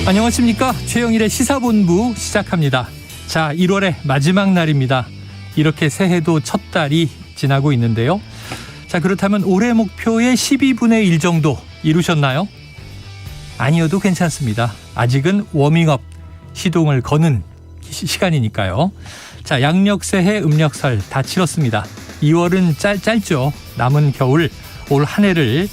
안녕하십니까. 최영일의 시사본부 시작합니다. 자, 1월의 마지막 날입니다. 이렇게 새해도 첫 달이 지나고 있는데요. 자, 그렇다면 올해 목표의 12분의 1 정도 이루셨나요? 아니어도 괜찮습니다. 아직은 워밍업, 시동을 거는 시간이니까요. 자, 양력 새해 음력설 다 치렀습니다. 2월은 짧죠. 남은 겨울 올 한 해를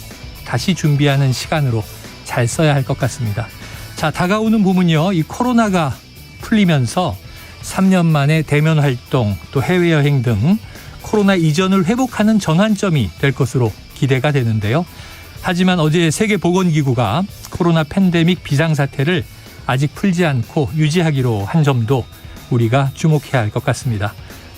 다시 준비하는 시간으로 잘 써야 할 것 같습니다. 자, 다가오는 봄은요, 이 코로나가 풀리면서 3년 만에 대면 활동, 또 해외여행 등 코로나 이전을 회복하는 전환점이 될 것으로 기대가 되는데요. 하지만 어제 세계보건기구가 코로나 팬데믹 비상사태를 아직 풀지 않고 유지하기로 한 점도 우리가 주목해야 할 것 같습니다.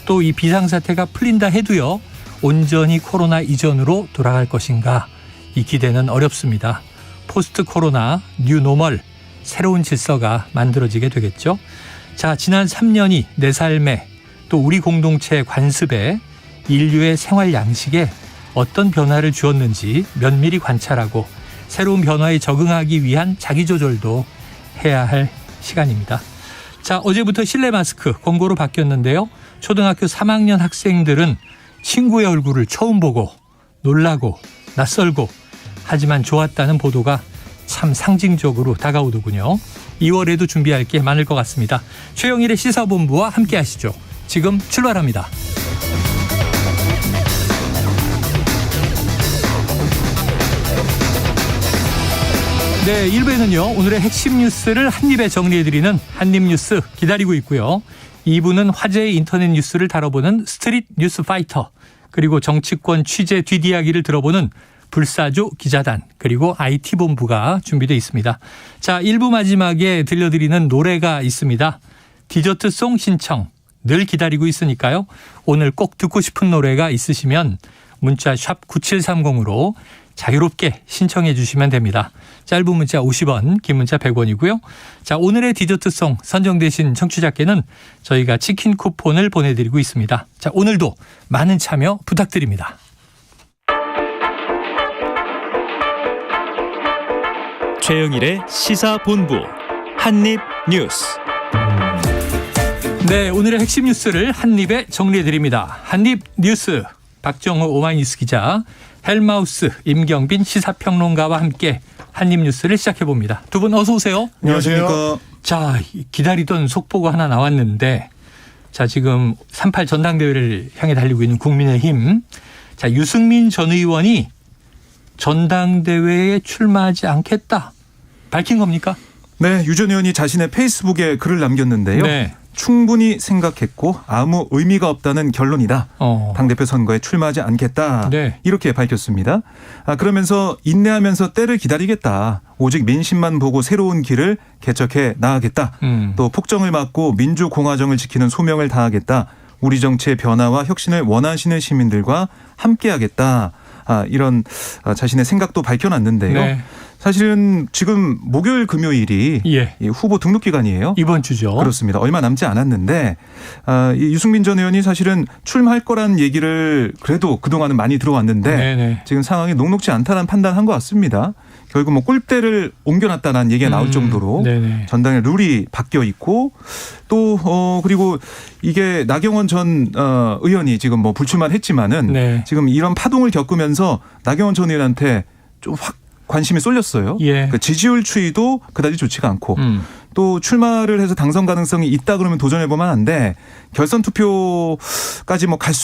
또 이 비상사태가 풀린다 해도요, 온전히 코로나 이전으로 돌아갈 것인가, 이 기대는 어렵습니다. 포스트 코로나, 뉴 노멀, 새로운 질서가 만들어지게 되겠죠. 자, 지난 3년이 내 삶에, 또 우리 공동체의 관습에, 인류의 생활 양식에 어떤 변화를 주었는지 면밀히 관찰하고 새로운 변화에 적응하기 위한 자기조절도 해야 할 시간입니다. 자, 어제부터 실내 마스크 권고로 바뀌었는데요. 초등학교 3학년 학생들은 친구의 얼굴을 처음 보고 놀라고 낯설고 하지만 좋았다는 보도가 참 상징적으로 다가오더군요. 2월에도 준비할 게 많을 것 같습니다. 최영일의 시사본부와 함께 하시죠. 지금 출발합니다. 네, 1부에는요, 오늘의 핵심 뉴스를 한입에 정리해드리는 한입뉴스 기다리고 있고요. 2부는 화제의 인터넷 뉴스를 다뤄보는 스트릿 뉴스 파이터, 그리고 정치권 취재 뒷이야기를 들어보는 불사조 기자단, 그리고 IT본부가 준비되어 있습니다. 자, 1부 마지막에 들려드리는 노래가 있습니다. 디저트송 신청 늘 기다리고 있으니까요. 오늘 꼭 듣고 싶은 노래가 있으시면 문자 샵 9730으로 자유롭게 신청해 주시면 됩니다. 짧은 문자 50원, 긴 문자 100원이고요. 자, 오늘의 디저트송 선정되신 청취자께는 저희가 치킨 쿠폰을 보내드리고 있습니다. 자, 오늘도 많은 참여 부탁드립니다. 최영일의 시사본부 한입뉴스. 네, 오늘의 핵심 뉴스를 한입에 정리해드립니다. 한입뉴스 박정호 오마이뉴스 기자, 헬마우스 임경빈 시사평론가와 함께 한입뉴스를 시작해봅니다. 두 분 어서 오세요. 안녕하십니까. 자, 기다리던 속보가 하나 나왔는데, 자, 지금 3.8 전당대회를 향해 달리고 있는 국민의힘, 자, 유승민 전 의원이 전당대회에 출마하지 않겠다 밝힌 겁니까? 네, 유 전 의원이 자신의 페이스북에 글을 남겼는데요. 네. 충분히 생각했고 아무 의미가 없다는 결론이다. 당대표 선거에 출마하지 않겠다. 네. 이렇게 밝혔습니다. 그러면서 인내하면서 때를 기다리겠다. 오직 민심만 보고 새로운 길을 개척해 나가겠다. 또 폭정을 막고 민주공화정을 지키는 소명을 다하겠다. 우리 정치의 변화와 혁신을 원하시는 시민들과 함께하겠다. 이런 자신의 생각도 밝혀놨는데요. 네. 사실은 지금 목요일 금요일이 예. 후보 등록 기간이에요. 이번 주죠. 그렇습니다. 얼마 남지 않았는데 유승민 전 의원이 사실은 출마할 거란 얘기를 그래도 그동안은 많이 들어왔는데 네네. 지금 상황이 녹록지 않다는 판단한 것 같습니다. 결국 뭐 꿀대를 옮겨놨다는 얘기가 나올 정도로 네네. 전당의 룰이 바뀌어 있고 또 그리고 이게 나경원 전 의원이 지금 뭐 불출마를 했지만은 네. 지금 이런 파동을 겪으면서 나경원 전 의원한테 좀 확 관심이 쏠렸어요. 예. 그러니까 지지율 추이도 그다지 좋지가 않고 또 출마를 해서 당선 가능성이 있다 그러면 도전해보면 안 돼. 결선 투표까지 뭐 갈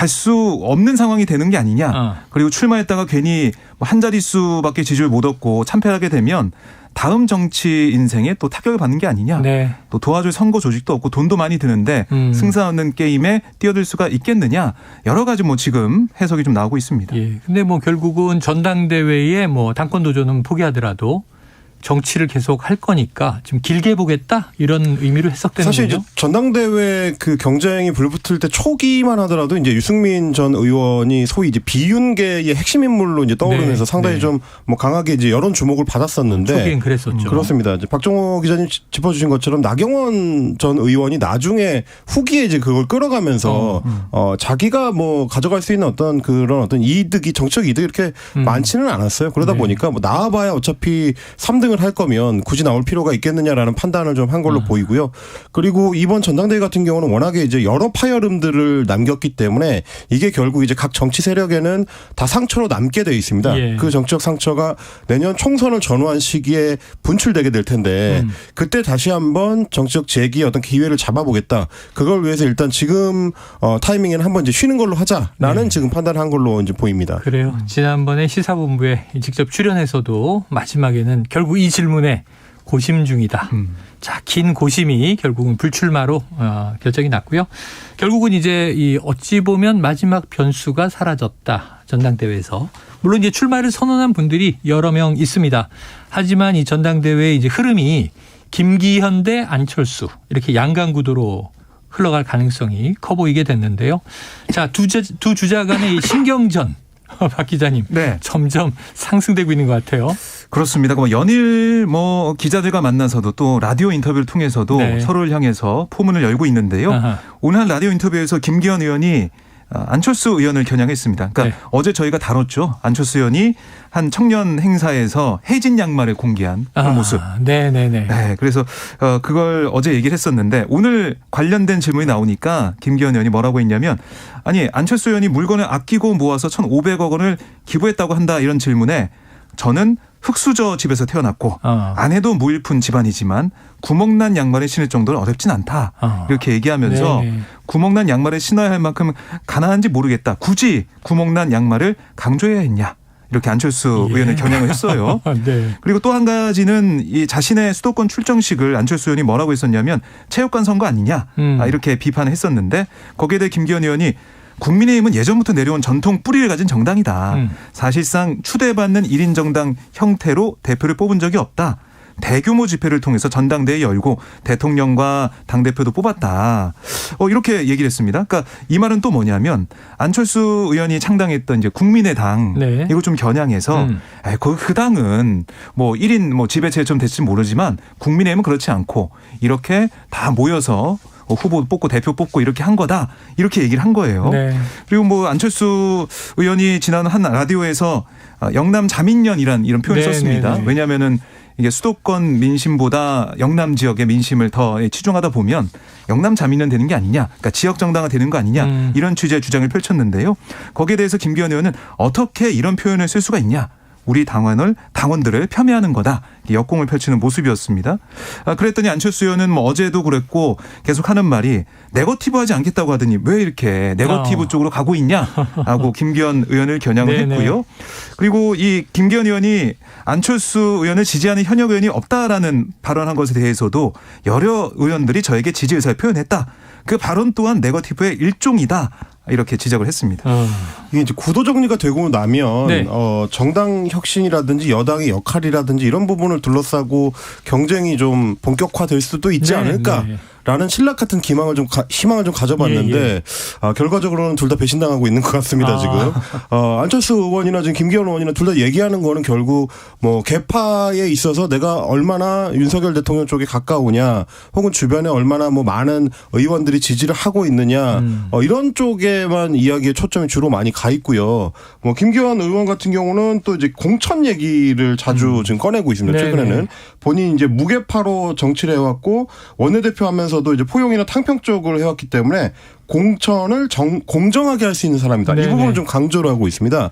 수 없는 상황이 되는 게 아니냐. 그리고 출마했다가 괜히 뭐 한 자릿수밖에 지지율 못 얻고 참패하게 되면 다음 정치 인생에 또 타격을 받는 게 아니냐. 네. 또 도와줄 선거 조직도 없고 돈도 많이 드는데 승산 없는 게임에 뛰어들 수가 있겠느냐. 여러 가지 뭐 지금 해석이 좀 나오고 있습니다. 예. 근데 뭐 결국은 전당대회에 뭐 당권 도전은 포기하더라도 정치를 계속 할 거니까 좀 길게 보겠다 이런 의미로 해석되는군요. 사실 이제 전당대회 그 경쟁이 불붙을 때 초기만 하더라도 이제 유승민 전 의원이 소위 이제 비윤계의 핵심 인물로 이제 떠오르면서 네. 상당히 네. 좀 뭐 강하게 이제 여론 주목을 받았었는데 초기엔 그랬었죠. 그렇습니다. 이제 박정호 기자님 짚어주신 것처럼 나경원 전 의원이 나중에 후기에 이제 그걸 끌어가면서 자기가 뭐 가져갈 수 있는 어떤 그런 어떤 이득이 정치적 이득이 이렇게 많지는 않았어요. 그러다 네. 보니까 뭐 나와봐야 어차피 3등 상징을 할 거면 굳이 나올 필요가 있겠느냐라는 판단을 좀 한 걸로 보이고요. 그리고 이번 전당대회 같은 경우는 워낙에 이제 여러 파열음들을 남겼기 때문에 이게 결국 이제 각 정치 세력에는 다 상처로 남게 돼 있습니다. 예. 그 정치적 상처가 내년 총선을 전후한 시기에 분출되게 될 텐데 그때 다시 한번 정치적 재기의 어떤 기회를 잡아보겠다. 그걸 위해서 일단 지금 타이밍에는 한번 이제 쉬는 걸로 하자라는 지금 판단한 걸로 이제 보입니다. 그래요. 지난번에 시사본부에 직접 출연해서도 마지막에는 결국 이 질문에 고심 중이다. 자, 긴 고심이 결국은 불출마로 결정이 났고요. 결국은 이제 이 어찌 보면 마지막 변수가 사라졌다. 전당대회에서. 물론 이제 출마를 선언한 분들이 여러 명 있습니다. 하지만 이 전당대회의 이제 흐름이 김기현 대 안철수 이렇게 양강 구도로 흘러갈 가능성이 커 보이게 됐는데요. 자, 두 주자 간의 이 신경전. 박 기자님, 네. 점점 상승되고 있는 것 같아요. 그렇습니다. 연일 기자들과 만나서도 또 라디오 인터뷰를 통해서도 네. 서로를 향해서 포문을 열고 있는데요. 아하. 오늘 한 라디오 인터뷰에서 김기현 의원이 안철수 의원을 겨냥했습니다. 그러니까 네. 어제 저희가 다뤘죠. 안철수 의원이 한 청년 행사에서 해진 양말을 공개한 그런 모습. 네네네. 네, 그래서 그걸 어제 얘기를 했었는데 오늘 관련된 질문이 나오니까 김기현 의원이 뭐라고 했냐면 아니 안철수 의원이 물건을 아끼고 모아서 1,500억 원을 기부했다고 한다 이런 질문에 저는 흙수저 집에서 태어났고 아내도 무일푼 집안이지만 구멍난 양말을 신을 정도는 어렵진 않다. 이렇게 얘기하면서 네네. 구멍난 양말을 신어야 할 만큼 가난한지 모르겠다. 굳이 구멍난 양말을 강조해야 했냐. 이렇게 안철수 의원을 겨냥을 했어요. 네. 그리고 또 한 가지는 이 자신의 수도권 출정식을 안철수 의원이 뭐라고 했었냐면 체육관 선거 아니냐. 이렇게 비판을 했었는데 거기에 대해 김기현 의원이 국민의힘은 예전부터 내려온 전통 뿌리를 가진 정당이다. 사실상 추대받는 1인 정당 형태로 대표를 뽑은 적이 없다. 대규모 집회를 통해서 전당대회 열고 대통령과 당대표도 뽑았다. 이렇게 얘기를 했습니다. 그러니까 이 말은 또 뭐냐면 안철수 의원이 창당했던 이제 국민의당 네. 이거 좀 겨냥해서 그 당은 1인 지배체처럼 됐을지 모르지만 국민의힘은 그렇지 않고 이렇게 다 모여서 후보 뽑고 대표 뽑고 이렇게 한 거다. 이렇게 얘기를 한 거예요. 네. 그리고 안철수 의원이 지난 한 라디오에서 영남 자민련이란 이런 표현을 네, 썼습니다. 네, 네. 왜냐하면은 이게 수도권 민심보다 영남 지역의 민심을 더 치중하다 보면 영남 자민련 되는 게 아니냐. 그러니까 지역 정당화 되는 거 아니냐. 이런 취지의 주장을 펼쳤는데요. 거기에 대해서 김기현 의원은 어떻게 이런 표현을 쓸 수가 있냐. 우리 당원들을 폄훼하는 거다. 역공을 펼치는 모습이었습니다. 그랬더니 안철수 의원은 어제도 그랬고 계속 하는 말이 네거티브하지 않겠다고 하더니 왜 이렇게 네거티브 쪽으로 가고 있냐 하고 김기현 의원을 겨냥을 네네. 했고요. 그리고 이 김기현 의원이 안철수 의원을 지지하는 현역 의원이 없다라는 발언한 것에 대해서도 여러 의원들이 저에게 지지 의사를 표현했다. 그 발언 또한 네거티브의 일종이다. 이렇게 지적을 했습니다. 이게 이제 구도 정리가 되고 나면 네. 정당 혁신이라든지 여당의 역할이라든지 이런 부분을 둘러싸고 경쟁이 좀 본격화될 수도 있지 네, 않을까. 네. 라는 신락 같은 희망을 좀 가져봤는데 결과적으로는 둘 다 배신당하고 있는 것 같습니다. 지금 안철수 의원이나 지금 김기현 의원이나 둘 다 얘기하는 거는 결국 개파에 있어서 내가 얼마나 윤석열 대통령 쪽에 가까우냐, 혹은 주변에 얼마나 많은 의원들이 지지를 하고 있느냐 이런 쪽에만 이야기에 초점이 주로 많이 가 있고요. 김기현 의원 같은 경우는 또 이제 공천 얘기를 자주 지금 꺼내고 있습니다. 최근에는 네네. 본인이 이제 무게파로 정치를 해왔고 원내대표 하면서도 이제 포용이나 탕평 쪽을 해왔기 때문에 공천을 공정하게 할 수 있는 사람이다. 네네. 이 부분을 좀 강조를 하고 있습니다.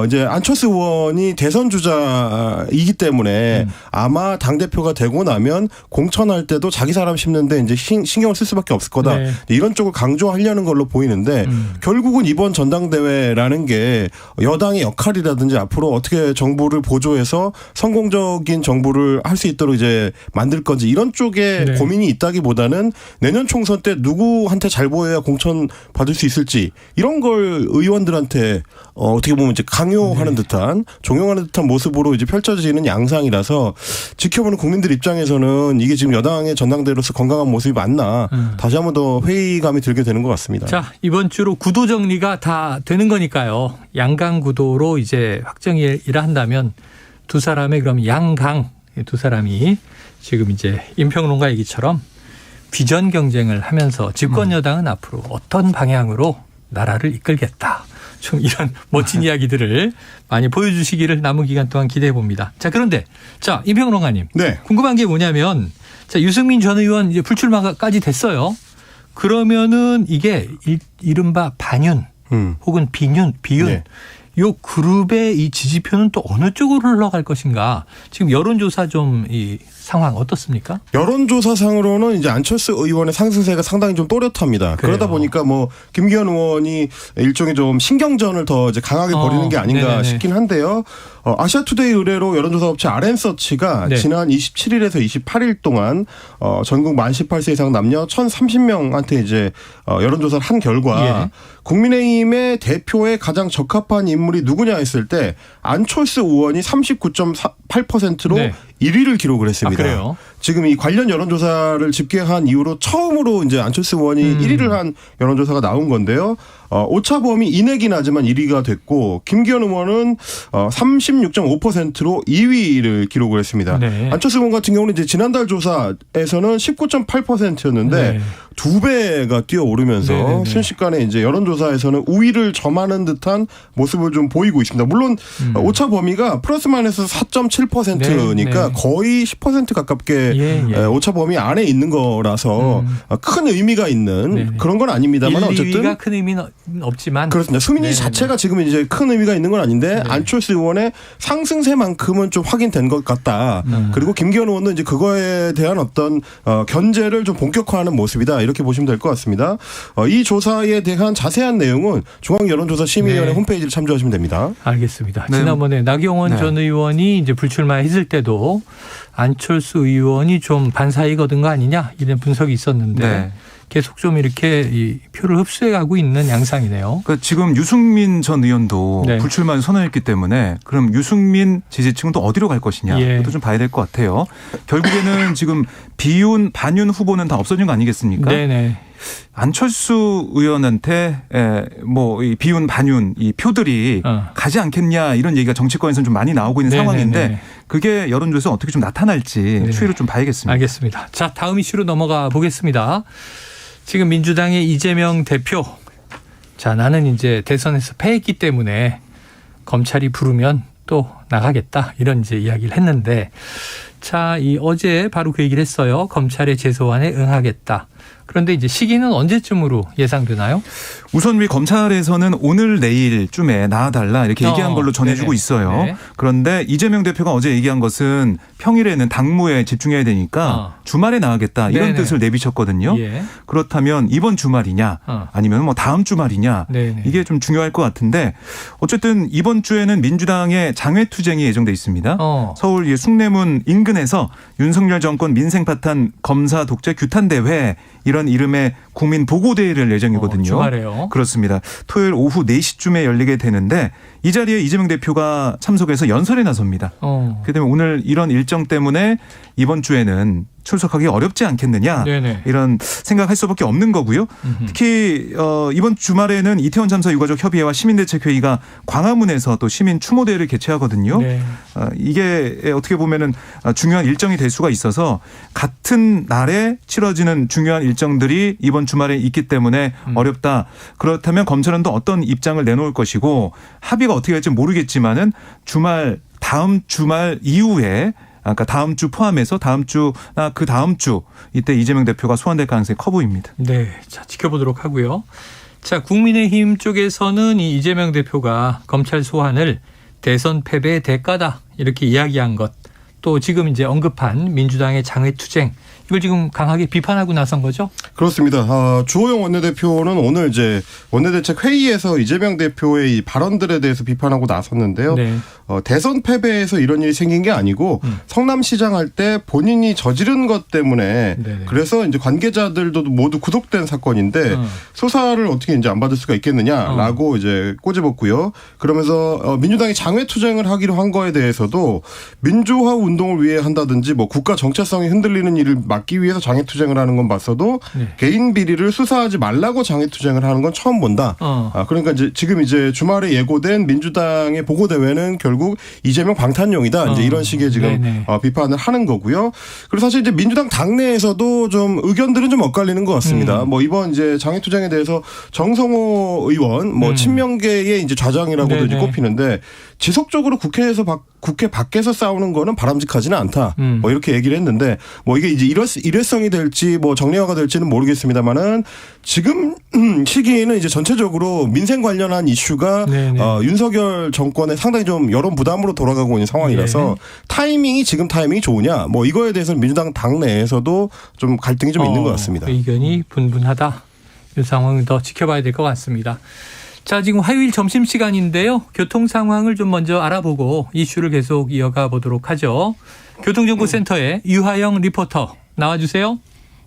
이제 안철수 의원이 대선 주자이기 때문에 아마 당대표가 되고 나면 공천할 때도 자기 사람 심는데 이제 신경을 쓸 수밖에 없을 거다. 네. 이런 쪽을 강조하려는 걸로 보이는데 결국은 이번 전당대회라는 게 여당의 역할이라든지 앞으로 어떻게 정부를 보조해서 성공적인 정부를 할 수 있도록 이제 만들 건지 이런 쪽에 네. 고민이 있다기보다는 내년 총선 때 누구한테 잘 보여야 공천 받을 수 있을지 이런 걸 의원들한테 어떻게 보면 이제 강요하는 듯한 종용하는 듯한 모습으로 이제 펼쳐지는 양상이라서 지켜보는 국민들 입장에서는 이게 지금 여당의 전당대회로서 건강한 모습이 맞나 다시 한번 더 회의감이 들게 되는 것 같습니다. 자, 이번 주로 구도 정리가 다 되는 거니까요. 양강 구도로 이제 확정을 한다면 두 사람의 그럼 양강 두 사람이 지금 이제 임평론가 얘기처럼 비전 경쟁을 하면서 집권 여당은 앞으로 어떤 방향으로 나라를 이끌겠다. 좀 이런 멋진 이야기들을 많이 보여주시기를 남은 기간 동안 기대해 봅니다. 자, 그런데 자, 임평론가님. 네. 궁금한 게 뭐냐면 자, 유승민 전 의원 이제 불출마까지 됐어요. 그러면은 이게 이른바 반윤 혹은 비윤 네. 요 그룹의 이 지지표는 또 어느 쪽으로 흘러갈 것인가? 지금 여론조사 좀 이 상황 어떻습니까? 여론조사상으로는 이제 안철수 의원의 상승세가 상당히 좀 또렷합니다. 그래요. 그러다 보니까 뭐 김기현 의원이 일종의 좀 신경전을 더 이제 강하게 벌이는 게 아닌가 네네네. 싶긴 한데요. 아시아투데이 의뢰로 여론조사 업체 RN서치가 네. 지난 27일에서 28일 동안 전국 만 18세 이상 남녀 1,030명한테 이제 여론조사를 한 결과 예. 국민의힘의 대표에 가장 적합한 인물이 누구냐 했을 때 안철수 의원이 39.8%로 네. 1위를 기록을 했습니다. 아, 그래요? 지금 이 관련 여론조사를 집계한 이후로 처음으로 이제 안철수 의원이 1위를 한 여론조사가 나온 건데요. 오차 범위 이내긴 하지만 1위가 됐고 김기현 의원은 36.5%로 2위를 기록을 했습니다. 네. 안철수 의원 같은 경우는 이제 지난달 조사에서는 19.8%였는데 네. 2배가 뛰어오르면서 네네네. 순식간에 이제 여론조사에서는 우위를 점하는 듯한 모습을 좀 보이고 있습니다. 물론 오차 범위가 플러스 마이너스 4.7%니까 네. 거의 10% 가깝게 예. 오차 범위 안에 있는 거라서 큰 의미가 있는 네네. 그런 건 아닙니다만 1, 어쨌든 2위가 큰 의미는 없지만 그렇습니다. 수민이 네네네. 자체가 지금 이제 큰 의미가 있는 건 아닌데 네. 안철수 의원의 상승세만큼은 좀 확인된 것 같다. 그리고 김기현 의원은 이제 그거에 대한 어떤 견제를 좀 본격화하는 모습이다. 이렇게 보시면 될 것 같습니다. 이 조사에 대한 자세한 내용은 중앙여론조사심의위원회 네. 홈페이지를 참조하시면 됩니다. 알겠습니다. 네. 지난번에 나경원 네. 전 의원이 이제 불출마했을 때도 안철수 의원이 좀 반사이거든 거 아니냐 이런 분석이 있었는데 네. 계속 좀 이렇게 이 표를 흡수해가고 있는 양상이네요. 그러니까 지금 유승민 전 의원도 네. 불출마를 선언했기 때문에 그럼 유승민 지지층은 또 어디로 갈 것이냐 예. 그것도 좀 봐야 될 것 같아요. 결국에는 지금 비윤 반윤 후보는 다 없어진 거 아니겠습니까? 네네. 안철수 의원한테 뭐 이 비윤 반윤 이 표들이 가지 않겠냐 이런 얘기가 정치권에서는 좀 많이 나오고 있는 네네네. 상황인데 그게 여론조사에서 어떻게 좀 나타날지 네. 추이를 좀 봐야겠습니다. 알겠습니다. 자, 다음 이슈로 넘어가 보겠습니다. 지금 민주당의 이재명 대표. 자, 나는 이제 대선에서 패했기 때문에 검찰이 부르면 또 나가겠다. 이런 이제 이야기를 했는데 자, 이 어제 바로 그 얘기를 했어요. 검찰의 제소안에 응하겠다. 그런데 이제 시기는 언제쯤으로 예상되나요? 우선 우리 검찰에서는 오늘 내일쯤에 나와달라 이렇게 얘기한 걸로 전해주고 네네. 있어요. 네. 그런데 이재명 대표가 어제 얘기한 것은 평일에는 당무에 집중해야 되니까 주말에 나가겠다 이런 네네. 뜻을 내비쳤거든요. 예. 그렇다면 이번 주말이냐 아니면 뭐 다음 주말이냐 네네. 이게 좀 중요할 것 같은데 어쨌든 이번 주에는 민주당의 장외투쟁이 예정돼 있습니다. 서울 숭례문 인근에서 윤석열 정권 민생 파탄 검사 독재 규탄 대회 이런 이름의 국민 보고대회를 예정이거든요. 주말에요. 그렇습니다. 토요일 오후 4시쯤에 열리게 되는데 이 자리에 이재명 대표가 참석해서 연설에 나섭니다. 그렇기 때문에 오늘 이런 일정 때문에 이번 주에는 출석하기 어렵지 않겠느냐 네네. 이런 생각할 수밖에 없는 거고요. 특히 이번 주말에는 이태원 참사 유가족 협의회와 시민대책회의가 광화문에서 또 시민 추모대회를 개최하거든요. 네. 이게 어떻게 보면은 중요한 일정이 될 수가 있어서 같은 날에 치러지는 중요한 일정들이 이번 주말에 있기 때문에 어렵다. 그렇다면 검찰은 또 어떤 입장을 내놓을 것이고 합의가 어떻게 될지 모르겠지만은 다음 주말 이후에 그러니까 다음 주 포함해서 다음 주나 그 다음 주 이때 이재명 대표가 소환될 가능성이 커 보입니다. 네, 자 지켜보도록 하고요. 자, 국민의힘 쪽에서는 이 이재명 대표가 검찰 소환을 대선 패배의 대가다 이렇게 이야기한 것, 또 지금 이제 언급한 민주당의 장외투쟁 이걸 지금 강하게 비판하고 나선 거죠? 그렇습니다. 주호영 원내대표는 오늘 이제 원내대책 회의에서 이재명 대표의 이 발언들에 대해서 비판하고 나섰는데요. 네. 대선 패배에서 이런 일이 생긴 게 아니고 성남시장 할 때 본인이 저지른 것 때문에 네네. 그래서 이제 관계자들도 모두 구속된 사건인데 수사를 어떻게 이제 안 받을 수가 있겠느냐라고 이제 꼬집었고요. 그러면서 민주당이 장외투쟁을 하기로 한 거에 대해서도 민주화 운동을 위해 한다든지 뭐 국가 정체성이 흔들리는 일을 막기 위해서 장애투쟁을 하는 건 봤어도 개인 비리를 수사하지 말라고 장애투쟁을 하는 건 처음 본다. 그러니까 이제 지금 이제 주말에 예고된 민주당의 보고대회는 결국 이재명 방탄용이다. 이제 이런 식의 지금 비판을 하는 거고요. 그리고 사실 이제 민주당 당내에서도 좀 의견들은 좀 엇갈리는 것 같습니다. 뭐 이번 이제 장애투쟁에 대해서 정성호 의원 뭐 친명계의 이제 좌장이라고도 이제 꼽히는데 지속적으로 국회 밖에서 싸우는 거는 바람직하지는 않다. 뭐 이렇게 얘기를 했는데 뭐 이게 이제 일회성이 될지 뭐 정례화가 될지는 모르겠습니다만은 지금 시기에는 이제 전체적으로 민생 관련한 이슈가 윤석열 정권에 상당히 좀 여론 부담으로 돌아가고 있는 상황이라서 지금 타이밍이 좋으냐 뭐 이거에 대해서는 민주당 당내에서도 좀 갈등이 좀 있는 것 같습니다. 의견이 분분하다. 이 상황을 더 지켜봐야 될 것 같습니다. 자, 지금 화요일 점심시간인데요. 교통 상황을 좀 먼저 알아보고 이슈를 계속 이어가 보도록 하죠. 교통정보센터의 유하영 리포터 나와주세요.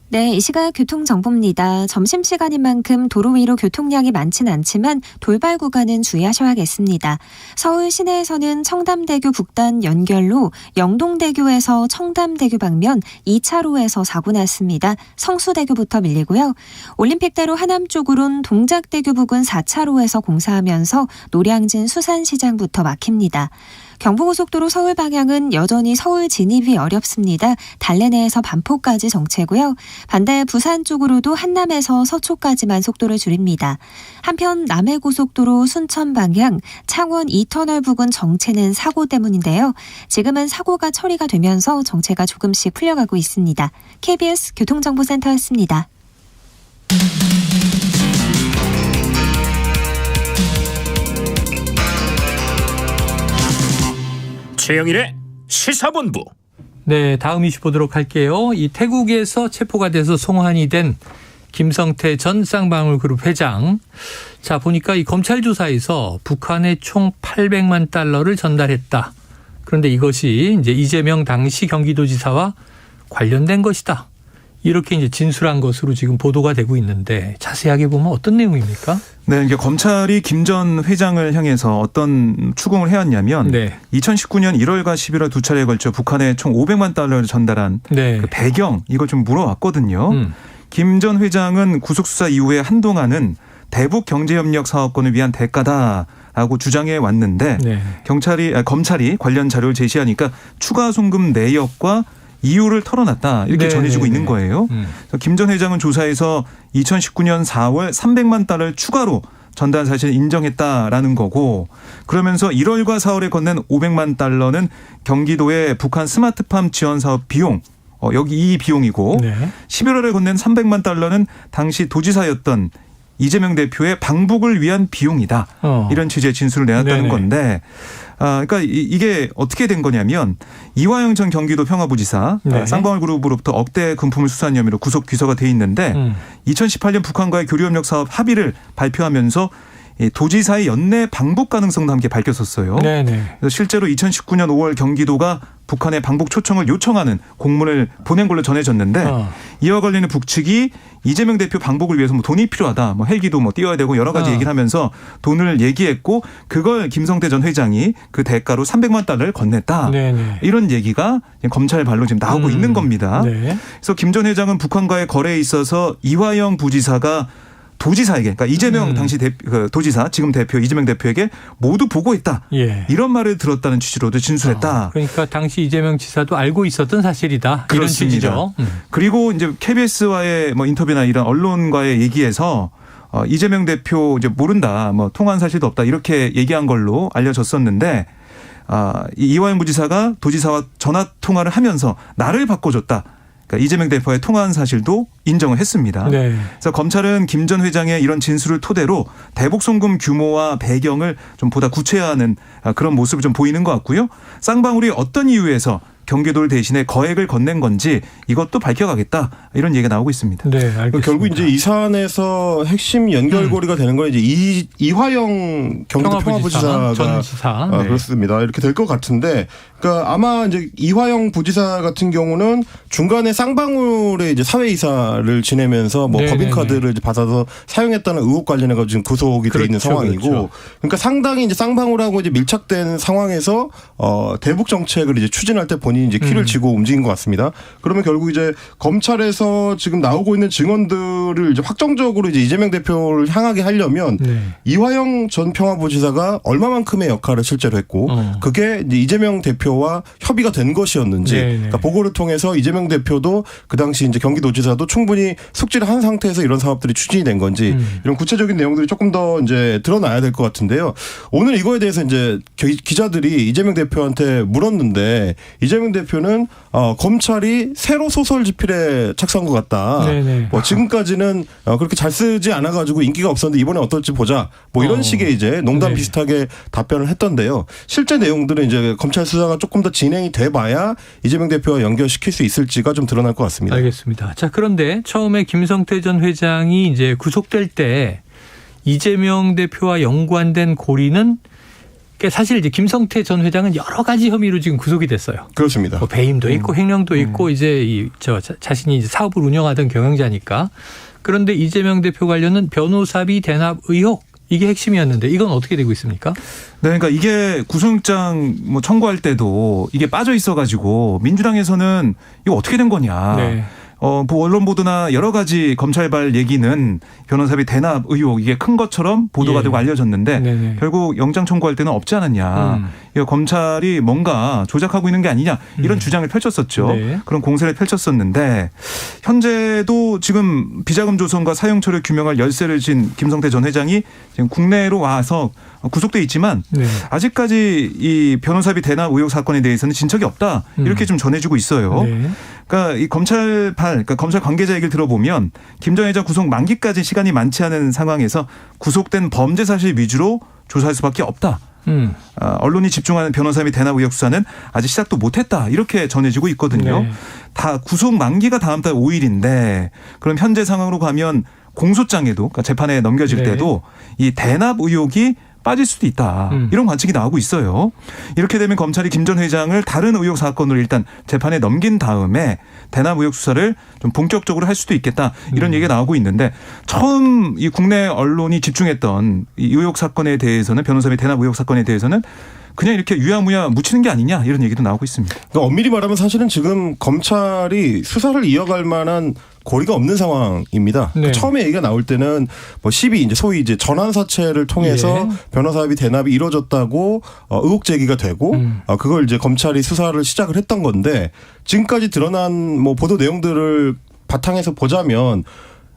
네, 이 시각 교통정보입니다. 점심시간인 만큼 도로 위로 교통량이 많진 않지만 돌발 구간은 주의하셔야겠습니다. 서울 시내에서는 청담대교 북단 연결로 영동대교에서 청담대교 방면 2차로에서 사고 났습니다. 성수대교부터 밀리고요. 올림픽대로 하남 쪽으론 동작대교 부근 4차로에서 공사하면서 노량진 수산시장부터 막힙니다. 경부고속도로 서울 방향은 여전히 서울 진입이 어렵습니다. 달래내에서 반포까지 정체고요. 반대 부산 쪽으로도 한남에서 서초까지만 속도를 줄입니다. 한편 남해고속도로 순천 방향 창원 2터널 부근 정체는 사고 때문인데요. 지금은 사고가 처리가 되면서 정체가 조금씩 풀려가고 있습니다. KBS 교통정보센터였습니다. 최영일의 시사본부. 네, 다음 이슈 보도록 할게요. 이 태국에서 체포가 돼서 송환이 된 김성태 전 쌍방울그룹 회장. 자, 보니까 이 검찰 조사에서 북한에 총 800만 달러를 전달했다. 그런데 이것이 이제 이재명 당시 경기도지사와 관련된 것이다. 이렇게 이제 진술한 것으로 지금 보도가 되고 있는데 자세하게 보면 어떤 내용입니까? 네, 이게 검찰이 김 전 회장을 향해서 어떤 추궁을 해왔냐면 2019년 1월과 11월 두 차례에 걸쳐 북한에 총 500만 달러를 전달한 그 배경 이걸 좀 물어왔거든요. 김 전 회장은 구속수사 이후에 한동안은 대북 경제협력 사업권을 위한 대가다라고 주장해 왔는데 검찰이 관련 자료를 제시하니까 추가 송금 내역과 이유를 털어놨다 이렇게 전해지고 있는 거예요. 김 전 회장은 조사에서 2019년 4월 300만 달러를 추가로 전달 사실을 인정했다라는 거고 그러면서 1월과 4월에 건넨 500만 달러는 경기도의 북한 스마트팜 지원 사업 비용 여기 이 비용이고 11월에 건넨 300만 달러는 당시 도지사였던 이재명 대표의 방북을 위한 비용이다. 이런 취지의 진술을 내놨다는 건데 그러니까 이게 어떻게 된 거냐면 이화영 전 경기도 평화부지사 쌍방울그룹으로부터 억대 금품을 수수한 혐의로 구속 기소가 돼 있는데 2018년 북한과의 교류협력 사업 합의를 발표하면서 도지사의 연내 방북 가능성도 함께 밝혔었어요. 그래서 실제로 2019년 5월 경기도가 북한의 방북 초청을 요청하는 공문을 보낸 걸로 전해졌는데 이와 관련해 북측이 이재명 대표 방북을 위해서 뭐 돈이 필요하다, 뭐 헬기도 뭐 띄워야 되고 여러 가지 얘기를 하면서 돈을 얘기했고 그걸 김성태 전 회장이 그 대가로 300만 달러를 건넸다. 이런 얘기가 검찰 발로 지금 나오고 있는 겁니다. 그래서 김 전 회장은 북한과의 거래에 있어서 이화영 부지사가 도지사에게, 그러니까 이재명 당시 도지사, 지금 대표 이재명 대표에게 모두 보고했다. 이런 말을 들었다는 취지로도 진술했다. 그러니까 당시 이재명 지사도 알고 있었던 사실이다. 그렇습니다. 이런 취지죠. 그리고 이제 KBS와의 뭐 인터뷰나 이런 언론과의 얘기에서 이재명 대표 이제 모른다, 뭐 통화한 사실도 없다 이렇게 얘기한 걸로 알려졌었는데 이화영 부지사가 도지사와 전화 통화를 하면서 나를 바꿔줬다. 그러니까 이재명 대표와의 통화한 사실도 인정을 했습니다. 그래서 검찰은 김 전 회장의 이런 진술을 토대로 대북 송금 규모와 배경을 좀 보다 구체화하는 그런 모습을 좀 보이는 것 같고요. 쌍방울이 어떤 이유에서 경기도를 대신해 거액을 건넨 건지 이것도 밝혀가겠다 이런 얘기가 나오고 있습니다. 알겠습니다. 결국 이제 이 사안에서 핵심 연결고리가 되는 건 이제 이화영 경기도 평화부지사가 전 지사. 그렇습니다. 이렇게 될 것 같은데 그러니까 아마 이제 이화영 부지사 같은 경우는 중간에 쌍방울의 이제 사회이사를 지내면서 뭐 네네네. 법인카드를 이제 받아서 사용했다는 의혹 관련해가지고 지금 구속이 돼 있는 그렇죠, 상황이고, 그렇죠. 그러니까 상당히 이제 쌍방울하고 이제 밀착된 상황에서 대북 정책을 이제 추진할 때 본인이 이제 키를 쥐고 움직인 것 같습니다. 그러면 결국 이제 검찰에서 지금 나오고 있는 증언들을 이제 확정적으로 이제 이재명 대표를 향하게 하려면 네. 이화영 전 평화부지사가 얼마만큼의 역할을 실제로 했고 그게 이제 이재명 대표와 협의가 된 것이었는지, 네네. 그러니까 보고를 통해서 이재명 대표도 그 당시 이제 경기도지사도 충분히 숙지를 한 상태에서 이런 사업들이 추진이 된 건지 이런 구체적인 내용들이 조금 더 이제 드러나야 될 것 같은데요. 오늘 이거에 대해서 이제 기자들이 이재명 대표한테 물었는데 이재명 대표는 검찰이 새로 소설 집필에 착수한 것 같다. 네네. 뭐 지금까지는 그렇게 잘 쓰지 않아가지고 인기가 없었는데 이번에 어떨지 보자. 뭐 이런 식의 이제 농담 네. 비슷하게 답변을 했던데요. 실제 내용들은 이제 검찰 수사가 조금 더 진행이 돼봐야 이재명 대표와 연결시킬 수 있을지가 좀 드러날 것 같습니다. 알겠습니다. 자, 그런데 처음에 김성태 전 회장이 이제 구속될 때 이재명 대표와 연관된 고리는 사실 이제 김성태 전 회장은 여러 가지 혐의로 지금 구속이 됐어요. 그렇습니다. 뭐 배임도 있고 횡령도 있고 이제 자신이 이제 사업을 운영하던 경영자니까. 그런데 이재명 대표 관련은 변호사비 대납 의혹, 이게 핵심이었는데 이건 어떻게 되고 있습니까? 네, 그러니까 이게 구속영장 뭐 청구할 때도 이게 빠져 있어가지고 민주당에서는 이거 어떻게 된 거냐. 네. 뭐 언론 보도나 여러 가지 검찰발 얘기는 변호사비 대납 의혹 이게 큰 것처럼 보도가 예. 되고 알려졌는데 네네. 결국 영장 청구할 때는 없지 않았냐. 이거 검찰이 뭔가 조작하고 있는 게 아니냐 이런 주장을 펼쳤었죠. 네. 그런 공세를 펼쳤었는데 현재도 지금 비자금 조성과 사용 처리 규명할 열쇠를 진 김성태 전 회장이 지금 국내로 와서 구속돼 있지만 네. 아직까지 이 변호사비 대납 의혹 사건에 대해서는 진척이 없다 이렇게 좀 전해지고 있어요. 네. 그러니까 이 그러니까 검찰 관계자 얘기를 들어보면 김 전 회장 구속 만기까지 시간이 많지 않은 상황에서 구속된 범죄 사실 위주로 조사할 수밖에 없다. 언론이 집중하는 변호사비 대납 의혹 수사는 아직 시작도 못했다 이렇게 전해지고 있거든요. 네. 다 구속 만기가 다음 달 5일인데 그럼 현재 상황으로 가면 공소장에도 그러니까 재판에 넘겨질 네. 때도 이 대납 의혹이 빠질 수도 있다. 이런 관측이 나오고 있어요. 이렇게 되면 검찰이 김 전 회장을 다른 의혹 사건으로 일단 재판에 넘긴 다음에 대납 의혹 수사를 좀 본격적으로 할 수도 있겠다. 이런 얘기가 나오고 있는데 처음 이 국내 언론이 집중했던 이 의혹 사건에 대해서는 변호사비 대납 의혹 사건에 대해서는 그냥 이렇게 유야무야 묻히는 게 아니냐 이런 얘기도 나오고 있습니다. 그러니까 엄밀히 말하면 사실은 지금 검찰이 수사를 이어갈 만한 고리가 없는 상황입니다. 네. 처음에 얘기가 나올 때는 뭐 이제 소위 이제 전환 사채를 통해서 예. 변호사비 대납이 이루어졌다고 의혹 제기가 되고 그걸 이제 검찰이 수사를 시작을 했던 건데 지금까지 드러난 뭐 보도 내용들을 바탕에서 보자면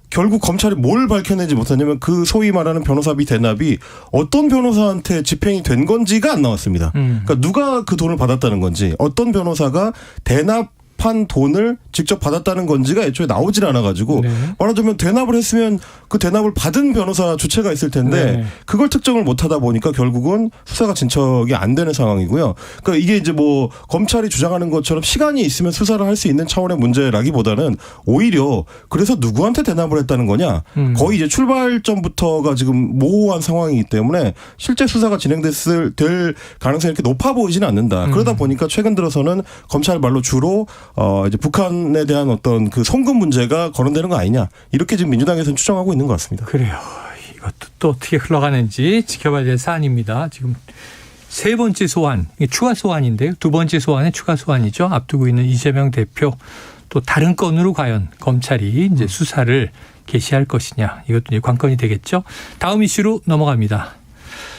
결국 검찰이 뭘 밝혀내지 못하냐면 그 소위 말하는 변호사비 대납이 어떤 변호사한테 집행이 된 건지가 안 나왔습니다. 그러니까 누가 그 돈을 받았다는 건지 어떤 변호사가 대납한 돈을 직접 받았다는 건지가 애초에 나오질 않아가지고 네. 말하자면 대납을 했으면 그 대납을 받은 변호사 주체가 있을 텐데 네. 그걸 특정을 못하다 보니까 결국은 수사가 진척이 안 되는 상황이고요. 그러니까 이게 이제 뭐 검찰이 주장하는 것처럼 시간이 있으면 수사를 할 수 있는 차원의 문제라기보다는 오히려 그래서 누구한테 대납을 했다는 거냐 거의 이제 출발점부터가 지금 모호한 상황이기 때문에 실제 수사가 될 가능성이 이렇게 높아 보이지는 않는다. 그러다 보니까 최근 들어서는 검찰 말로 주로 이제 북한에 대한 어떤 그 송금 문제가 거론되는 거 아니냐 이렇게 지금 민주당에서는 추정하고 있는 것 같습니다. 그래요. 이것도 또 어떻게 흘러가는지 지켜봐야 될 사안입니다. 지금 세 번째 소환, 이게 추가 소환인데요. 두 번째 소환에 추가 소환이죠. 앞두고 있는 이재명 대표 또 다른 건으로 과연 검찰이 이제 수사를 개시할 것이냐 이것도 이제 관건이 되겠죠. 다음 이슈로 넘어갑니다.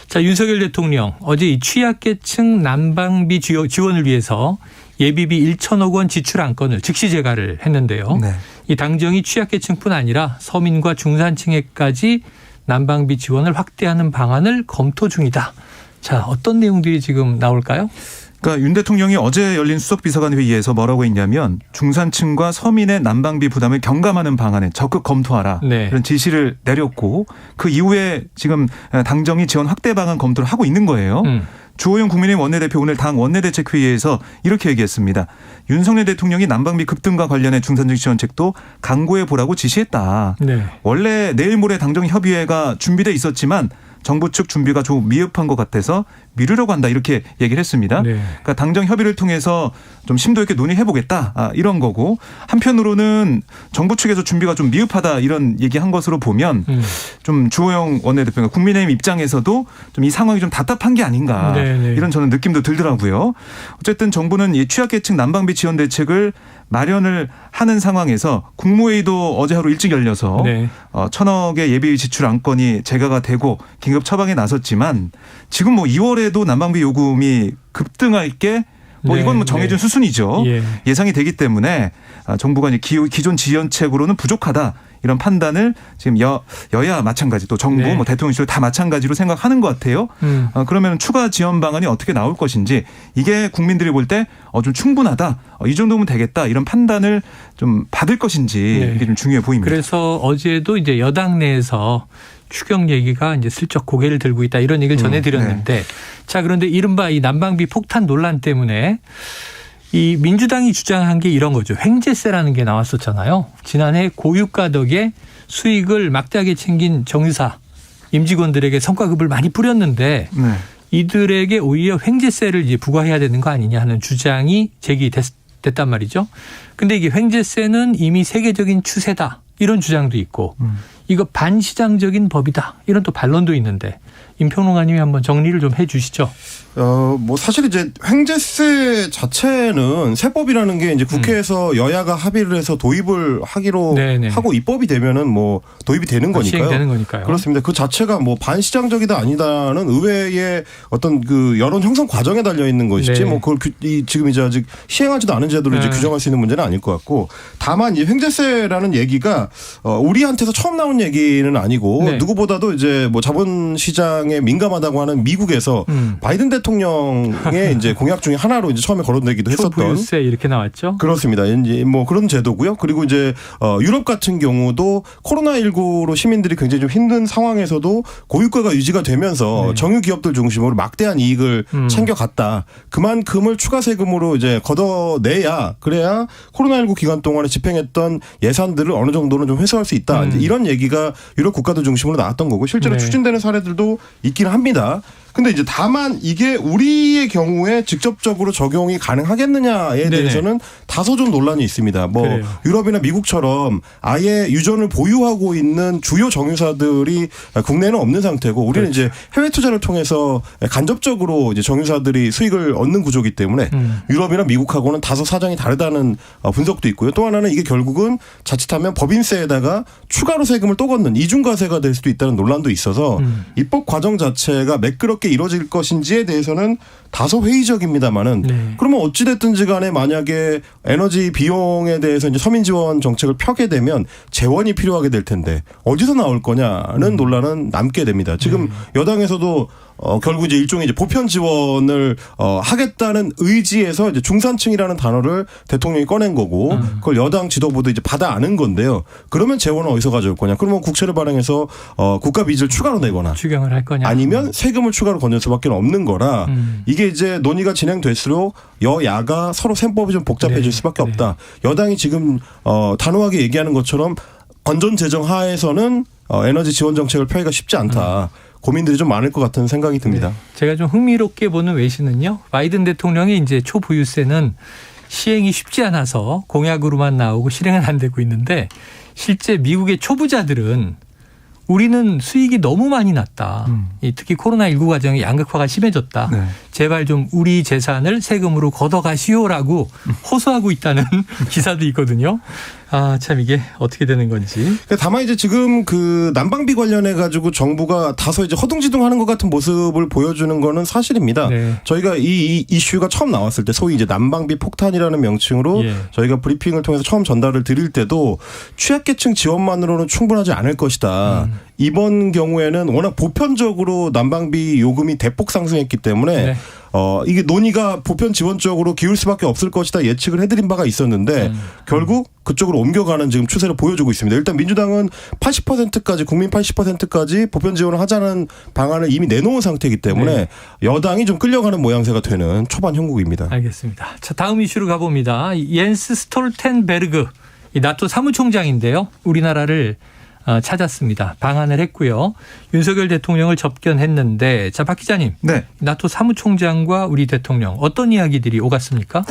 자, 윤석열 대통령 어제 이 취약계층 난방비 지원을 위해서 예비비 1천억 원 지출 안건을 즉시 제가를 했는데요. 네. 이 당정이 취약계층뿐 아니라 서민과 중산층에까지 난방비 지원을 확대하는 방안을 검토 중이다. 자, 어떤 내용들이 지금 나올까요? 그러니까 윤 대통령이 어제 열린 수석비서관 회의에서 뭐라고 했냐면 중산층과 서민의 난방비 부담을 경감하는 방안에 적극 검토하라. 네. 이런 지시를 내렸고 그 이후에 지금 당정이 지원 확대 방안 검토를 하고 있는 거예요. 주호영 국민의힘 원내대표 오늘 당 원내대책회의에서 이렇게 얘기했습니다. 윤석열 대통령이 난방비 급등과 관련해 중산층 지원책도 강구해 보라고 지시했다. 네. 원래 내일 모레 당정 협의회가 준비돼 있었지만 정부 측 준비가 좀 미흡한 것 같아서 미루려고 한다 이렇게 얘기를 했습니다. 네. 그러니까 당정 협의를 통해서 좀 심도 있게 논의해보겠다 이런 거고 한편으로는 정부 측에서 준비가 좀 미흡하다 이런 얘기한 것으로 보면 좀 주호영 원내대표가 국민의힘 입장에서도 좀 이 상황이 좀 답답한 게 아닌가 네네. 이런 저는 느낌도 들더라고요. 어쨌든 정부는 이 취약계층 난방비 지원 대책을 마련을 하는 상황에서 국무회의도 어제 하루 일찍 열려서 네. 1,000억의 예비 지출 안건이 제거가 되고 긴급 처방에 나섰지만 지금 뭐 2월에도 난방비 요금이 급등할 게 뭐 네, 이건 뭐 정해진 네. 수순이죠. 예. 예상이 되기 때문에 정부가 이제 기존 지원책으로는 부족하다. 이런 판단을 지금 여야 마찬가지 또 정부 네. 뭐 대통령실 다 마찬가지로 생각하는 것 같아요. 그러면 추가 지원 방안이 어떻게 나올 것인지 이게 국민들이 볼 때 좀 충분하다. 이 정도면 되겠다. 이런 판단을 좀 받을 것인지 네. 이게 좀 중요해 보입니다. 그래서 어제도 이제 여당 내에서 추경 얘기가 이제 슬쩍 고개를 들고 있다 이런 얘기를 전해드렸는데 자 그런데 이른바 이 난방비 폭탄 논란 때문에 이 민주당이 주장한 게 이런 거죠. 횡재세라는 게 나왔었잖아요. 지난해 고유가 덕에 수익을 막대하게 챙긴 정유사 임직원들에게 성과급을 많이 뿌렸는데 네. 이들에게 오히려 횡재세를 이제 부과해야 되는 거 아니냐 하는 주장이 제기됐단 말이죠. 근데 이게 횡재세는 이미 세계적인 추세다. 이런 주장도 있고 이거 반시장적인 법이다. 이런 또 반론도 있는데 임 평론가님이 한번 정리를 좀 해 주시죠. 뭐 사실 이제 횡재세 자체는 세법이라는 게 이제 국회에서 여야가 합의를 해서 도입을 하기로 네네. 하고 입법이 되면은 뭐 도입이 되는 거니까요. 시행되는 거니까요. 그렇습니다. 그 자체가 뭐 반시장적이다 아니다는 의회의 어떤 그 여론 형성 과정에 달려 있는 것이지 네. 뭐 그걸 지금 이제 아직 시행하지도 않은 제도를 이제 네. 규정할 수 있는 문제는 아닐 것 같고 다만 이 횡재세라는 얘기가 우리한테서 처음 나온 얘기는 아니고 네. 누구보다도 이제 뭐 자본시장에 민감하다고 하는 미국에서 바이든 대통령의 이제 공약 중에 하나로 이제 처음에 거론되기도 했었던 초부유세 이렇게 나왔죠. 그렇습니다. 이제 뭐 그런 제도고요. 그리고 이제 유럽 같은 경우도 코로나19로 시민들이 굉장히 좀 힘든 상황에서도 고유가가 유지가 되면서 네. 정유 기업들 중심으로 막대한 이익을 챙겨갔다. 그만큼을 추가 세금으로 이제 걷어내야 그래야 코로나19 기간 동안에 집행했던 예산들을 어느 정도는 좀 회수할 수 있다. 이제 이런 얘기가 유럽 국가들 중심으로 나왔던 거고 실제로 네. 추진되는 사례들도 있긴 합니다. 근데 이제 다만 이게 우리의 경우에 직접적으로 적용이 가능하겠느냐에 대해서는 다소 좀 논란이 있습니다. 뭐 그래요. 유럽이나 미국처럼 아예 유전을 보유하고 있는 주요 정유사들이 국내에는 없는 상태고 우리는 그렇죠. 이제 해외 투자를 통해서 간접적으로 이제 정유사들이 수익을 얻는 구조이기 때문에 유럽이나 미국하고는 다소 사정이 다르다는 분석도 있고요. 또 하나는 이게 결국은 자칫하면 법인세에다가 추가로 세금을 또 걷는 이중과세가 될 수도 있다는 논란도 있어서 입법 과정 자체가 매끄럽게 이루어질 것인지에 대해서는 다소 회의적입니다만은 네. 그러면 어찌됐든지 간에 만약에 에너지 비용에 대해서 이제 서민 지원 정책을 펴게 되면 재원이 필요하게 될 텐데 어디서 나올 거냐는 논란은 남게 됩니다. 지금 여당에서도 결국 이제 일종의 이제 보편 지원을 하겠다는 의지에서 이제 중산층이라는 단어를 대통령이 꺼낸 거고 그걸 여당 지도부도 이제 받아 안은 건데요. 그러면 재원은 어디서 가져올 거냐? 그러면 국채를 발행해서 국가 빚을 추가로 내거나 추경을 할 거냐? 아니면 세금을 추가로 건질 수밖에 없는 거라 이게 이제 논의가 진행될수록 여야가 서로 셈법이 좀 복잡해질 네. 수밖에 네. 없다. 여당이 지금 단호하게 얘기하는 것처럼 건전 재정 하에서는 에너지 지원 정책을 펴기가 쉽지 않다. 고민들이 좀 많을 것 같은 생각이 듭니다. 네. 제가 좀 흥미롭게 보는 외신은요. 바이든 대통령이 이제 초부유세는 시행이 쉽지 않아서 공약으로만 나오고 실행은 안 되고 있는데 실제 미국의 초부자들은 우리는 수익이 너무 많이 났다. 특히 코로나19 과정의 양극화가 심해졌다. 네. 제발 좀 우리 재산을 세금으로 걷어가시오라고 호소하고 있다는 기사도 있거든요. 아, 참 이게 어떻게 되는 건지. 다만 이제 지금 그 난방비 관련해 가지고 정부가 다소 이제 허둥지둥하는 것 같은 모습을 보여주는 거는 사실입니다. 네. 저희가 이 이슈가 처음 나왔을 때 소위 이제 난방비 폭탄이라는 명칭으로 예. 저희가 브리핑을 통해서 처음 전달을 드릴 때도 취약계층 지원만으로는 충분하지 않을 것이다. 이번 경우에는 워낙 보편적으로 난방비 요금이 대폭 상승했기 때문에 네. 이게 논의가 보편 지원 쪽으로 기울 수밖에 없을 것이다 예측을 해드린 바가 있었는데 결국 그쪽으로 옮겨가는 지금 추세를 보여주고 있습니다. 일단 민주당은 80%까지 국민 80%까지 보편 지원을 하자는 방안을 이미 내놓은 상태이기 때문에 네. 여당이 좀 끌려가는 모양새가 되는 초반 형국입니다. 알겠습니다. 자, 다음 이슈로 가봅니다. 옌스 스톨텐베르그 이 나토 사무총장인데요. 우리나라를 찾았습니다. 방한을 했고요. 윤석열 대통령을 접견했는데 자, 박 기자님. 네. 나토 사무총장과 우리 대통령 어떤 이야기들이 오갔습니까?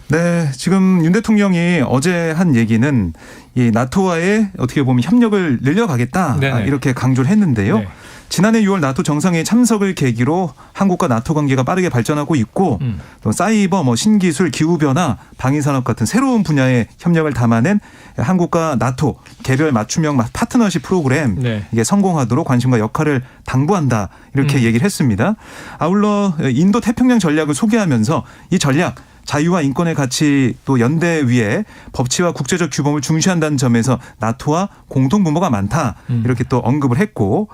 네, 지금 윤 대통령이 어제 한 얘기는 이 나토와의 어떻게 보면 협력을 늘려가겠다 네네. 이렇게 강조를 했는데요. 네. 지난해 6월 나토 정상회의 참석을 계기로 한국과 나토 관계가 빠르게 발전하고 있고 또 사이버, 신기술, 기후변화, 방위산업 같은 새로운 분야의 협력을 담아낸 한국과 나토 개별 맞춤형 파트너십 프로그램 네. 이게 성공하도록 관심과 역할을 당부한다 이렇게 얘기를 했습니다. 아울러 인도 태평양 전략을 소개하면서 이 전략 자유와 인권의 가치 또 연대 위에 법치와 국제적 규범을 중시한다는 점에서 나토와 공통분모가 많다 이렇게 또 언급을 했고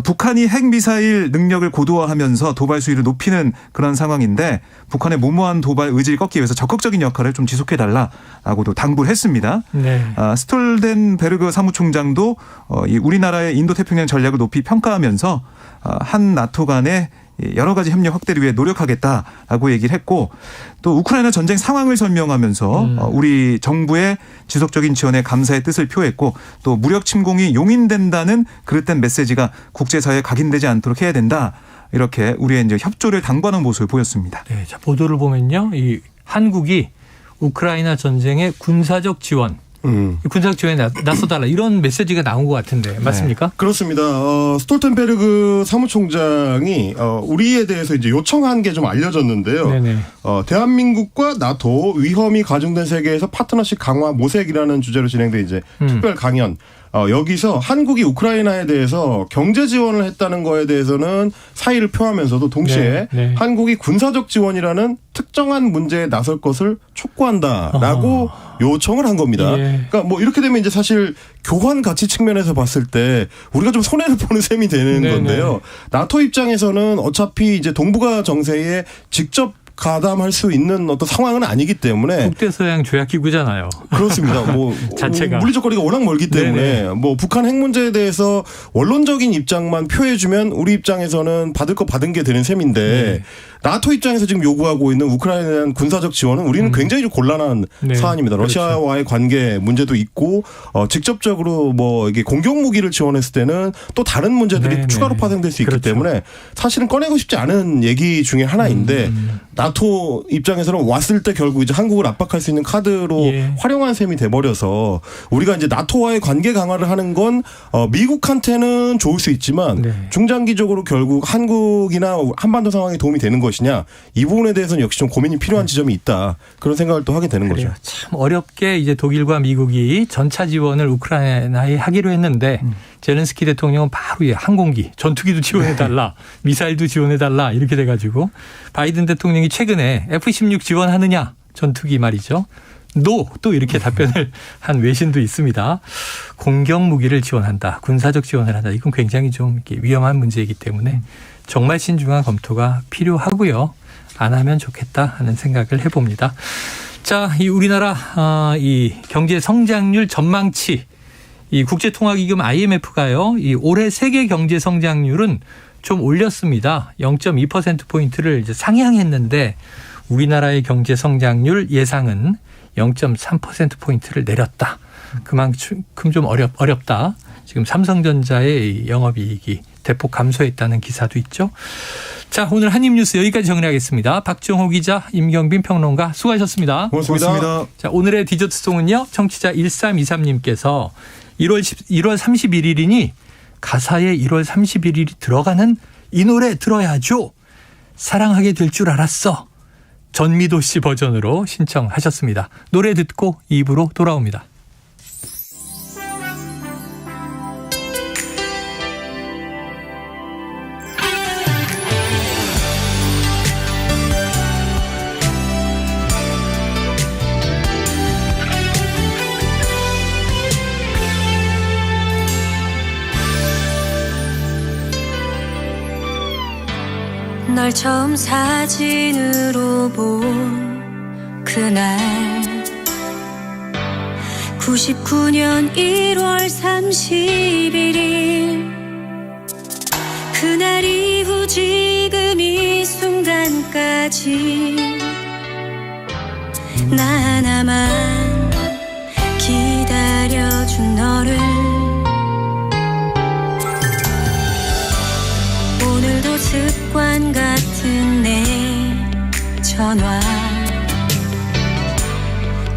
북한이 핵미사일 능력을 고도화하면서 도발 수위를 높이는 그런 상황인데 북한의 무모한 도발 의지를 꺾기 위해서 적극적인 역할을 좀 지속해달라고도 당부를 했습니다. 네. 스톨덴베르그 사무총장도 이 우리나라의 인도태평양 전략을 높이 평가하면서 한 나토 간의 여러 가지 협력 확대를 위해 노력하겠다라고 얘기를 했고 또 우크라이나 전쟁 상황을 설명하면서 우리 정부의 지속적인 지원에 감사의 뜻을 표했고 또 무력 침공이 용인된다는 그릇된 메시지가 국제사회에 각인되지 않도록 해야 된다. 이렇게 우리의 이제 협조를 당부하는 모습을 보였습니다. 네, 자, 보도를 보면요. 이 한국이 우크라이나 전쟁의 군사적 지원 군사적 지원에 나서달라 이런 메시지가 나온 것 같은데 맞습니까? 네. 그렇습니다. 스톨텐베르그 사무총장이 우리에 대해서 이제 요청한 게 좀 알려졌는데요. 네네. 대한민국과 나토 위험이 가중된 세계에서 파트너십 강화 모색이라는 주제로 진행된 이제 특별 강연. 여기서 한국이 우크라이나에 대해서 경제 지원을 했다는 거에 대해서는 사의를 표하면서도 동시에 네. 한국이 군사적 지원이라는 특정한 문제에 나설 것을 촉구한다라고 요청을 한 겁니다. 예. 그러니까 뭐 이렇게 되면 이제 사실 교환 가치 측면에서 봤을 때 우리가 좀 손해를 보는 셈이 되는 네네. 건데요. 나토 입장에서는 어차피 이제 동북아 정세에 직접 가담할 수 있는 어떤 상황은 아니기 때문에 국제서양 조약기구잖아요. 그렇습니다. 뭐 자체가. 물리적 거리가 워낙 멀기 때문에 네네. 뭐 북한 핵 문제에 대해서 원론적인 입장만 표해주면 우리 입장에서는 받을 거 받은 게 되는 셈인데 네. 나토 입장에서 지금 요구하고 있는 우크라이나에 대한 군사적 지원은 우리는 굉장히 좀 곤란한 네. 사안입니다. 러시아와의 관계 문제도 있고 직접적으로 뭐 이게 공격 무기를 지원했을 때는 또 다른 문제들이 네네. 추가로 파생될 수 있기 그렇죠. 때문에 사실은 꺼내고 싶지 않은 얘기 중에 하나인데 나토 입장에서는 왔을 때 결국 이제 한국을 압박할 수 있는 카드로 예. 활용한 셈이 돼버려서 우리가 이제 나토와의 관계 강화를 하는 건 미국한테는 좋을 수 있지만 네. 중장기적으로 결국 한국이나 한반도 상황에 도움이 되는 것이냐 이 부분에 대해서는 역시 좀 고민이 필요한 지점이 있다 그런 생각을 또 하게 되는 그래요. 거죠. 참 어렵게 이제 독일과 미국이 전차 지원을 우크라이나에 하기로 했는데 제렌스키 대통령은 바로 항공기, 전투기도 지원해달라, 미사일도 지원해달라 이렇게 돼가지고 바이든 대통령이 최근에 F-16 지원하느냐 전투기 말이죠. 노! 또 이렇게 답변을 한 외신도 있습니다. 공격 무기를 지원한다, 군사적 지원을 한다. 이건 굉장히 좀 이렇게 위험한 문제이기 때문에 정말 신중한 검토가 필요하고요. 안 하면 좋겠다 하는 생각을 해봅니다. 자, 이 우리나라 이 경제 성장률 전망치, 이 국제통화기금 IMF가요, 이 올해 세계 경제 성장률은 좀 올렸습니다. 0.2%포인트를 이제 상향했는데 우리나라의 경제 성장률 예상은 0.3%포인트를 내렸다. 그만큼 좀 어렵다. 지금 삼성전자의 영업이익이 대폭 감소했다는 기사도 있죠. 자, 오늘 한입뉴스 여기까지 정리하겠습니다. 박정호 기자, 임경빈 평론가 수고하셨습니다. 고맙습니다. 자, 오늘의 디저트송은요. 청취자 1323님께서 1월 31일이니 가사에 1월 31일이 들어가는 이 노래 들어야죠. 사랑하게 될 줄 알았어. 전미도 씨 버전으로 신청하셨습니다. 노래 듣고 2부로 돌아옵니다. 널 처음 사진으로 본 그날 99년 1월 31일 그날 이후 지금 이 순간까지 나 하나만 기다려준 너를 습관 같은 내 전화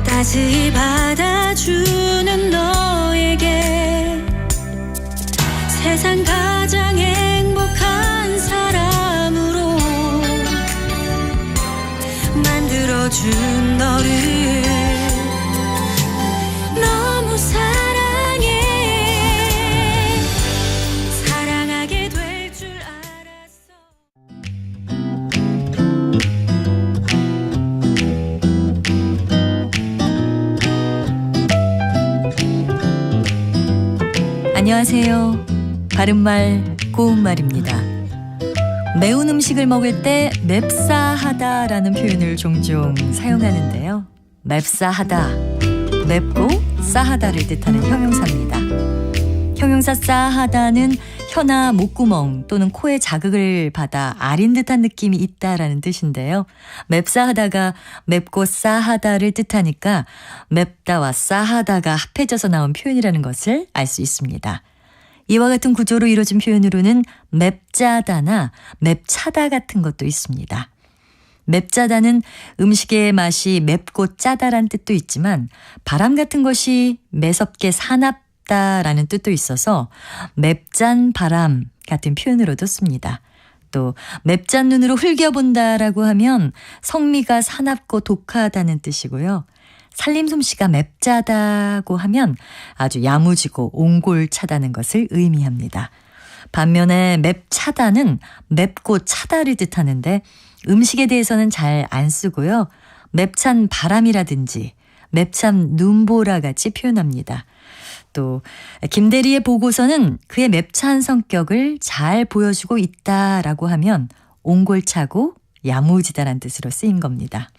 따스히 받아주는 너에게 세상 가장 행복한 사람으로 만들어준 너를 너무 사랑해 사랑하게 될 줄 알았어. 안녕하세요. 바른말 고운말입니다. 매운 음식을 먹을 때 맵싸하다라는 표현을 종종 사용하는데요. 맵싸하다, 맵고 싸하다를 뜻하는 형용사입니다. 형용사 싸하다는 혀나 목구멍 또는 코에 자극을 받아 아린 듯한 느낌이 있다라는 뜻인데요. 맵싸하다가 맵고 싸하다를 뜻하니까 맵다와 싸하다가 합해져서 나온 표현이라는 것을 알 수 있습니다. 이와 같은 구조로 이루어진 표현으로는 맵짜다나 맵차다 같은 것도 있습니다. 맵짜다는 음식의 맛이 맵고 짜다란 뜻도 있지만 바람 같은 것이 매섭게 사납다라는 뜻도 있어서 맵짠 바람 같은 표현으로도 씁니다. 또 맵짠 눈으로 흘겨본다라고 하면 성미가 사납고 독하다는 뜻이고요. 살림솜씨가 맵짜다고 하면 아주 야무지고 옹골차다는 것을 의미합니다. 반면에 맵차다는 맵고 차다를 뜻하는데 음식에 대해서는 잘 안 쓰고요. 맵찬 바람이라든지 맵찬 눈보라 같이 표현합니다. 또 김대리의 보고서는 그의 맵찬 성격을 잘 보여주고 있다라고 하면 옹골차고 야무지다란 뜻으로 쓰인 겁니다.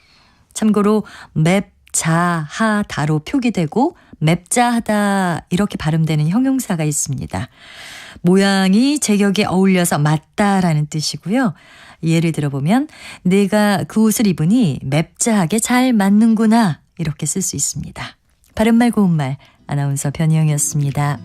참고로 맵자하다로 표기되고 맵자하다 이렇게 발음되는 형용사가 있습니다. 모양이 제격에 어울려서 맞다라는 뜻이고요. 예를 들어보면 내가 그 옷을 입으니 맵자하게 잘 맞는구나 이렇게 쓸 수 있습니다. 바른말 고운말 아나운서 변희영이었습니다.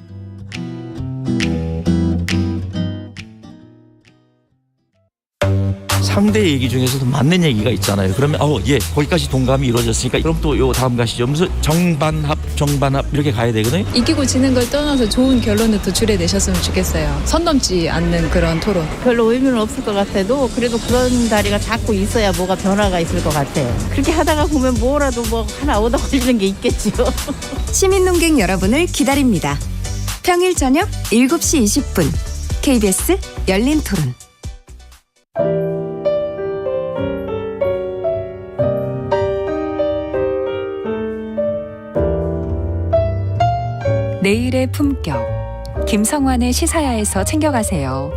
상대 얘기 중에서도 맞는 얘기가 있잖아요. 그러면 예, 거기까지 동감이 이루어졌으니까 그럼 또 요 다음 가시죠. 무슨 정반합 이렇게 가야 되거든요. 이기고 지는 걸 떠나서 좋은 결론을 도출해내셨으면 좋겠어요. 선 넘지 않는 그런 토론. 별로 의미는 없을 것 같아도 그래도 그런 자리가 자꾸 있어야 뭐가 변화가 있을 것 같아요. 그렇게 하다가 보면 뭐라도 뭐 하나 얻어 걸리는 게 있겠죠. 시민 농객 여러분을 기다립니다. 평일 저녁 7시 20분 KBS 열린 토론. 내일의 품격, 김성환의 시사야에서 챙겨가세요.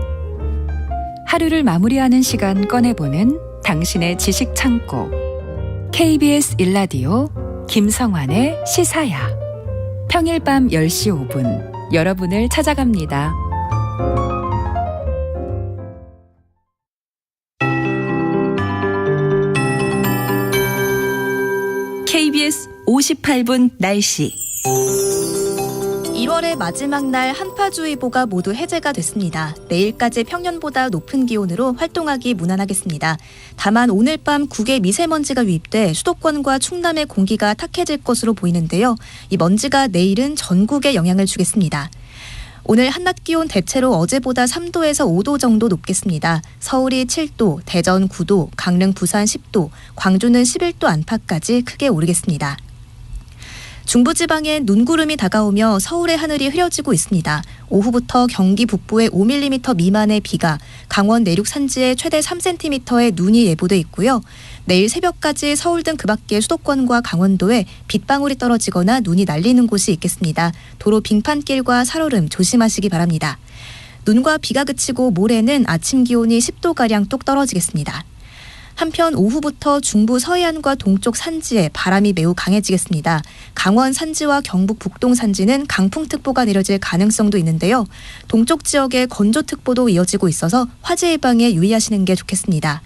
하루를 마무리하는 시간 꺼내보는 당신의 지식 창고. KBS 1라디오 김성환의 시사야. 평일 밤 10시 5분 여러분을 찾아갑니다. KBS 58분 날씨. 1월의 마지막 날 한파주의보가 모두 해제가 됐습니다. 내일까지 평년보다 높은 기온으로 활동하기 무난하겠습니다. 다만 오늘 밤 국외 미세먼지가 유입돼 수도권과 충남의 공기가 탁해질 것으로 보이는데요. 이 먼지가 내일은 전국에 영향을 주겠습니다. 오늘 한낮 기온 대체로 어제보다 3도에서 5도 정도 높겠습니다. 서울이 7도, 대전 9도, 강릉 부산 10도, 광주는 11도 안팎까지 크게 오르겠습니다. 중부지방엔 눈구름이 다가오며 서울의 하늘이 흐려지고 있습니다. 오후부터 경기 북부에 5mm 미만의 비가, 강원 내륙 산지에 최대 3cm의 눈이 예보돼 있고요. 내일 새벽까지 서울 등 그 밖의 수도권과 강원도에 빗방울이 떨어지거나 눈이 날리는 곳이 있겠습니다. 도로 빙판길과 살얼음 조심하시기 바랍니다. 눈과 비가 그치고 모레는 아침 기온이 10도가량 뚝 떨어지겠습니다. 한편 오후부터 중부 서해안과 동쪽 산지에 바람이 매우 강해지겠습니다. 강원 산지와 경북 북동 산지는 강풍특보가 내려질 가능성도 있는데요. 동쪽 지역에 건조특보도 이어지고 있어서 화재 예방에 유의하시는 게 좋겠습니다.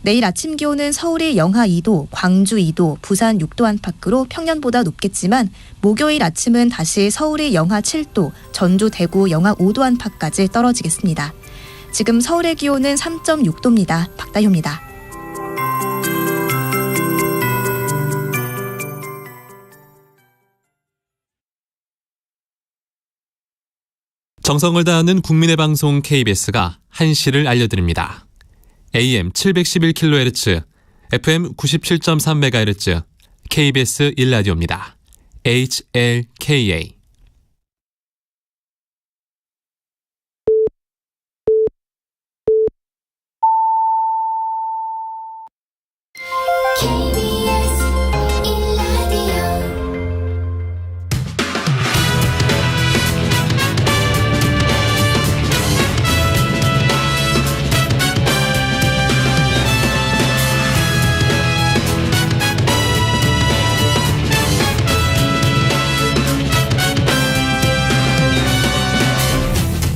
내일 아침 기온은 서울이 영하 2도, 광주 2도, 부산 6도 안팎으로 평년보다 높겠지만 목요일 아침은 다시 서울이 영하 7도, 전주, 대구 영하 5도 안팎까지 떨어지겠습니다. 지금 서울의 기온은 3.6도입니다. 박다효입니다. 정성을 다하는 국민의 방송 KBS가 한시를 알려드립니다. AM 711kHz, FM 97.3MHz, KBS 1라디오입니다. HLKA.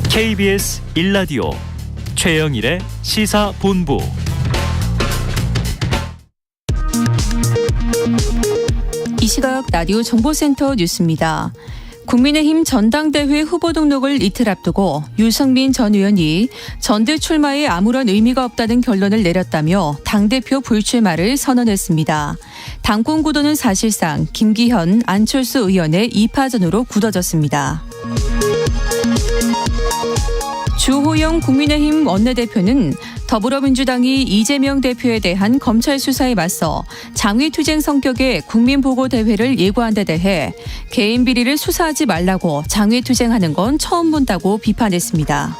KBS 1라디오 최영일의 시사본부. 이 시각 라디오 정보센터 뉴스입니다. 국민의힘 전당대회 후보 등록을 이틀 앞두고 유승민 전 의원이 전대 출마에 아무런 의미가 없다는 결론을 내렸다며 당대표 불출마를 선언했습니다. 당권 구도는 사실상 김기현, 안철수 의원의 2파전으로 굳어졌습니다. 주호영 국민의힘 원내대표는 더불어민주당이 이재명 대표에 대한 검찰 수사에 맞서 장외투쟁 성격의 국민보고대회를 예고한 데 대해 개인 비리를 수사하지 말라고 장외투쟁하는 건 처음 본다고 비판했습니다.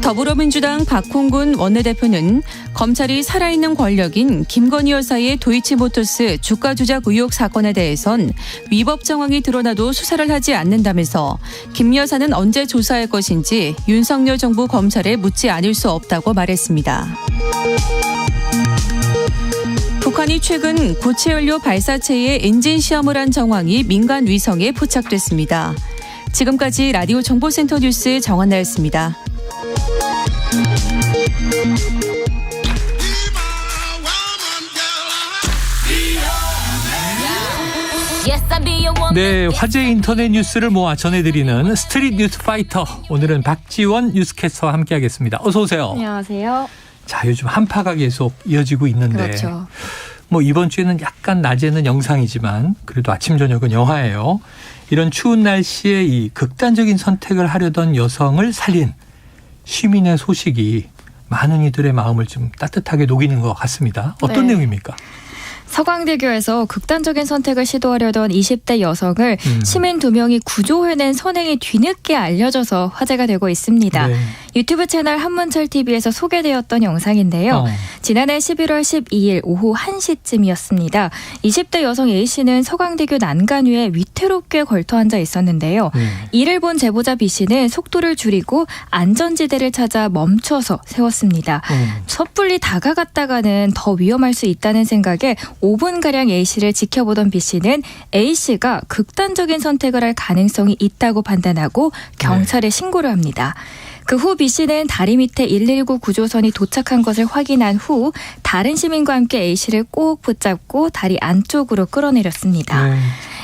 더불어민주당 박홍근 원내대표는 검찰이 살아있는 권력인 김건희 여사의 도이치모터스 주가 조작 의혹 사건에 대해선 위법 정황이 드러나도 수사를 하지 않는다면서 김 여사는 언제 조사할 것인지 윤석열 정부 검찰에 묻지 않을 수 없다고 말했습니다. 북한이 최근 고체연료 발사체의 엔진 시험을 한 정황이 민간 위성에 포착됐습니다. 지금까지 라디오 정보센터 뉴스 정한나였습니다. 네, 화제 인터넷 뉴스를 모아 전해드리는 스트릿 뉴스 파이터. 오늘은 박지원 뉴스캐스터와 함께하겠습니다. 어서 오세요. 안녕하세요. 자, 요즘 한파가 계속 이어지고 있는데, 그렇죠. 뭐 이번 주에는 약간 낮에는 영상이지만 그래도 아침 저녁은 영하예요. 이런 추운 날씨에 이 극단적인 선택을 하려던 여성을 살린 시민의 소식이 많은 이들의 마음을 좀 따뜻하게 녹이는 것 같습니다. 어떤 내용입니까? 서강대교에서 극단적인 선택을 시도하려던 20대 여성을 시민 2명이 구조해낸 선행이 뒤늦게 알려져서 화제가 되고 있습니다. 네. 유튜브 채널 한문철TV에서 소개되었던 영상인데요. 지난해 11월 12일 오후 1시쯤이었습니다. 20대 여성 A씨는 서강대교 난간 위에 위태롭게 걸터 앉아 있었는데요. 이를 본 제보자 B씨는 속도를 줄이고 안전지대를 찾아 멈춰서 세웠습니다. 섣불리 다가갔다가는 더 위험할 수 있다는 생각에 5분가량 A씨를 지켜보던 B씨는 A씨가 극단적인 선택을 할 가능성이 있다고 판단하고 경찰에 신고를 합니다. 그 후 B씨는 다리 밑에 119 구조선이 도착한 것을 확인한 후 다른 시민과 함께 A씨를 꼭 붙잡고 다리 안쪽으로 끌어내렸습니다.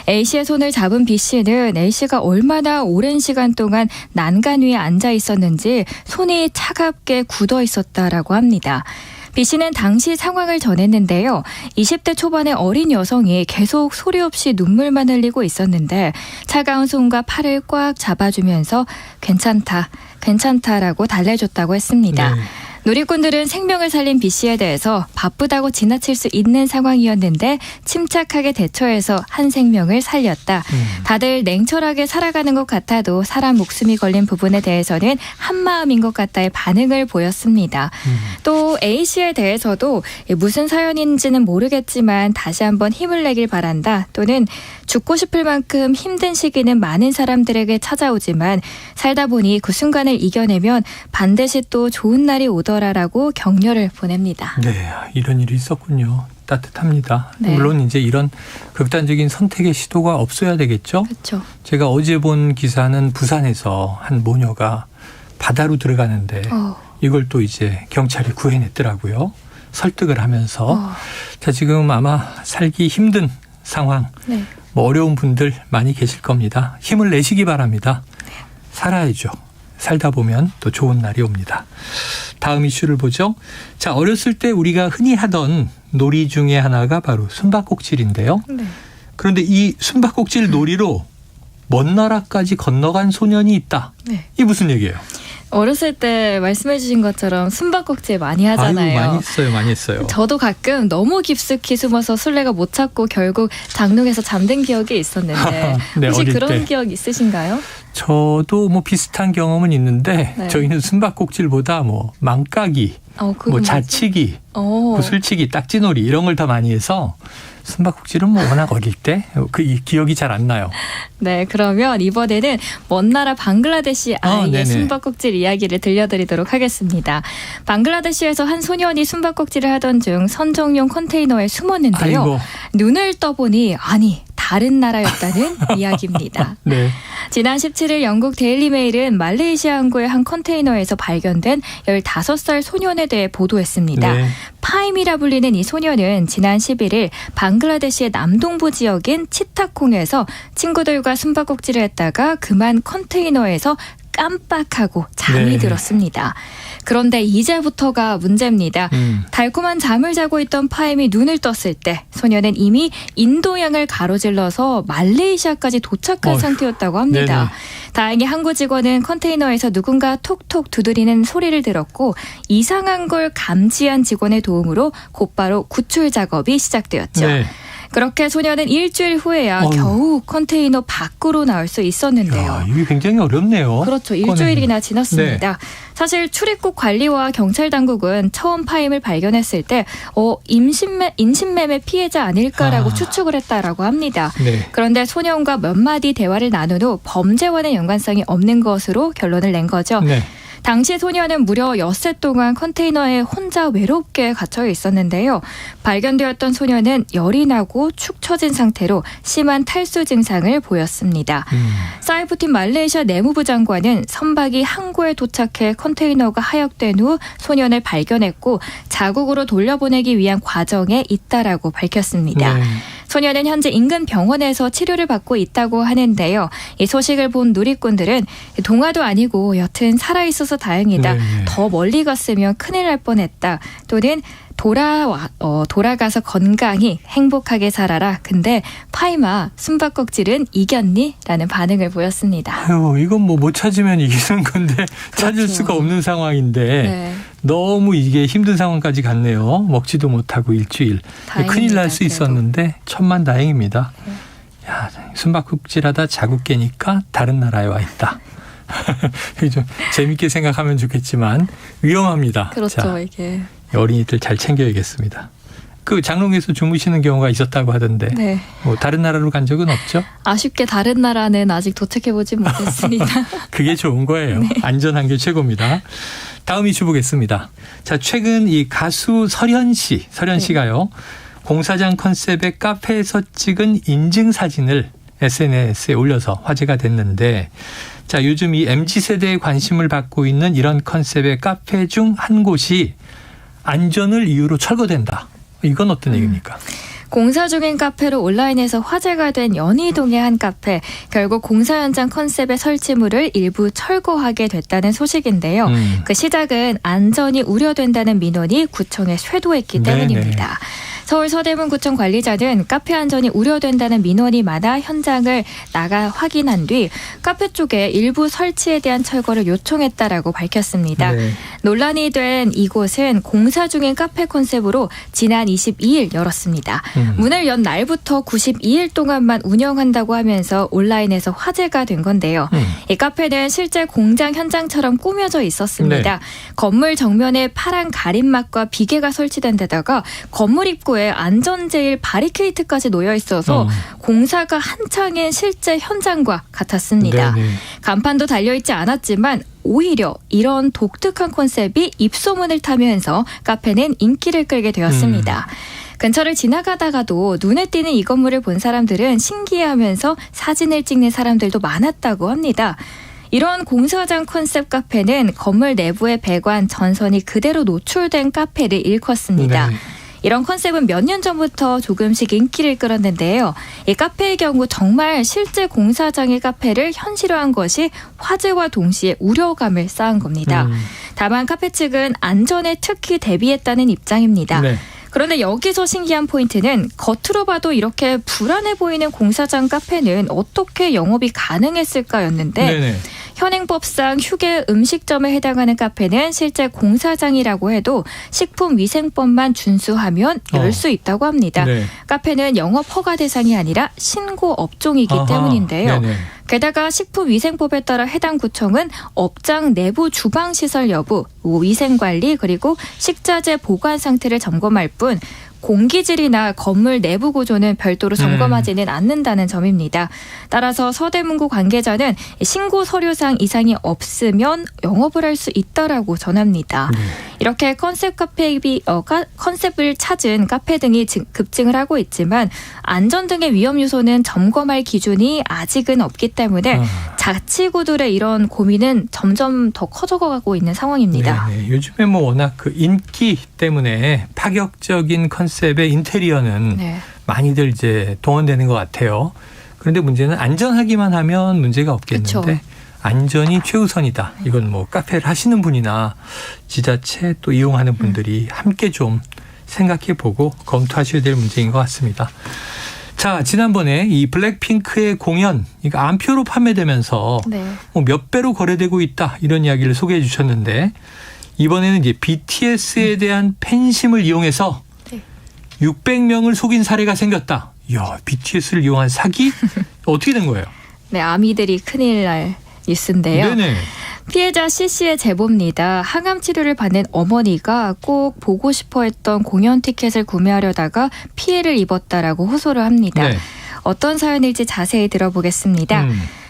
A씨의 손을 잡은 B씨는 A씨가 얼마나 오랜 시간 동안 난간 위에 앉아 있었는지 손이 차갑게 굳어 있었다라고 합니다. B씨는 당시 상황을 전했는데요. 20대 초반의 어린 여성이 계속 소리 없이 눈물만 흘리고 있었는데 차가운 손과 팔을 꽉 잡아주면서 괜찮다라고 달래줬다고 했습니다. 누리꾼들은 생명을 살린 B씨에 대해서 바쁘다고 지나칠 수 있는 상황이었는데 침착하게 대처해서 한 생명을 살렸다. 다들 냉철하게 살아가는 것 같아도 사람 목숨이 걸린 부분에 대해서는 한마음인 것 같다의 반응을 보였습니다. 또 A씨에 대해서도 무슨 사연인지는 모르겠지만 다시 한번 힘을 내길 바란다. 또는 죽고 싶을 만큼 힘든 시기는 많은 사람들에게 찾아오지만 살다 보니 그 순간을 이겨내면 반드시 또 좋은 날이 오더라라고 격려를 보냅니다. 네, 이런 일이 있었군요. 따뜻합니다. 네. 물론 이제 이런 극단적인 선택의 시도가 없어야 되겠죠. 그렇죠. 제가 어제 본 기사는 부산에서 한 모녀가 바다로 들어가는데 이걸 또 이제 경찰이 구해냈더라고요. 설득을 하면서. 자, 지금 아마 살기 힘든 상황, 뭐 어려운 분들 많이 계실 겁니다. 힘을 내시기 바랍니다. 살아야죠. 살다 보면 또 좋은 날이 옵니다. 다음 이슈를 보죠. 자, 어렸을 때 우리가 흔히 하던 놀이 중에 하나가 바로 숨바꼭질인데요. 네. 그런데 이 숨바꼭질 놀이로 먼 나라까지 건너간 소년이 있다. 네. 이게 무슨 얘기예요? 어렸을 때 말씀해 주신 것처럼 숨바꼭질 많이 하잖아요. 아유, 많이 했어요. 많이 했어요. 저도 가끔 너무 깊숙이 숨어서 술래가 못 찾고 결국 장롱에서 잠든 기억이 있었는데 네, 혹시 어릴 그런 때. 기억 있으신가요? 저도 뭐 비슷한 경험은 있는데 네. 저희는 숨바꼭질보다 뭐 망까기, 그건 뭐 뭐지? 자치기, 구슬치기, 딱지놀이 이런 걸 더 많이 해서 숨바꼭질은 뭐 워낙 어릴 때 그 기억이 잘 안 나요. 네, 그러면 이번에는 먼 나라 방글라데시 아이의 네네. 숨바꼭질 이야기를 들려드리도록 하겠습니다. 방글라데시에서 한 소년이 숨바꼭질을 하던 중 선정용 컨테이너에 숨었는데요. 아이고. 눈을 떠보니 다른 나라였다는 이야기입니다. 네. 지난 17일 영국 데일리메일은 말레이시아 항구의 한 컨테이너에서 발견된 15살 소년에 대해 보도했습니다. 네. 파임이라 불리는 이 소년은 지난 11일 방글라데시의 남동부 지역인 치타콩에서 친구들과 숨바꼭질을 했다가 그만 컨테이너에서 깜빡하고 잠이 네. 들었습니다. 그런데 이제부터가 문제입니다. 달콤한 잠을 자고 있던 파임이 눈을 떴을 때 소년은 이미 인도양을 가로질러서 말레이시아까지 도착한 어휴, 상태였다고 합니다. 네네. 다행히 항구 직원은 컨테이너에서 누군가 톡톡 두드리는 소리를 들었고 이상한 걸 감지한 직원의 도움으로 곧바로 구출 작업이 시작되었죠. 네. 그렇게 소년은 일주일 후에야 어휴. 겨우 컨테이너 밖으로 나올 수 있었는데요. 야, 이게 굉장히 어렵네요. 그렇죠. 일주일이나 지났습니다. 네. 사실 출입국 관리와 경찰 당국은 처음 파임을 발견했을 때 인신매매 피해자 아닐까라고 추측을 했다라고 합니다. 네. 그런데 소년과 몇 마디 대화를 나눈 후 범죄와는 연관성이 없는 것으로 결론을 낸 거죠. 네. 당시 소년은 무려 엿새 동안 컨테이너에 혼자 외롭게 갇혀 있었는데요. 발견되었던 소년은 열이 나고 축 처진 상태로 심한 탈수 증상을 보였습니다. 사이프틴 말레이시아 내무부 장관은 선박이 항구에 도착해 컨테이너가 하역된 후 소년을 발견했고 자국으로 돌려보내기 위한 과정에 있다라고 밝혔습니다. 네. 소년은 현재 인근 병원에서 치료를 받고 있다고 하는데요. 이 소식을 본 누리꾼들은 동화도 아니고 여튼 살아있어서 다행이다. 네. 더 멀리 갔으면 큰일 날 뻔했다. 또는 돌아가서 건강히 행복하게 살아라. 근데 파이마 숨바꼭질은 이겼니? 라는 반응을 보였습니다. 아유, 이건 뭐 못 찾으면 이기는 건데 찾을 그렇죠. 수가 없는 상황인데 네. 너무 이게 힘든 상황까지 갔네요. 먹지도 못하고 일주일. 다행입니다, 큰일 날 수 그래도. 있었는데 천만다행입니다. 야, 숨바꼭질하다 자국 깨니까 다른 나라에 와 있다. 좀 재밌게 생각하면 좋겠지만 위험합니다. 그렇죠. 자, 이게. 어린이들 잘 챙겨야겠습니다. 그 장롱에서 주무시는 경우가 있었다고 하던데 네. 뭐 다른 나라로 간 적은 없죠? 아쉽게 다른 나라는 아직 도착해보지 못했습니다. 그게 좋은 거예요. 네. 안전한 게 최고입니다. 다음 이슈 보겠습니다. 자, 최근 이 가수 설현 씨가요. 공사장 컨셉의 카페에서 찍은 인증 사진을 SNS에 올려서 화제가 됐는데 자, 요즘 이 MZ세대의 관심을 받고 있는 이런 컨셉의 카페 중 한 곳이 안전을 이유로 철거된다. 이건 어떤 얘기입니까? 공사 중인 카페로 온라인에서 화제가 된 연희동의 한 카페. 결국 공사 현장 컨셉의 설치물을 일부 철거하게 됐다는 소식인데요. 그 시작은 안전이 우려된다는 민원이 구청에 쇄도했기 때문입니다. 서울 서대문구청 관리자는 카페 안전이 우려된다는 민원이 많아 현장을 나가 확인한 뒤 카페 쪽에 일부 설치에 대한 철거를 요청했다라고 밝혔습니다. 네. 논란이 된 이곳은 공사 중인 카페 컨셉으로 지난 22일 열었습니다. 문을 연 날부터 92일 동안만 운영한다고 하면서 온라인에서 화제가 된 건데요. 이 카페는 실제 공장 현장처럼 꾸며져 있었습니다. 네. 건물 정면에 파란 가림막과 비계가 설치된 데다가 건물 입구에 안전제일 바리케이트까지 놓여 있어서 공사가 한창인 실제 현장과 같았습니다. 네네. 간판도 달려있지 않았지만 오히려 이런 독특한 컨셉이 입소문을 타면서 카페는 인기를 끌게 되었습니다. 근처를 지나가다가도 눈에 띄는 이 건물을 본 사람들은 신기해하면서 사진을 찍는 사람들도 많았다고 합니다. 이런 공사장 컨셉 카페는 건물 내부의 배관, 전선이 그대로 노출된 카페를 일컫습니다. 네. 이런 컨셉은 몇 년 전부터 조금씩 인기를 끌었는데요. 이 카페의 경우 정말 실제 공사장의 카페를 현실화한 것이 화제와 동시에 우려감을 쌓은 겁니다. 다만 카페 측은 안전에 특히 대비했다는 입장입니다. 네. 그런데 여기서 신기한 포인트는 겉으로 봐도 이렇게 불안해 보이는 공사장 카페는 어떻게 영업이 가능했을까였는데 네네. 현행법상 휴게 음식점에 해당하는 카페는 실제 공사장이라고 해도 식품위생법만 준수하면 열 수 있다고 합니다. 네. 카페는 영업 허가 대상이 아니라 신고 업종이기 때문인데요. 네네. 게다가 식품위생법에 따라 해당 구청은 업장 내부 주방시설 여부, 위생관리 그리고 식자재 보관 상태를 점검할 뿐 공기질이나 건물 내부 구조는 별도로 점검하지는 않는다는 점입니다. 따라서 서대문구 관계자는 신고 서류상 이상이 없으면 영업을 할 수 있다라고 전합니다. 이렇게 컨셉을 찾은 카페 등이 급증을 하고 있지만 안전 등의 위험 요소는 점검할 기준이 아직은 없기 때문에 자치구들의 이런 고민은 점점 더 커져가고 있는 상황입니다. 네, 요즘에 뭐 워낙 그 인기 때문에 파격적인 컨셉의 인테리어는 많이들 이제 동원되는 것 같아요. 그런데 문제는 안전하기만 하면 문제가 없겠는데 그쵸. 안전이 최우선이다. 이건 뭐 카페를 하시는 분이나 지자체 또 이용하는 분들이 함께 좀 생각해보고 검토하셔야 될 문제인 것 같습니다. 자, 지난번에 이 블랙핑크의 공연 이거 암표로 판매되면서 뭐 몇 배로 거래되고 있다 이런 이야기를 소개해 주셨는데 이번에는 이제 BTS에 대한 팬심을 이용해서 600명을 속인 사례가 생겼다. 이야, BTS를 이용한 사기? 어떻게 된 거예요? 네, 아미들이 큰일 날 뉴스인데요. 네네. 피해자 C씨의 제보입니다. 항암 치료를 받는 어머니가 꼭 보고 싶어 했던 공연 티켓을 구매하려다가 피해를 입었다라고 호소를 합니다. 네. 어떤 사연일지 자세히 들어보겠습니다.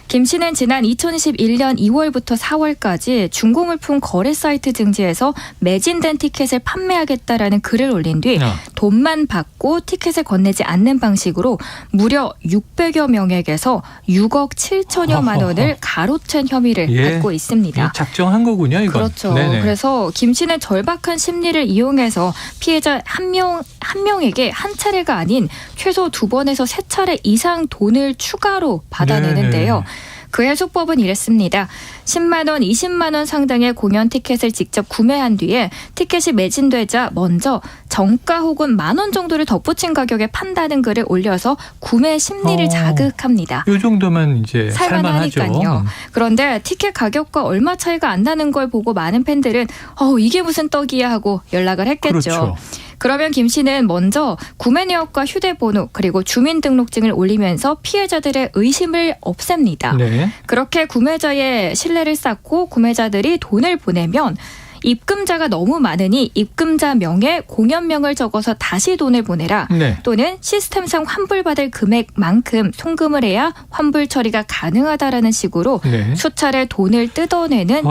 김 씨는 지난 2021년 2월부터 4월까지 중고물품 거래 사이트 증지에서 매진된 티켓을 판매하겠다라는 글을 올린 뒤 돈만 받고 티켓을 건네지 않는 방식으로 무려 600여 명에게서 6억 7천여만 원을 가로챈 혐의를 받고 있습니다. 작정한 거군요, 이건. 그렇죠. 네네. 그래서 김 씨는 절박한 심리를 이용해서 피해자 한 명에게 한 차례가 아닌 최소 2번에서 3차례 이상 돈을 추가로 받아내는데요. 네네. 그의 수법은 이랬습니다. 10만 원, 20만 원 상당의 공연 티켓을 직접 구매한 뒤에 티켓이 매진되자 먼저 정가 혹은 10,000원 정도를 덧붙인 가격에 판다는 글을 올려서 구매 심리를 자극합니다. 이 정도면 이제 살만하죠. 살만하니까요. 그런데 티켓 가격과 얼마 차이가 안 나는 걸 보고 많은 팬들은 이게 무슨 떡이야 하고 연락을 했겠죠. 그렇죠. 그러면 김 씨는 먼저 구매 내역과 휴대번호 그리고 주민등록증을 올리면서 피해자들의 의심을 없앱니다. 네. 그렇게 구매자의 신뢰를 쌓고 구매자들이 돈을 보내면 입금자가 너무 많으니 입금자 명에 공연명을 적어서 다시 돈을 보내라. 네. 또는 시스템상 환불받을 금액만큼 송금을 해야 환불 처리가 가능하다라는 식으로 수차례 돈을 뜯어내는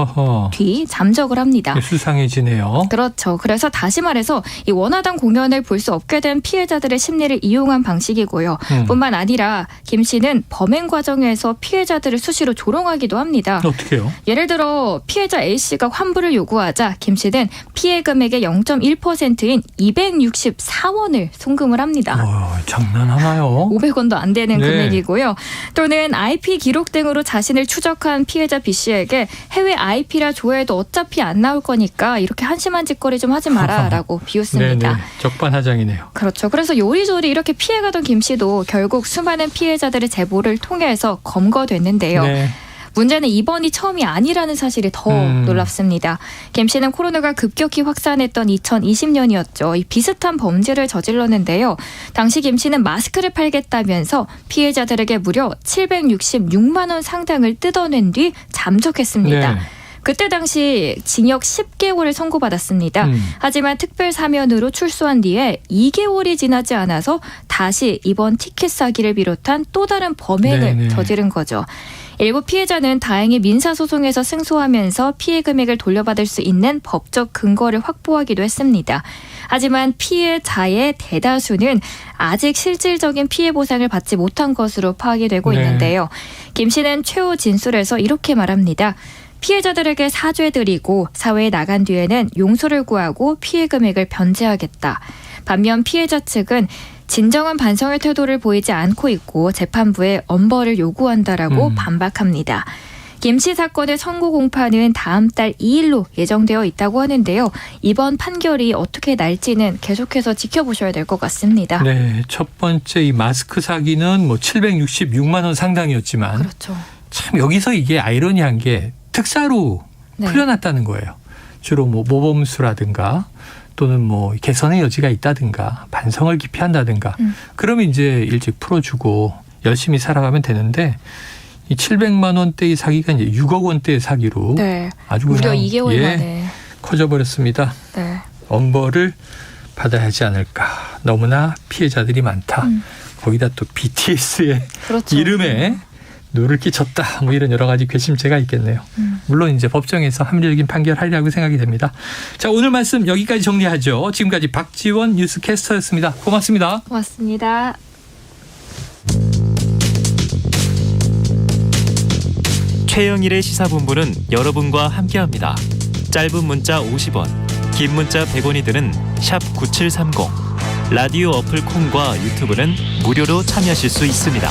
뒤 잠적을 합니다. 수상해지네요. 그렇죠. 그래서 다시 말해서 이 원하던 공연을 볼 수 없게 된 피해자들의 심리를 이용한 방식이고요. 뿐만 아니라 김 씨는 범행 과정에서 피해자들을 수시로 조롱하기도 합니다. 어떻게요? 예를 들어 피해자 A씨가 환불을 요구하자 김 씨는 피해 금액의 0.1%인 264원을 송금을 합니다. 장난하나요? 500원도 안 되는 네. 금액이고요. 또는 IP 기록 등으로 자신을 추적한 피해자 B씨에게 해외 IP라 조회해도 어차피 안 나올 거니까 이렇게 한심한 짓거리 좀 하지 마라라고 비웃습니다. 네네. 적반하장이네요. 그렇죠. 그래서 요리조리 이렇게 피해가던 김 씨도 결국 수많은 피해자들의 제보를 통해서 검거됐는데요. 네. 문제는 이번이 처음이 아니라는 사실이 더 놀랍습니다. 김 씨는 코로나가 급격히 확산했던 2020년이었죠. 이 비슷한 범죄를 저질렀는데요. 당시 김 씨는 마스크를 팔겠다면서 피해자들에게 무려 766만 원 상당을 뜯어낸 뒤 잠적했습니다. 네. 그때 당시 징역 10개월을 선고받았습니다. 하지만 특별 사면으로 출소한 뒤에 2개월이 지나지 않아서 다시 이번 티켓 사기를 비롯한 또 다른 범행을 저지른 거죠. 일부 피해자는 다행히 민사소송에서 승소하면서 피해 금액을 돌려받을 수 있는 법적 근거를 확보하기도 했습니다. 하지만 피해자의 대다수는 아직 실질적인 피해 보상을 받지 못한 것으로 파악이 되고 있는데요. 김 씨는 최후 진술에서 이렇게 말합니다. 피해자들에게 사죄드리고 사회에 나간 뒤에는 용서를 구하고 피해 금액을 변제하겠다. 반면 피해자 측은 진정한 반성의 태도를 보이지 않고 있고 재판부에 엄벌을 요구한다라고 반박합니다. 김 씨 사건의 선고 공판은 다음 달 2일로 예정되어 있다고 하는데요. 이번 판결이 어떻게 날지는 계속해서 지켜보셔야 될 것 같습니다. 네, 첫 번째 이 마스크 사기는 뭐 766만 원 상당이었지만 그렇죠. 참 여기서 이게 아이러니한 게 특사로 풀려났다는 거예요. 주로 뭐 모범수라든가 또는 뭐 개선의 여지가 있다든가 반성을 깊이 한다든가 그러면 이제 일찍 풀어주고 열심히 살아가면 되는데 이 700만 원대의 사기가 이제 6억 원대의 사기로 아주 무려 그냥 2개월 만에 커져버렸습니다. 네. 엄벌을 받아야 하지 않을까. 너무나 피해자들이 많다. 거기다 또 BTS의 그렇죠. 이름에 누를 끼쳤다. 뭐 이런 여러 가지 괘씸죄가 있겠네요. 물론 이제 법정에서 합리적인 판결하리라고 생각이 됩니다. 자, 오늘 말씀 여기까지 정리하죠. 지금까지 박지원 뉴스캐스터였습니다. 고맙습니다. 고맙습니다. 최영일의 시사본부는 여러분과 함께합니다. 짧은 문자 50원, 긴 문자 100원이 드는 샵 9730. 라디오 어플 콩과 유튜브는 무료로 참여하실 수 있습니다.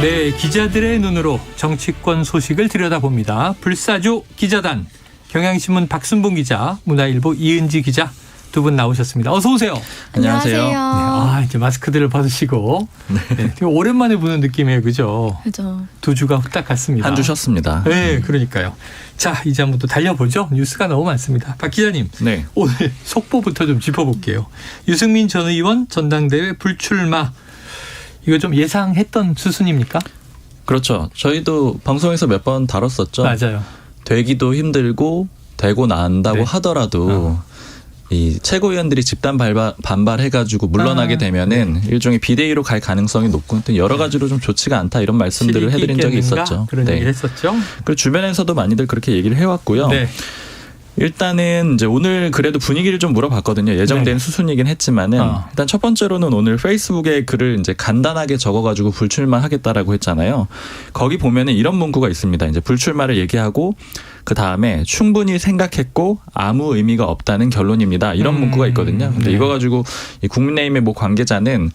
네, 기자들의 눈으로 정치권 소식을 들여다봅니다. 불사조 기자단, 경향신문 박순봉 기자, 문화일보 이은지 기자 두 분 나오셨습니다. 어서 오세요. 안녕하세요. 네, 이제 마스크들을 벗으시고 네, 되게 오랜만에 보는 느낌이에요, 그죠? 그죠. 두 주가 후딱 갔습니다. 한 주 쉬었습니다. 네, 그러니까요. 자, 이제 한번 또 달려보죠. 뉴스가 너무 많습니다. 박 기자님, 네. 오늘 속보부터 좀 짚어볼게요. 유승민 전 의원 전당대회 불출마. 이거 좀 예상했던 수순입니까? 그렇죠. 저희도 방송에서 몇 번 다뤘었죠. 맞아요. 되기도 힘들고 되고 난다고 하더라도 이 최고위원들이 집단 반발해가지고 물러나게 되면은 일종의 비대위로 갈 가능성이 높고 여러 가지로 좀 좋지가 않다 이런 말씀들을 해드린 적이 있었죠. 그런 얘기를 했었죠. 그리고 주변에서도 많이들 그렇게 얘기를 해왔고요. 네. 일단은 이제 오늘 그래도 분위기를 좀 물어봤거든요. 예정된 수순이긴 했지만은 일단 첫 번째로는 오늘 페이스북에 글을 이제 간단하게 적어가지고 불출마하겠다라고 했잖아요. 거기 보면은 이런 문구가 있습니다. 이제 불출마를 얘기하고 그 다음에 충분히 생각했고 아무 의미가 없다는 결론입니다. 이런 문구가 있거든요. 근데 이거 가지고 이 국민의힘의 뭐 관계자는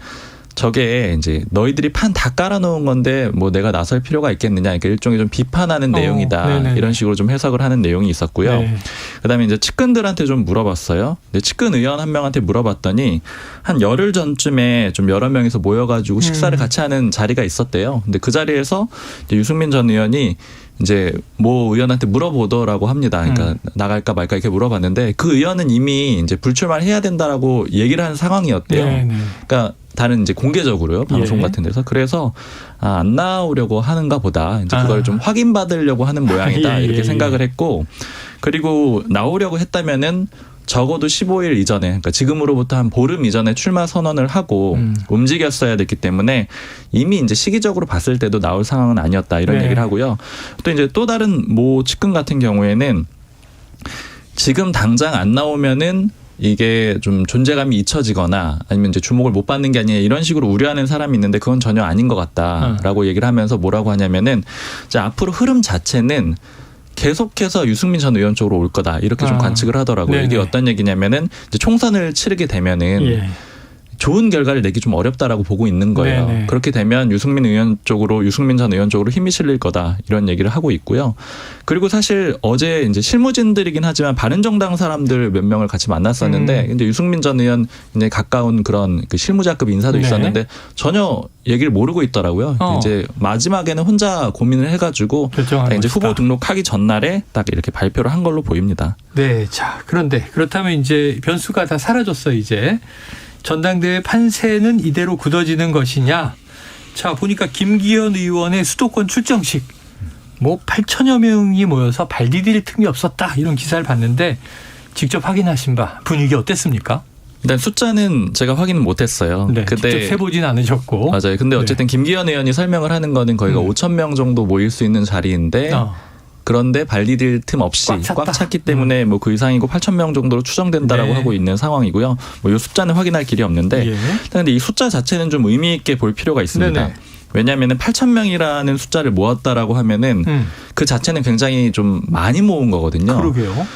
저게 이제 너희들이 판 다 깔아놓은 건데 뭐 내가 나설 필요가 있겠느냐. 그러니까 일종의 좀 비판하는 내용이다. 이런 식으로 좀 해석을 하는 내용이 있었고요. 네. 그다음에 이제 측근들한테 좀 물어봤어요. 근데 측근 의원 한 명한테 물어봤더니 한 열흘 전쯤에 좀 여러 명이서 모여가지고 식사를 같이 하는 자리가 있었대요. 근데 그 자리에서 이제 유승민 전 의원이 이제 모 의원한테 물어보더라고 합니다. 그러니까 나갈까 말까 이렇게 물어봤는데 그 의원은 이미 이제 불출마를 해야 된다라고 얘기를 한 상황이었대요. 그러니까 다른 이제 공개적으로요. 방송 같은 데서. 그래서 안 나오려고 하는가 보다. 이제 그걸 좀 확인받으려고 하는 모양이다. 이렇게 생각을 했고 그리고 나오려고 했다면은 적어도 15일 이전에 그러니까 지금으로부터 한 보름 이전에 출마 선언을 하고 움직였어야 됐기 때문에 이미 이제 시기적으로 봤을 때도 나올 상황은 아니었다. 이런 얘기를 하고요. 또 이제 또 다른 모 측근 같은 경우에는 지금 당장 안 나오면은 이게 좀 존재감이 잊혀지거나 아니면 이제 주목을 못 받는 게 아니냐 이런 식으로 우려하는 사람이 있는데 그건 전혀 아닌 것 같다라고 얘기를 하면서 뭐라고 하냐면은 이제 앞으로 흐름 자체는 계속해서 유승민 전 의원 쪽으로 올 거다 이렇게 좀 관측을 하더라고요. 네네. 이게 어떤 얘기냐면은 이제 총선을 치르게 되면은 좋은 결과를 내기 좀 어렵다라고 보고 있는 거예요. 네네. 그렇게 되면 유승민 전 의원 쪽으로 힘이 실릴 거다 이런 얘기를 하고 있고요. 그리고 사실 어제 이제 실무진들이긴 하지만 바른정당 사람들 몇 명을 같이 만났었는데 근데 유승민 전 의원 이제 가까운 그런 그 실무자급 인사도 있었는데 전혀 얘기를 모르고 있더라고요. 이제 마지막에는 혼자 고민을 해가지고 이제 후보 등록하기 전날에 딱 이렇게 발표를 한 걸로 보입니다. 네, 자 그런데 그렇다면 이제 변수가 다 사라졌어요. 이제. 전당대회 판세는 이대로 굳어지는 것이냐. 자 보니까 김기현 의원의 수도권 출정식 뭐 8천여 명이 모여서 발 디딜 틈이 없었다 이런 기사를 봤는데 직접 확인하신 바 분위기 어땠습니까? 일단 숫자는 제가 확인을 못했어요. 네, 직접 세보진 않으셨고. 맞아요. 근데 어쨌든 김기현 의원이 설명을 하는 거는 거기가 5천 명 정도 모일 수 있는 자리인데 그런데 발디딜 틈 없이 꽉 찼기 때문에 뭐 그 이상이고 8천 명 정도로 추정된다라고 하고 있는 상황이고요. 뭐 이 숫자는 확인할 길이 없는데 근데 이 숫자 자체는 좀 의미 있게 볼 필요가 있습니다. 네네. 왜냐하면 8천 명이라는 숫자를 모았다라고 하면은 그 자체는 굉장히 좀 많이 모은 거거든요. 그러게요.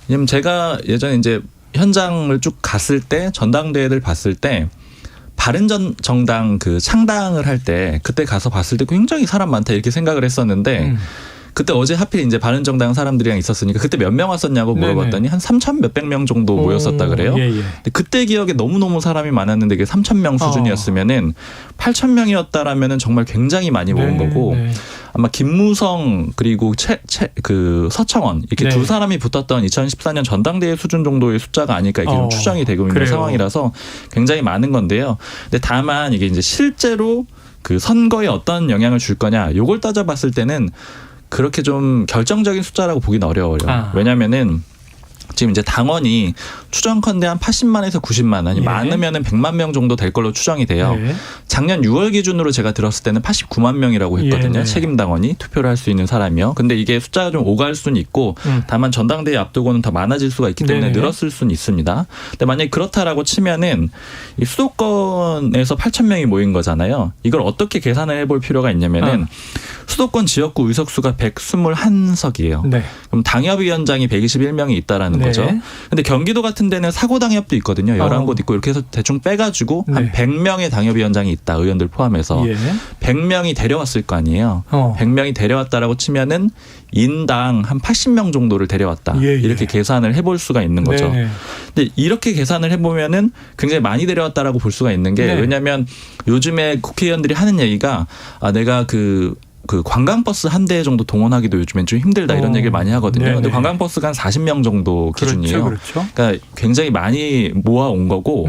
왜냐면 제가 예전에 이제 현장을 쭉 갔을 때 전당대회를 봤을 때 바른정당 그 창당을 할 때 그때 가서 봤을 때 굉장히 사람 많다 이렇게 생각을 했었는데 그때 어제 하필 이제 바른정당 사람들이랑 있었으니까 그때 몇 명 왔었냐고 물어봤더니 한 3천 몇백 명 정도 모였었다 그래요. 근데 그때 기억에 너무너무 사람이 많았는데 그게 3천 명 수준이었으면은 8천 명이었다라면은 정말 굉장히 많이 모은 거고 아마 김무성 그리고 그 서청원 이렇게 두 사람이 붙었던 2014년 전당대회 수준 정도의 숫자가 아닐까 이게 좀 추정이 되고 있는 상황이라서 굉장히 많은 건데요. 근데 다만 이게 이제 실제로 그 선거에 어떤 영향을 줄 거냐 요걸 따져봤을 때는 그렇게 좀 결정적인 숫자라고 보기는 어려워요. 왜냐면은 지금 이제 당원이 추정컨대 한 80만에서 90만 아니 많으면은 100만 명 정도 될 걸로 추정이 돼요. 작년 6월 기준으로 제가 들었을 때는 89만 명이라고 했거든요. 책임 당원이 투표를 할 수 있는 사람이요. 근데 이게 숫자가 좀 오갈 수는 있고 다만 전당대회 앞두고는 더 많아질 수가 있기 때문에 늘었을 수는 있습니다. 근데 만약에 그렇다라고 치면은 이 수도권에서 8천 명이 모인 거잖아요. 이걸 어떻게 계산을 해볼 필요가 있냐면은 수도권 지역구 의석수가 121석이에요. 그럼 당협위원장이 121명이 있다라는 거죠. 근데 경기도 같은 데는 사고당협도 있거든요. 11곳 있고 이렇게 해서 대충 빼가지고 한 100명의 당협위원장이 있다. 의원들 포함해서. 100명이 데려왔을 거 아니에요. 100명이 데려왔다라고 치면은 인당 한 80명 정도를 데려왔다. 이렇게 계산을 해볼 수가 있는 거죠. 근데 이렇게 계산을 해보면은 굉장히 많이 데려왔다라고 볼 수가 있는 게 왜냐하면 요즘에 국회의원들이 하는 얘기가 내가 그 관광버스 한 대 정도 동원하기도 요즘엔 좀 힘들다 이런 얘기를 많이 하거든요. 근데 관광버스가 한 40명 정도 기준이에요. 그러니까 굉장히 많이 모아온 거고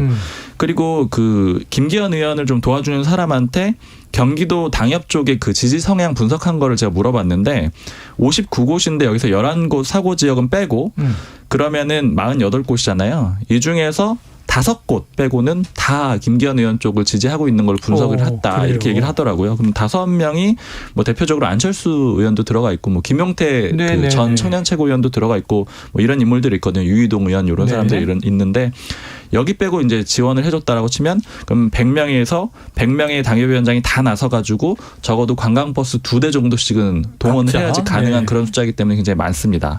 그리고 그 김기현 의원을 좀 도와주는 사람한테 경기도 당협 쪽에 그 지지 성향 분석한 거를 제가 물어봤는데 59곳인데 여기서 11곳 사고 지역은 빼고 그러면은 48곳이잖아요. 이 중에서 5곳 빼고는 다 김기현 의원 쪽을 지지하고 있는 걸 분석을 했다. 이렇게 얘기를 하더라고요. 그럼 5명이 뭐 대표적으로 안철수 의원도 들어가 있고 뭐 김용태 그 전 청년 최고위원도 들어가 있고 뭐 이런 인물들이 있거든요. 유희동 의원 이런 사람들이 있는데 여기 빼고 이제 지원을 해줬다라고 치면 그럼 100명의 당협위원장이 다 나서가지고 적어도 관광버스 2대 정도씩은 동원을 해야지 가능한 그런 숫자이기 때문에 굉장히 많습니다.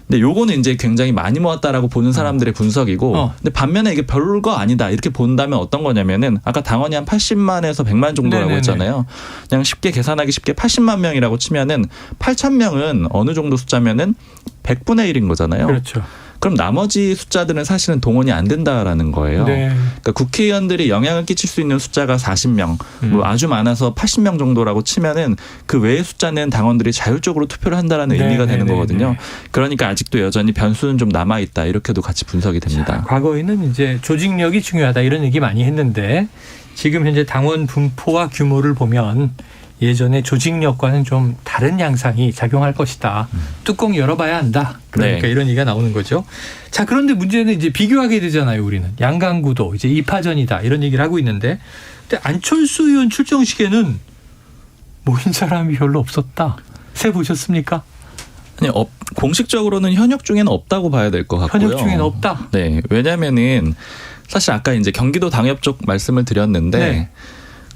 근데 요거는 이제 굉장히 많이 모았다라고 보는 사람들의 분석이고 근데 반면에 이게 별거 아니다 이렇게 본다면 어떤 거냐면은 아까 당원이 한 80만에서 100만 정도라고 했잖아요. 그냥 쉽게 계산하기 쉽게 80만 명이라고 치면은 8천 명은 어느 정도 숫자면은 100분의 1인 거잖아요. 그렇죠. 그럼 나머지 숫자들은 사실은 동원이 안 된다라는 거예요. 그러니까 국회의원들이 영향을 끼칠 수 있는 숫자가 40명, 뭐 아주 많아서 80명 정도라고 치면은 그 외의 숫자는 당원들이 자율적으로 투표를 한다라는 의미가 되는 거거든요. 그러니까 아직도 여전히 변수는 좀 남아 있다 이렇게도 같이 분석이 됩니다. 자, 과거에는 이제 조직력이 중요하다 이런 얘기 많이 했는데 지금 현재 당원 분포와 규모를 보면 예전에 조직력과는 좀 다른 양상이 작용할 것이다. 뚜껑 열어봐야 한다. 그러니까 이런 얘기가 나오는 거죠. 자, 그런데 문제는 이제 비교하게 되잖아요. 우리는 양강구도 이제 2파전이다 이런 얘기를 하고 있는데, 근데 안철수 의원 출정식에는 모인 사람이 별로 없었다. 세 보셨습니까? 아니, 공식적으로는 현역 중에는 없다고 봐야 될 것 같고요. 현역 중에는 없다. 네, 왜냐하면은 사실 아까 이제 경기도 당협 쪽 말씀을 드렸는데.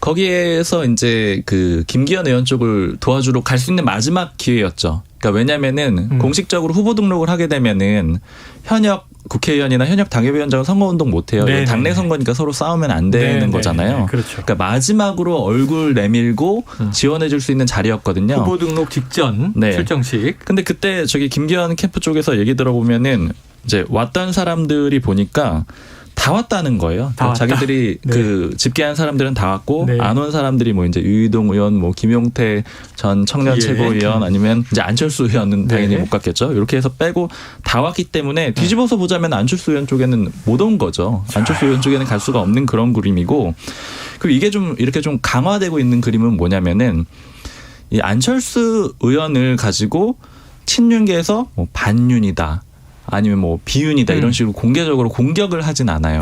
거기에서 이제 그 김기현 의원 쪽을 도와주러 갈 수 있는 마지막 기회였죠. 그러니까 왜냐면은 공식적으로 후보 등록을 하게 되면은 현역 국회의원이나 현역 당협위원장은 선거운동 못해요. 당내 선거니까 서로 싸우면 안 되는 거잖아요. 그렇죠. 그러니까 마지막으로 얼굴 내밀고 지원해 줄 수 있는 자리였거든요. 후보 등록 직전 출정식. 근데 그때 저기 김기현 캠프 쪽에서 얘기 들어보면은 이제 왔던 사람들이 보니까 다 왔다는 거예요. 자기들이 그 집계한 사람들은 다 왔고 안 온 사람들이 뭐 이제 유희동 의원, 뭐 김용태 전 청년 최고위원 아니면 이제 안철수 의원은 당연히 못 갔겠죠. 이렇게 해서 빼고 다 왔기 때문에 뒤집어서 보자면 안철수 의원 쪽에는 못 온 거죠. 안철수 의원 쪽에는 갈 수가 없는 그런 그림이고, 그리고 이게 좀 이렇게 좀 강화되고 있는 그림은 뭐냐면은 이 안철수 의원을 가지고 친윤계에서 뭐 반윤이다. 아니면 뭐 비윤이다 이런 식으로 공개적으로 공격을 하진 않아요.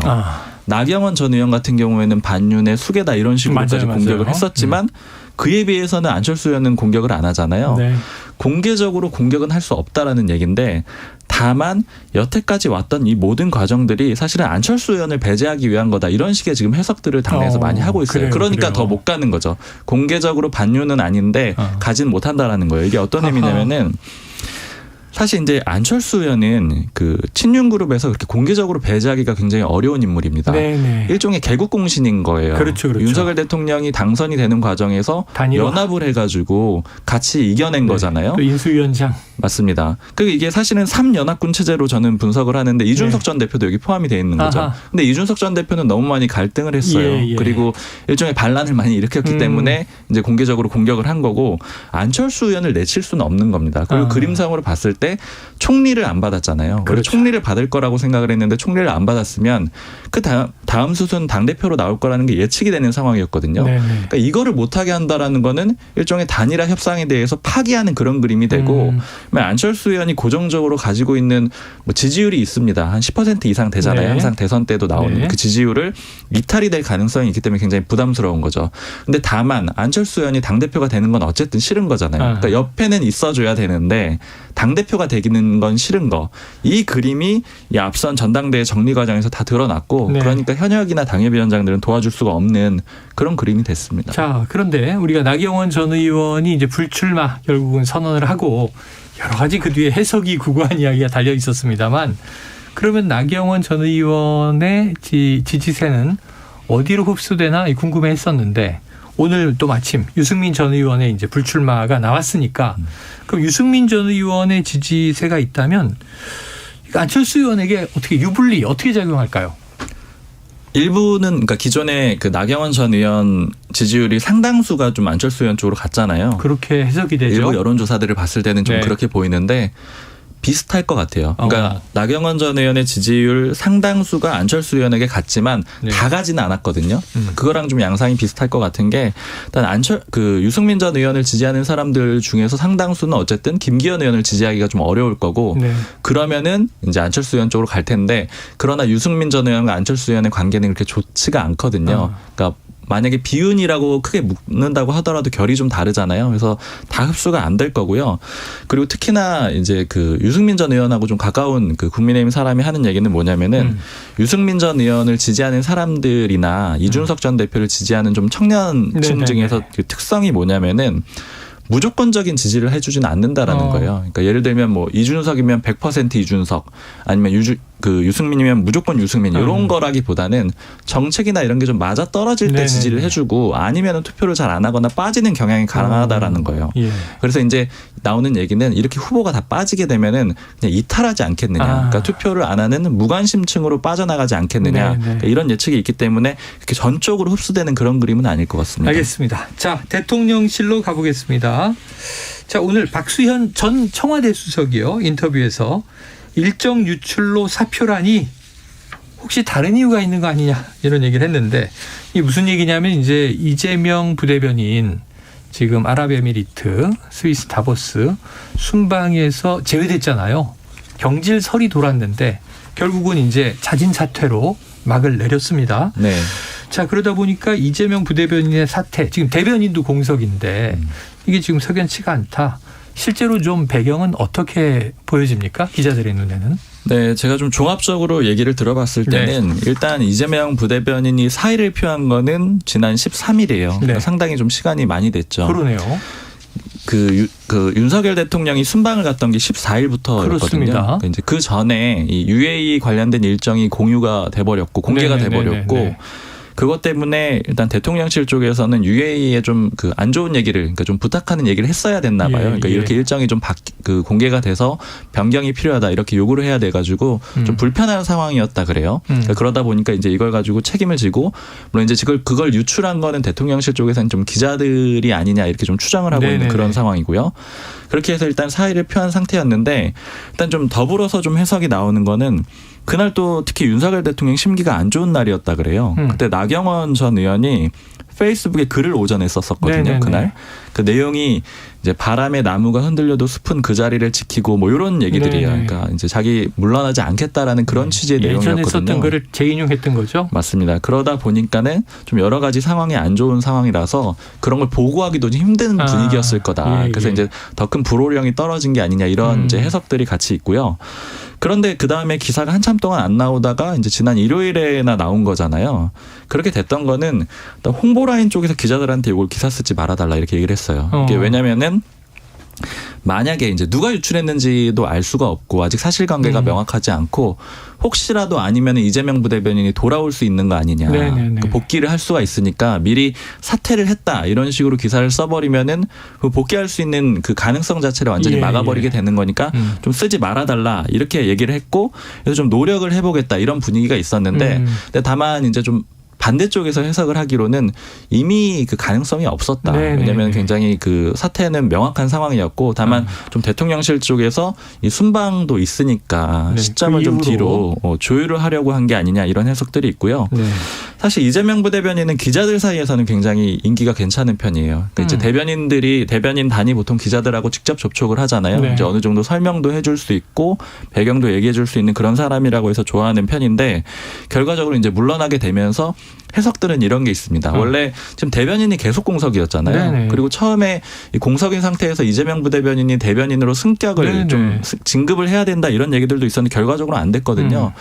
나경원 전 의원 같은 경우에는 반윤의 수괴다 이런 식으로까지 공격을 했었지만 그에 비해서는 안철수 의원은 공격을 안 하잖아요. 네. 공개적으로 공격은 할 수 없다라는 얘기인데 다만 여태까지 왔던 이 모든 과정들이 사실은 안철수 의원을 배제하기 위한 거다 이런 식의 지금 해석들을 당내에서 많이 하고 있어요. 그러니까 더 못 가는 거죠. 공개적으로 반윤은 아닌데 가진 못한다라는 거예요. 이게 어떤 의미냐면은 사실 이제 안철수 의원은 그 친윤 그룹에서 그렇게 공개적으로 배제하기가 굉장히 어려운 인물입니다. 네네. 일종의 개국공신인 거예요. 그렇죠. 윤석열 대통령이 당선이 되는 과정에서 단일화. 연합을 해가지고 같이 이겨낸 거잖아요. 또 인수위원장. 맞습니다. 이게 사실은 3연합군 체제로 저는 분석을 하는데 이준석 전 대표도 여기 포함이 돼 있는 거죠. 근데 이준석 전 대표는 너무 많이 갈등을 했어요. 그리고 일종의 반란을 많이 일으켰기 때문에 이제 공개적으로 공격을 한 거고 안철수 의원을 내칠 수는 없는 겁니다. 그리고 그림상으로 봤을 때 총리를 안 받았잖아요. 그렇죠. 총리를 받을 거라고 생각을 했는데 총리를 안 받았으면 그 다음 수순 당대표로 나올 거라는 게 예측이 되는 상황이었거든요. 그러니까 이거를 못하게 한다라는 거는 일종의 단일화 협상에 대해서 파기하는 그런 그림이 되고 안철수 의원이 고정적으로 가지고 있는 뭐 지지율이 있습니다. 한 10% 이상 되잖아요. 항상 대선 때도 나오는 그 지지율을 이탈이 될 가능성이 있기 때문에 굉장히 부담스러운 거죠. 근데 다만 안철수 의원이 당대표가 되는 건 어쨌든 싫은 거잖아요. 그러니까 옆에는 있어줘야 되는데 당대표가 되기는 건 싫은 거. 이 그림이 이 앞선 전당대회 정리 과정에서 다 드러났고 그러니까 현역이나 당협위원장들은 도와줄 수가 없는 그런 그림이 됐습니다. 자, 그런데 우리가 나경원 전 의원이 이제 불출마 결국은 선언을 하고 여러 가지 그 뒤에 해석이 구구한 이야기가 달려 있었습니다만 그러면 나경원 전 의원의 지지세는 어디로 흡수되나 궁금해했었는데 오늘 또 마침 유승민 전 의원의 이제 불출마가 나왔으니까 그럼 유승민 전 의원의 지지세가 있다면 안철수 의원에게 어떻게 유불리 어떻게 작용할까요? 일부는 그러니까 기존에 그 나경원 전 의원 지지율이 상당수가 좀 안철수 의원 쪽으로 갔잖아요. 그렇게 해석이 되죠. 일부 여론조사들을 봤을 때는 좀 그렇게 보이는데 비슷할 것 같아요. 그러니까 나경원 전 의원의 지지율 상당수가 안철수 의원에게 갔지만 다 가지는 않았거든요. 그거랑 좀 양상이 비슷할 것 같은 게 일단 유승민 전 의원을 지지하는 사람들 중에서 상당수는 어쨌든 김기현 의원을 지지하기가 좀 어려울 거고 그러면은 이제 안철수 의원 쪽으로 갈 텐데 그러나 유승민 전 의원과 안철수 의원의 관계는 그렇게 좋지가 않거든요. 그러니까 만약에 비윤이라고 크게 묶는다고 하더라도 결이 좀 다르잖아요. 그래서 다 흡수가 안 될 거고요. 그리고 특히나 이제 그 유승민 전 의원하고 좀 가까운 그 국민의힘 사람이 하는 얘기는 뭐냐면은 유승민 전 의원을 지지하는 사람들이나 이준석 전 대표를 지지하는 좀 청년층 중에서 그 특성이 뭐냐면은 무조건적인 지지를 해주지는 않는다라는 거예요. 그러니까 예를 들면 뭐 이준석이면 100% 이준석 아니면 유승민이면 무조건 유승민 이런 거라기보다는 정책이나 이런 게 좀 맞아 떨어질 때 지지를 해주고 아니면 투표를 잘 안 하거나 빠지는 경향이 강하다라는 거예요. 그래서 이제 나오는 얘기는 이렇게 후보가 다 빠지게 되면은 그냥 이탈하지 않겠느냐. 그러니까 투표를 안 하는 무관심층으로 빠져나가지 않겠느냐. 그러니까 이런 예측이 있기 때문에 이렇게 전적으로 흡수되는 그런 그림은 아닐 것 같습니다. 알겠습니다. 자, 대통령실로 가보겠습니다. 자, 오늘 박수현 전 청와대 수석이요. 인터뷰에서 일정 유출로 사표라니 혹시 다른 이유가 있는 거 아니냐 이런 얘기를 했는데 이게 무슨 얘기냐면 이제 이재명 부대변인 지금 아랍에미리트 스위스 다보스 순방에서 제외됐잖아요. 경질설이 돌았는데 결국은 이제 자진 사퇴로 막을 내렸습니다. 자, 그러다 보니까 이재명 부대변인의 사퇴 지금 대변인도 공석인데 이게 지금 석연치가 않다. 실제로 좀 배경은 어떻게 보여집니까? 기자들의 눈에는. 네, 제가 좀 종합적으로 얘기를 들어봤을 때는 일단 이재명 부대변인이 사의를 표한 거는 지난 13일이에요. 그러니까 상당히 좀 시간이 많이 됐죠. 그러네요. 그 윤석열 대통령이 순방을 갔던 게 14일부터였거든요. 이제 그 전에 이 UAE 관련된 일정이 공유가 돼버렸고 공개가 돼버렸고. 그것 때문에 일단 대통령실 쪽에서는 UAE에 좀 그 안 좋은 얘기를 그러니까 좀 부탁하는 얘기를 했어야 됐나 봐요. 그러니까 이렇게 일정이 좀 공개가 돼서 변경이 필요하다 이렇게 요구를 해야 돼가지고 좀 불편한 상황이었다 그래요. 그러니까 그러다 보니까 이제 이걸 가지고 책임을 지고 물론 이제 그걸 유출한 거는 대통령실 쪽에서는 좀 기자들이 아니냐 이렇게 좀 추정을 하고 있는 그런 상황이고요. 그렇게 해서 일단 사의를 표한 상태였는데 일단 좀 더불어서 좀 해석이 나오는 거는 그날 또 특히 윤석열 대통령 심기가 안 좋은 날이었다 그래요. 그때 나경원 전 의원이 페이스북에 글을 오전에 썼었거든요. 그날. 그 내용이 이제 바람에 나무가 흔들려도 숲은 그 자리를 지키고 뭐 이런 얘기들이에요. 네네. 그러니까 이제 자기 물러나지 않겠다라는 그런 취지의 내용이었거든요. 예전에 썼던 거를 재인용했던 거죠. 맞습니다. 그러다 보니까는 좀 여러 가지 상황이 안 좋은 상황이라서 그런 걸 보고하기도 좀 힘든 분위기였을 거다. 그래서 이제 더 큰 불호령이 떨어진 게 아니냐 이런 이제 해석들이 같이 있고요. 그런데 그 다음에 기사가 한참 동안 안 나오다가 이제 지난 일요일에나 나온 거잖아요. 그렇게 됐던 거는 홍보라인 쪽에서 기자들한테 이걸 기사 쓰지 말아달라 이렇게 얘기를 했어요. 이게 왜냐면은 만약에 이제 누가 유출했는지도 알 수가 없고 아직 사실관계가 명확하지 않고 혹시라도 아니면 이재명 부대변인이 돌아올 수 있는 거 아니냐. 그 복귀를 할 수가 있으니까 미리 사퇴를 했다 이런 식으로 기사를 써버리면은 그 복귀할 수 있는 그 가능성 자체를 완전히 막아버리게 되는 거니까 좀 쓰지 말아달라 이렇게 얘기를 했고 그래서 좀 노력을 해보겠다 이런 분위기가 있었는데 근데 다만 이제 좀 반대쪽에서 해석을 하기로는 이미 그 가능성이 없었다. 왜냐하면 굉장히 그 사태는 명확한 상황이었고 다만 좀 대통령실 쪽에서 이 순방도 있으니까 시점을 그 좀 뒤로 조율을 하려고 한 게 아니냐 이런 해석들이 있고요. 사실 이재명 부대변인은 기자들 사이에서는 굉장히 인기가 괜찮은 편이에요. 그러니까 이제 대변인 단위 보통 기자들하고 직접 접촉을 하잖아요. 이제 어느 정도 설명도 해줄 수 있고 배경도 얘기해줄 수 있는 그런 사람이라고 해서 좋아하는 편인데 결과적으로 이제 물러나게 되면서 해석들은 이런 게 있습니다. 원래 지금 대변인이 계속 공석이었잖아요. 그리고 처음에 이 공석인 상태에서 이재명 부대변인이 대변인으로 승격을 좀 진급을 해야 된다 이런 얘기들도 있었는데 결과적으로 안 됐거든요.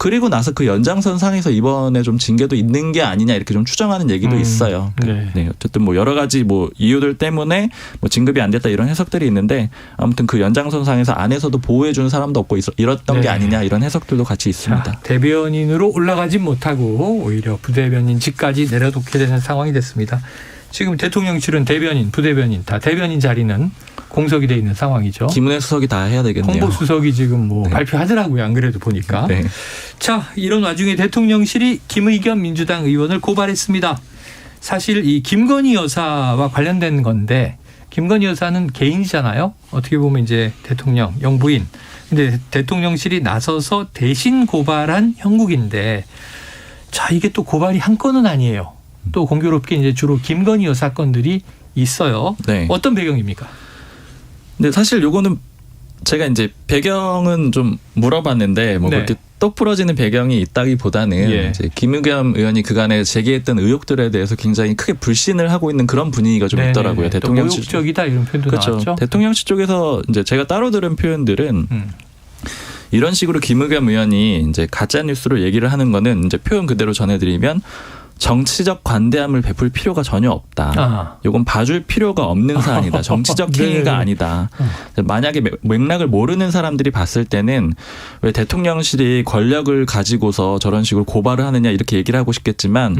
그리고 나서 그 연장선 상에서 이번에 좀 징계도 있는 게 아니냐 이렇게 좀 추정하는 얘기도 있어요. 어쨌든 뭐 여러 가지 뭐 이유들 때문에 뭐 진급이 안 됐다 이런 해석들이 있는데 아무튼 그 연장선 상에서 안에서도 보호해 주는 사람도 없고 이랬던 게 아니냐 이런 해석들도 같이 있습니다. 자, 대변인으로 올라가지 못하고 오히려 부대변인직까지 내려놓게 되는 상황이 됐습니다. 지금 대통령실은 대변인, 부대변인 다 대변인 자리는 공석이 돼 있는 상황이죠. 김은혜 수석이 다 해야 되겠네요. 홍보 수석이 지금 뭐 발표하더라고요. 안 그래도 보니까. 자, 이런 와중에 대통령실이 김의겸 민주당 의원을 고발했습니다. 사실 이 김건희 여사와 관련된 건데 김건희 여사는 개인이잖아요. 어떻게 보면 이제 대통령 영부인. 근데 대통령실이 나서서 대신 고발한 형국인데 자, 이게 또 고발이 한 건은 아니에요. 또 공교롭게 이제 주로 김건희 여사 건들이 있어요. 어떤 배경입니까? 근데 사실 요거는 제가 이제 배경은 좀 물어봤는데 뭐 그렇게 똑 부러지는 배경이 있다기보다는 이제 김의겸 의원이 그간에 제기했던 의혹들에 대해서 굉장히 크게 불신을 하고 있는 그런 분위기가 좀 있더라고요. 대통령실 모욕적이다 이런 표현도 나왔죠. 대통령실 쪽에서 이제 제가 따로 들은 표현들은 이런 식으로 김의겸 의원이 이제 가짜 뉴스로 얘기를 하는 거는 이제 표현 그대로 전해드리면 정치적 관대함을 베풀 필요가 전혀 없다. 이건 봐줄 필요가 없는 사안이다. 정치적 행위가 아니다. 만약에 맥락을 모르는 사람들이 봤을 때는 왜 대통령실이 권력을 가지고서 저런 식으로 고발을 하느냐 이렇게 얘기를 하고 싶겠지만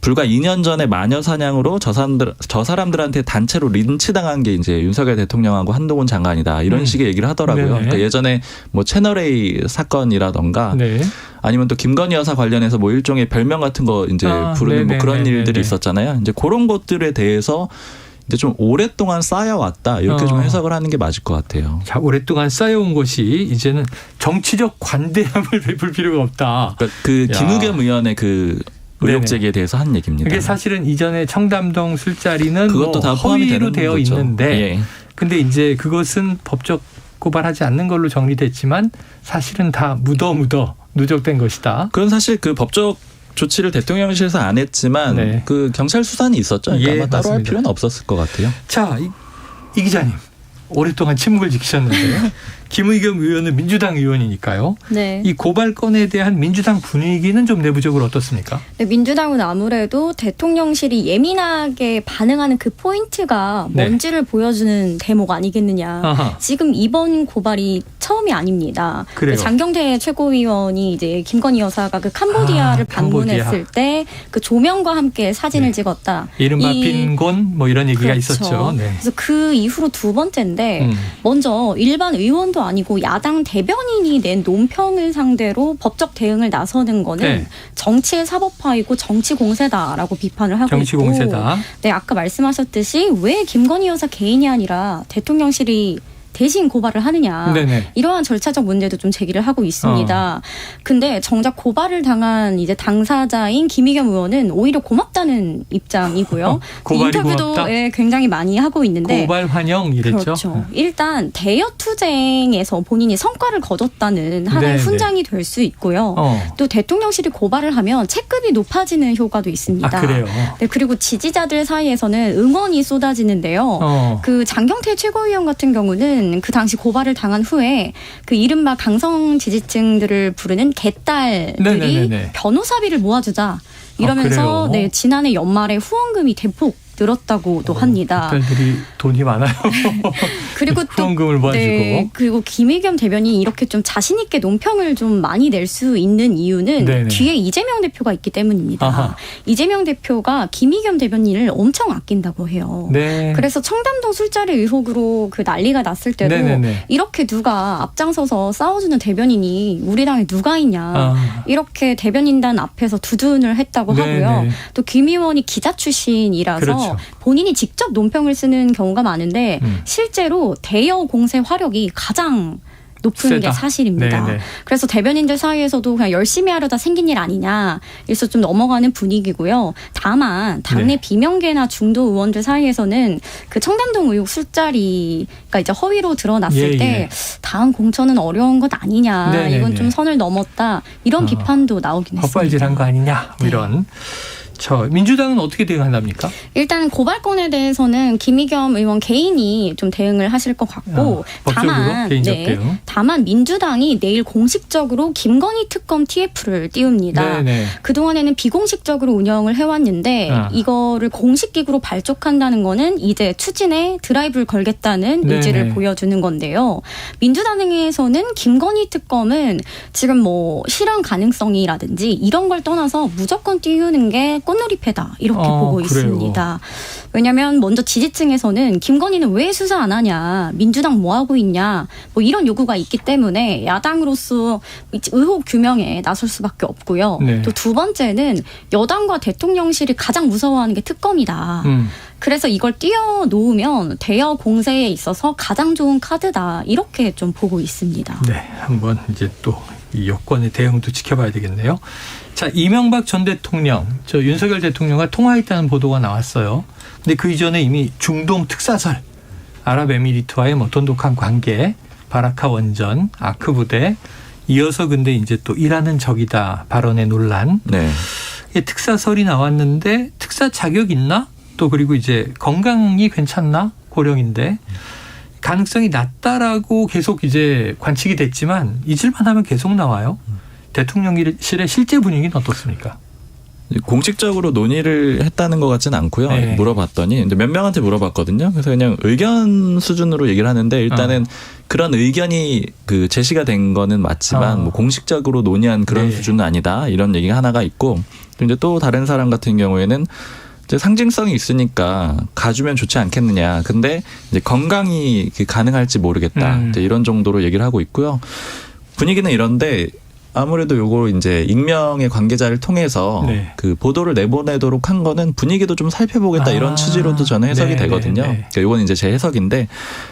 불과 2년 전에 마녀 사냥으로 저 사람들한테 단체로 린치당한 게 이제 윤석열 대통령하고 한동훈 장관이다. 이런 식의 얘기를 하더라고요. 그러니까 예전에 뭐 채널A 사건이라던가 아니면 또 김건희 여사 관련해서 뭐 일종의 별명 같은 거 이제 부르는 뭐 그런 일들이 있었잖아요. 이제 그런 것들에 대해서 이제 좀 오랫동안 쌓여왔다. 이렇게 좀 해석을 하는 게 맞을 것 같아요. 자, 오랫동안 쌓여온 것이 이제는 정치적 관대함을 베풀 필요가 없다. 그러니까 그 김의겸 의원의 그 의혹 제기에 대해서 한 얘기입니다. 이게 사실은 이전에 청담동 술자리는 그것도 뭐 다 포함이 허위로 되는 되어 거죠. 있는데 근데 이제 그것은 법적 고발하지 않는 걸로 정리됐지만 사실은 다 누적된 것이다. 그건 사실 그 법적 조치를 대통령실에서 안 했지만 그 경찰 수사는 있었죠. 그러니까 아마 따로 할 필요는 없었을 것 같아요. 자, 이 기자님 오랫동안 침묵을 지키셨는데 김의겸 의원은 민주당 의원이니까요. 이 고발건에 대한 민주당 분위기는 좀 내부적으로 어떻습니까? 민주당은 아무래도 대통령실이 예민하게 반응하는 그 포인트가 뭔지를 보여주는 대목 아니겠느냐. 지금 이번 고발이 처음이 아닙니다. 장경태 최고위원이 이제 김건희 여사가 그 캄보디아를 방문했을 때 그 조명과 함께 사진을 찍었다. 이른바 빈곤 뭐 이런 얘기가 있었죠. 그래서 그 이후로 두 번째인데 먼저 일반 의원도 아니고 야당 대변인이 낸 논평을 상대로 법적 대응을 나서는 거는 정치의 사법화이고 정치 공세다라고 비판을 하고 정치 있고 공세다. 아까 말씀하셨듯이 왜 김건희 여사 개인이 아니라 대통령실이 대신 고발을 하느냐. 네네. 이러한 절차적 문제도 좀 제기를 하고 있습니다. 근데 정작 고발을 당한 이제 당사자인 김의겸 의원은 오히려 고맙다는 입장이고요. 인터뷰도 굉장히 많이 하고 있는데 고발 환영 이랬죠. 그렇죠. 일단 대여 투쟁에서 본인이 성과를 거뒀다는 하나의 훈장이 될 수 있고요. 또 대통령실이 고발을 하면 채급이 높아지는 효과도 있습니다. 그래요? 네, 그리고 지지자들 사이에서는 응원이 쏟아지는데요. 그 장경태 최고위원 같은 경우는 그 당시 고발을 당한 후에 그 이른바 강성 지지층들을 부르는 개딸들이 변호사비를 모아주자 이러면서 지난해 연말에 후원금이 대폭 늘었다고도 합니다. 개딸들이 돈이 많아요. 그리고 후원금을 모아주고. 그리고 김의겸 대변인이 이렇게 좀 자신 있게 논평을 좀 많이 낼 수 있는 이유는 뒤에 이재명 대표가 있기 때문입니다. 아하. 이재명 대표가 김의겸 대변인을 엄청 아낀다고 해요. 그래서 청담동 술자리 의혹으로 그 난리가 났을 때도 이렇게 누가 앞장서서 싸워주는 대변인이 우리 당에 누가 있냐. 이렇게 대변인단 앞에서 두둔을 했다고 하고요. 또 김 의원이 기자 출신이라서 본인이 직접 논평을 쓰는 경우가 많은데 실제로 대여 공세 화력이 가장 높은 게 사실입니다. 그래서 대변인들 사이에서도 그냥 열심히 하려다 생긴 일 아니냐 그래서 좀 넘어가는 분위기고요. 다만 당내 비명계나 중도 의원들 사이에서는 그 청담동 의혹 술자리가 이제 허위로 드러났을 때 다음 공천은 어려운 것 아니냐. 이건 좀 선을 넘었다. 이런 비판도 나오긴 했습니다. 헛발질한 거 아니냐 이런. 민주당은 어떻게 대응한답니까? 일단 고발건에 대해서는 김의겸 의원 개인이 좀 대응을 하실 것 같고 다만 민주당이 내일 공식적으로 김건희 특검 TF를 띄웁니다. 그동안에는 비공식적으로 운영을 해왔는데 이거를 공식 기구로 발족한다는 거는 이제 추진에 드라이브를 걸겠다는 의지를 보여주는 건데요. 민주당에서는 김건희 특검은 지금 뭐 실현 가능성이라든지 이런 걸 떠나서 무조건 띄우는 게 꽃놀이패다 이렇게 보고 있습니다. 왜냐하면 먼저 지지층에서는 김건희는 왜 수사 안 하냐, 민주당 뭐 하고 있냐, 뭐 이런 요구가 있기 때문에 야당으로서 의혹 규명에 나설 수밖에 없고요. 또 두 번째는 여당과 대통령실이 가장 무서워하는 게 특검이다. 그래서 이걸 띄워놓으면 대여 공세에 있어서 가장 좋은 카드다 이렇게 좀 보고 있습니다. 네, 한번 이제 또 이 여권의 대응도 지켜봐야 되겠네요. 자, 이명박 전 대통령, 윤석열 대통령과 통화했다는 보도가 나왔어요. 근데 그 이전에 이미 중동 특사설, 아랍에미리트와의 뭐 돈독한 관계, 바라카 원전, 아크 부대, 이어서 근데 이제 또 이라는 적이다 발언의 논란. 특사설이 나왔는데 특사 자격 있나? 또 그리고 이제 건강이 괜찮나? 고령인데. 가능성이 낮다라고 계속 이제 관측이 됐지만 잊을만 하면 계속 나와요. 대통령실의 실제 분위기는 어떻습니까? 공식적으로 논의를 했다는 것 같지는 않고요. 물어봤더니 몇 명한테 물어봤거든요. 그래서 그냥 의견 수준으로 얘기를 하는데 일단은 그런 의견이 그 제시가 된 거는 맞지만 뭐 공식적으로 논의한 그런 수준은 아니다. 이런 얘기가 하나가 있고 근데 또 다른 사람 같은 경우에는 상징성이 있으니까 가주면 좋지 않겠느냐. 근데 이제 건강이 가능할지 모르겠다. 이런 정도로 얘기를 하고 있고요. 분위기는 이런데 아무래도 요거 이제 익명의 관계자를 통해서 그 보도를 내보내도록 한 거는 분위기도 좀 살펴보겠다 이런 취지로도 저는 해석이 되거든요. 그러니까 요건 이제 제 해석인데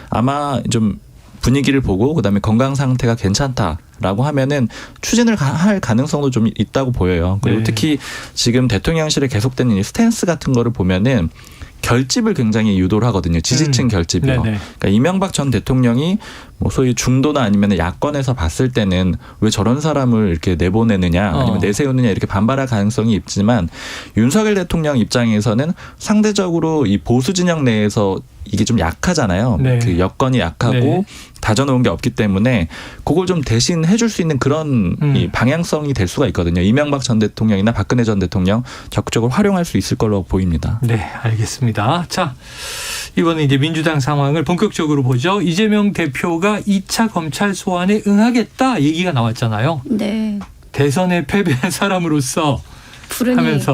아마 좀 분위기를 보고 그다음에 건강 상태가 괜찮다라고 하면은 추진을 할 가능성도 좀 있다고 보여요. 그리고 특히 지금 대통령실에 계속되는 이 스탠스 같은 거를 보면은 결집을 굉장히 유도를 하거든요. 지지층 결집이요. 그러니까 이명박 전 대통령이 뭐 소위 중도나 아니면 야권에서 봤을 때는 왜 저런 사람을 이렇게 내보내느냐 아니면 내세우느냐 이렇게 반발할 가능성이 있지만 윤석열 대통령 입장에서는 상대적으로 이 보수 진영 내에서 이게 좀 약하잖아요. 그 여건이 약하고 다져놓은 게 없기 때문에 그걸 좀 대신 해줄 수 있는 그런 이 방향성이 될 수가 있거든요. 이명박 전 대통령이나 박근혜 전 대통령 적극적으로 활용할 수 있을 걸로 보입니다. 네, 알겠습니다. 자, 이번에 이제 민주당 상황을 본격적으로 보죠. 이재명 대표가 2차 검찰 소환에 응하겠다 얘기가 나왔잖아요. 대선에 패배한 사람으로서 하면서.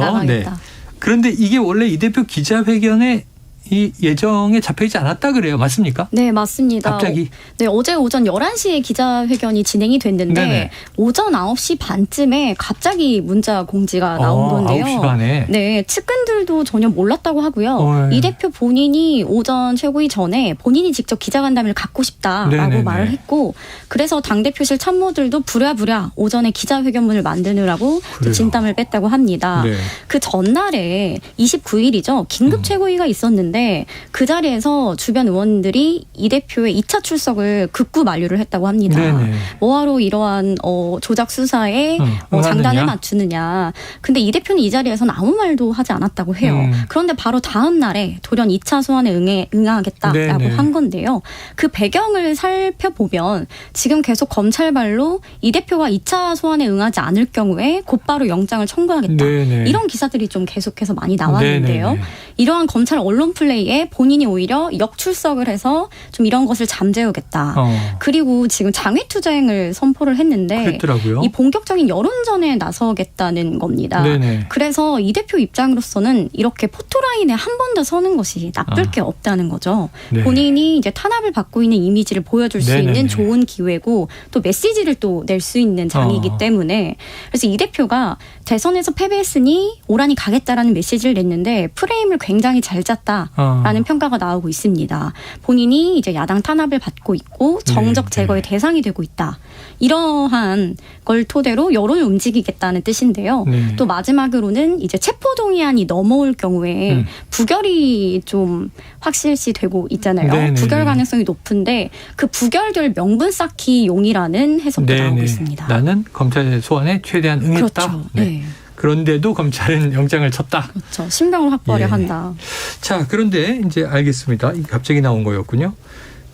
그런데 이게 원래 이 대표 기자회견에 이 예정에 잡혀있지 않았다 그래요. 맞습니까? 네, 맞습니다. 갑자기? 네, 어제 오전 11시에 기자회견이 진행이 됐는데 네네. 오전 9시 반쯤에 갑자기 문자 공지가 나온 건데요. 9시 반에? 네, 측근들도 전혀 몰랐다고 하고요. 이 대표 본인이 오전 최고위 전에 본인이 직접 기자간담회를 갖고 싶다라고 네네네. 말을 했고 그래서 당대표실 참모들도 부랴부랴 오전에 기자회견문을 만드느라고 진땀을 뺐다고 합니다. 네. 그 전날에 29일이죠. 긴급 최고위가 있었는데 그 자리에서 주변 의원들이 이 대표의 2차 출석을 극구 만류를 했다고 합니다. 네네. 뭐하러 이러한 조작 수사에 장단을 맞추느냐. 근데 이 대표는 이 자리에서는 아무 말도 하지 않았다고 해요. 그런데 바로 다음 날에 돌연 2차 소환에 응하겠다라고 네네. 한 건데요. 그 배경을 살펴보면 지금 계속 검찰발로 이 대표가 2차 소환에 응하지 않을 경우에 곧바로 영장을 청구하겠다. 네네. 이런 기사들이 좀 계속해서 많이 나왔는데요. 네네네. 이러한 검찰 언론 플레이에 본인이 오히려 역출석을 해서 좀 이런 것을 잠재우겠다. 그리고 지금 장외투쟁을 선포를 했는데 그랬더라고요. 이 본격적인 여론전에 나서겠다는 겁니다. 네네. 그래서 이 대표 입장으로서는 이렇게 포토라인에 한 번 더 서는 것이 나쁠 게 없다는 거죠. 네. 본인이 이제 탄압을 받고 있는 이미지를 보여줄 수 네네네. 있는 좋은 기회고 또 메시지를 또 낼 수 있는 장이기 때문에 그래서 이 대표가 대선에서 패배했으니 오란이 가겠다라는 메시지를 냈는데 프레임을 굉장히 잘 짰다라는 평가가 나오고 있습니다. 본인이 이제 야당 탄압을 받고 있고 정적 제거의 대상이 되고 있다. 이러한 걸 토대로 여론을 움직이겠다는 뜻인데요. 네. 또 마지막으로는 이제 체포동의안이 넘어올 경우에 부결이 좀 확실시 되고 있잖아요. 네네네. 부결 가능성이 높은데 그 부결될 명분 쌓기 용이라는 해석도 나오고 있습니다. 나는 검찰 소환에 최대한 응했다. 그렇죠. 네. 네. 그런데도 검찰은 영장을 쳤다. 그렇죠. 신병을 확보하려 예. 한다. 자, 그런데 이제 알겠습니다. 이게 갑자기 나온 거였군요.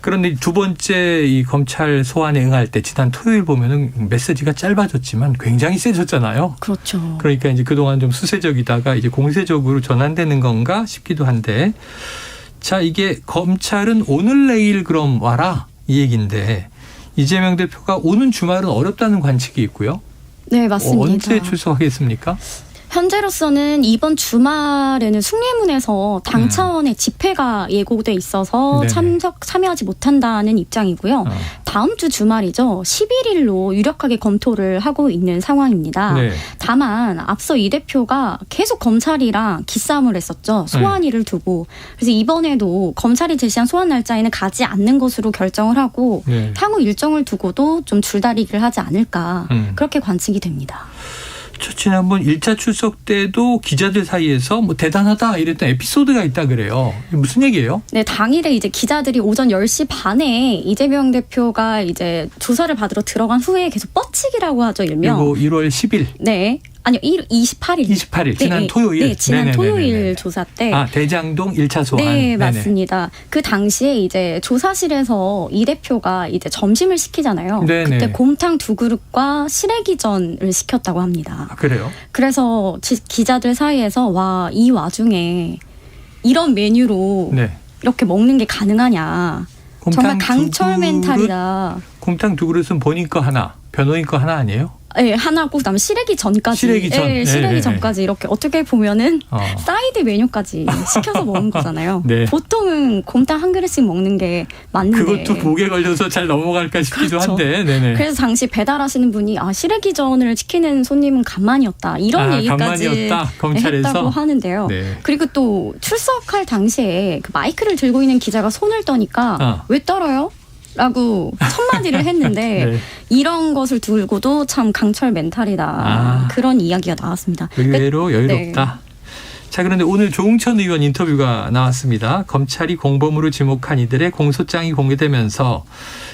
그런데 두 번째 이 검찰 소환에 응할 때 지난 토요일 보면은 메시지가 짧아졌지만 굉장히 세졌잖아요. 그렇죠. 그러니까 이제 그동안 좀 수세적이다가 이제 공세적으로 전환되는 건가 싶기도 한데 자, 이게 검찰은 오늘 내일 그럼 와라 이 얘기인데 이재명 대표가 오는 주말은 어렵다는 관측이 있고요. 네, 맞습니다. 언제 출석하겠습니까? 현재로서는 이번 주말에는 숭례문에서 당 차원의 집회가 예고돼 있어서 참여하지 못한다는 입장이고요. 다음 주 주말이죠. 11일로 유력하게 검토를 하고 있는 상황입니다. 네. 다만 앞서 이 대표가 계속 검찰이랑 기싸움을 했었죠. 소환일을 두고. 그래서 이번에도 검찰이 제시한 소환 날짜에는 가지 않는 것으로 결정을 하고 향후 일정을 두고도 좀 줄다리기를 하지 않을까. 그렇게 관측이 됩니다. 지난번 1차 출석 때도 기자들 사이에서 뭐 대단하다 이랬던 에피소드가 있다 그래요. 무슨 얘기예요? 네, 당일에 이제 기자들이 오전 10시 반에 이재명 대표가 이제 조사를 받으러 들어간 후에 계속 뻗치기라고 하죠, 일명. 그리고 1월 10일. 네. 아니요, 28일. 28일. 지난 토요일. 네, 지난 토요일 조사 때. 아, 대장동 1차 소환. 네, 맞습니다. 그 당시에 이제 조사실에서 이 대표가 이제 점심을 시키잖아요. 네네. 그때 곰탕 2그릇과 시래기전을 시켰다고 합니다. 아, 그래요? 그래서 기자들 사이에서 와, 이 와중에 이런 메뉴로 이렇게 먹는 게 가능하냐. 정말 강철 멘탈이다. 곰탕 2그릇은 본인 거 하나, 변호인 거 하나 아니에요? 네, 하나고 그다음에 시래기 전까지. 시래기 전까지 이렇게 어떻게 보면은 사이드 메뉴까지 시켜서 먹는 거잖아요. 네. 보통은 곰탕 한 그릇씩 먹는 게 맞는데. 그것도 목에 걸려서 잘 넘어갈까 싶기도 그렇죠. 한데. 네네. 그래서 당시 배달하시는 분이 시래기전을 시키는 손님은 간만이었다. 이런 얘기까지 간만이었다. 검찰에서. 했다고 하는데요. 네. 그리고 또 출석할 당시에 그 마이크를 들고 있는 기자가 손을 떠니까 왜 떨어요? 라고 첫마디를 했는데 이런 것을 두고도 참 강철 멘탈이다. 그런 이야기가 나왔습니다. 의외로 여유롭다. 자, 그런데 오늘 조응천 의원 인터뷰가 나왔습니다. 검찰이 공범으로 지목한 이들의 공소장이 공개되면서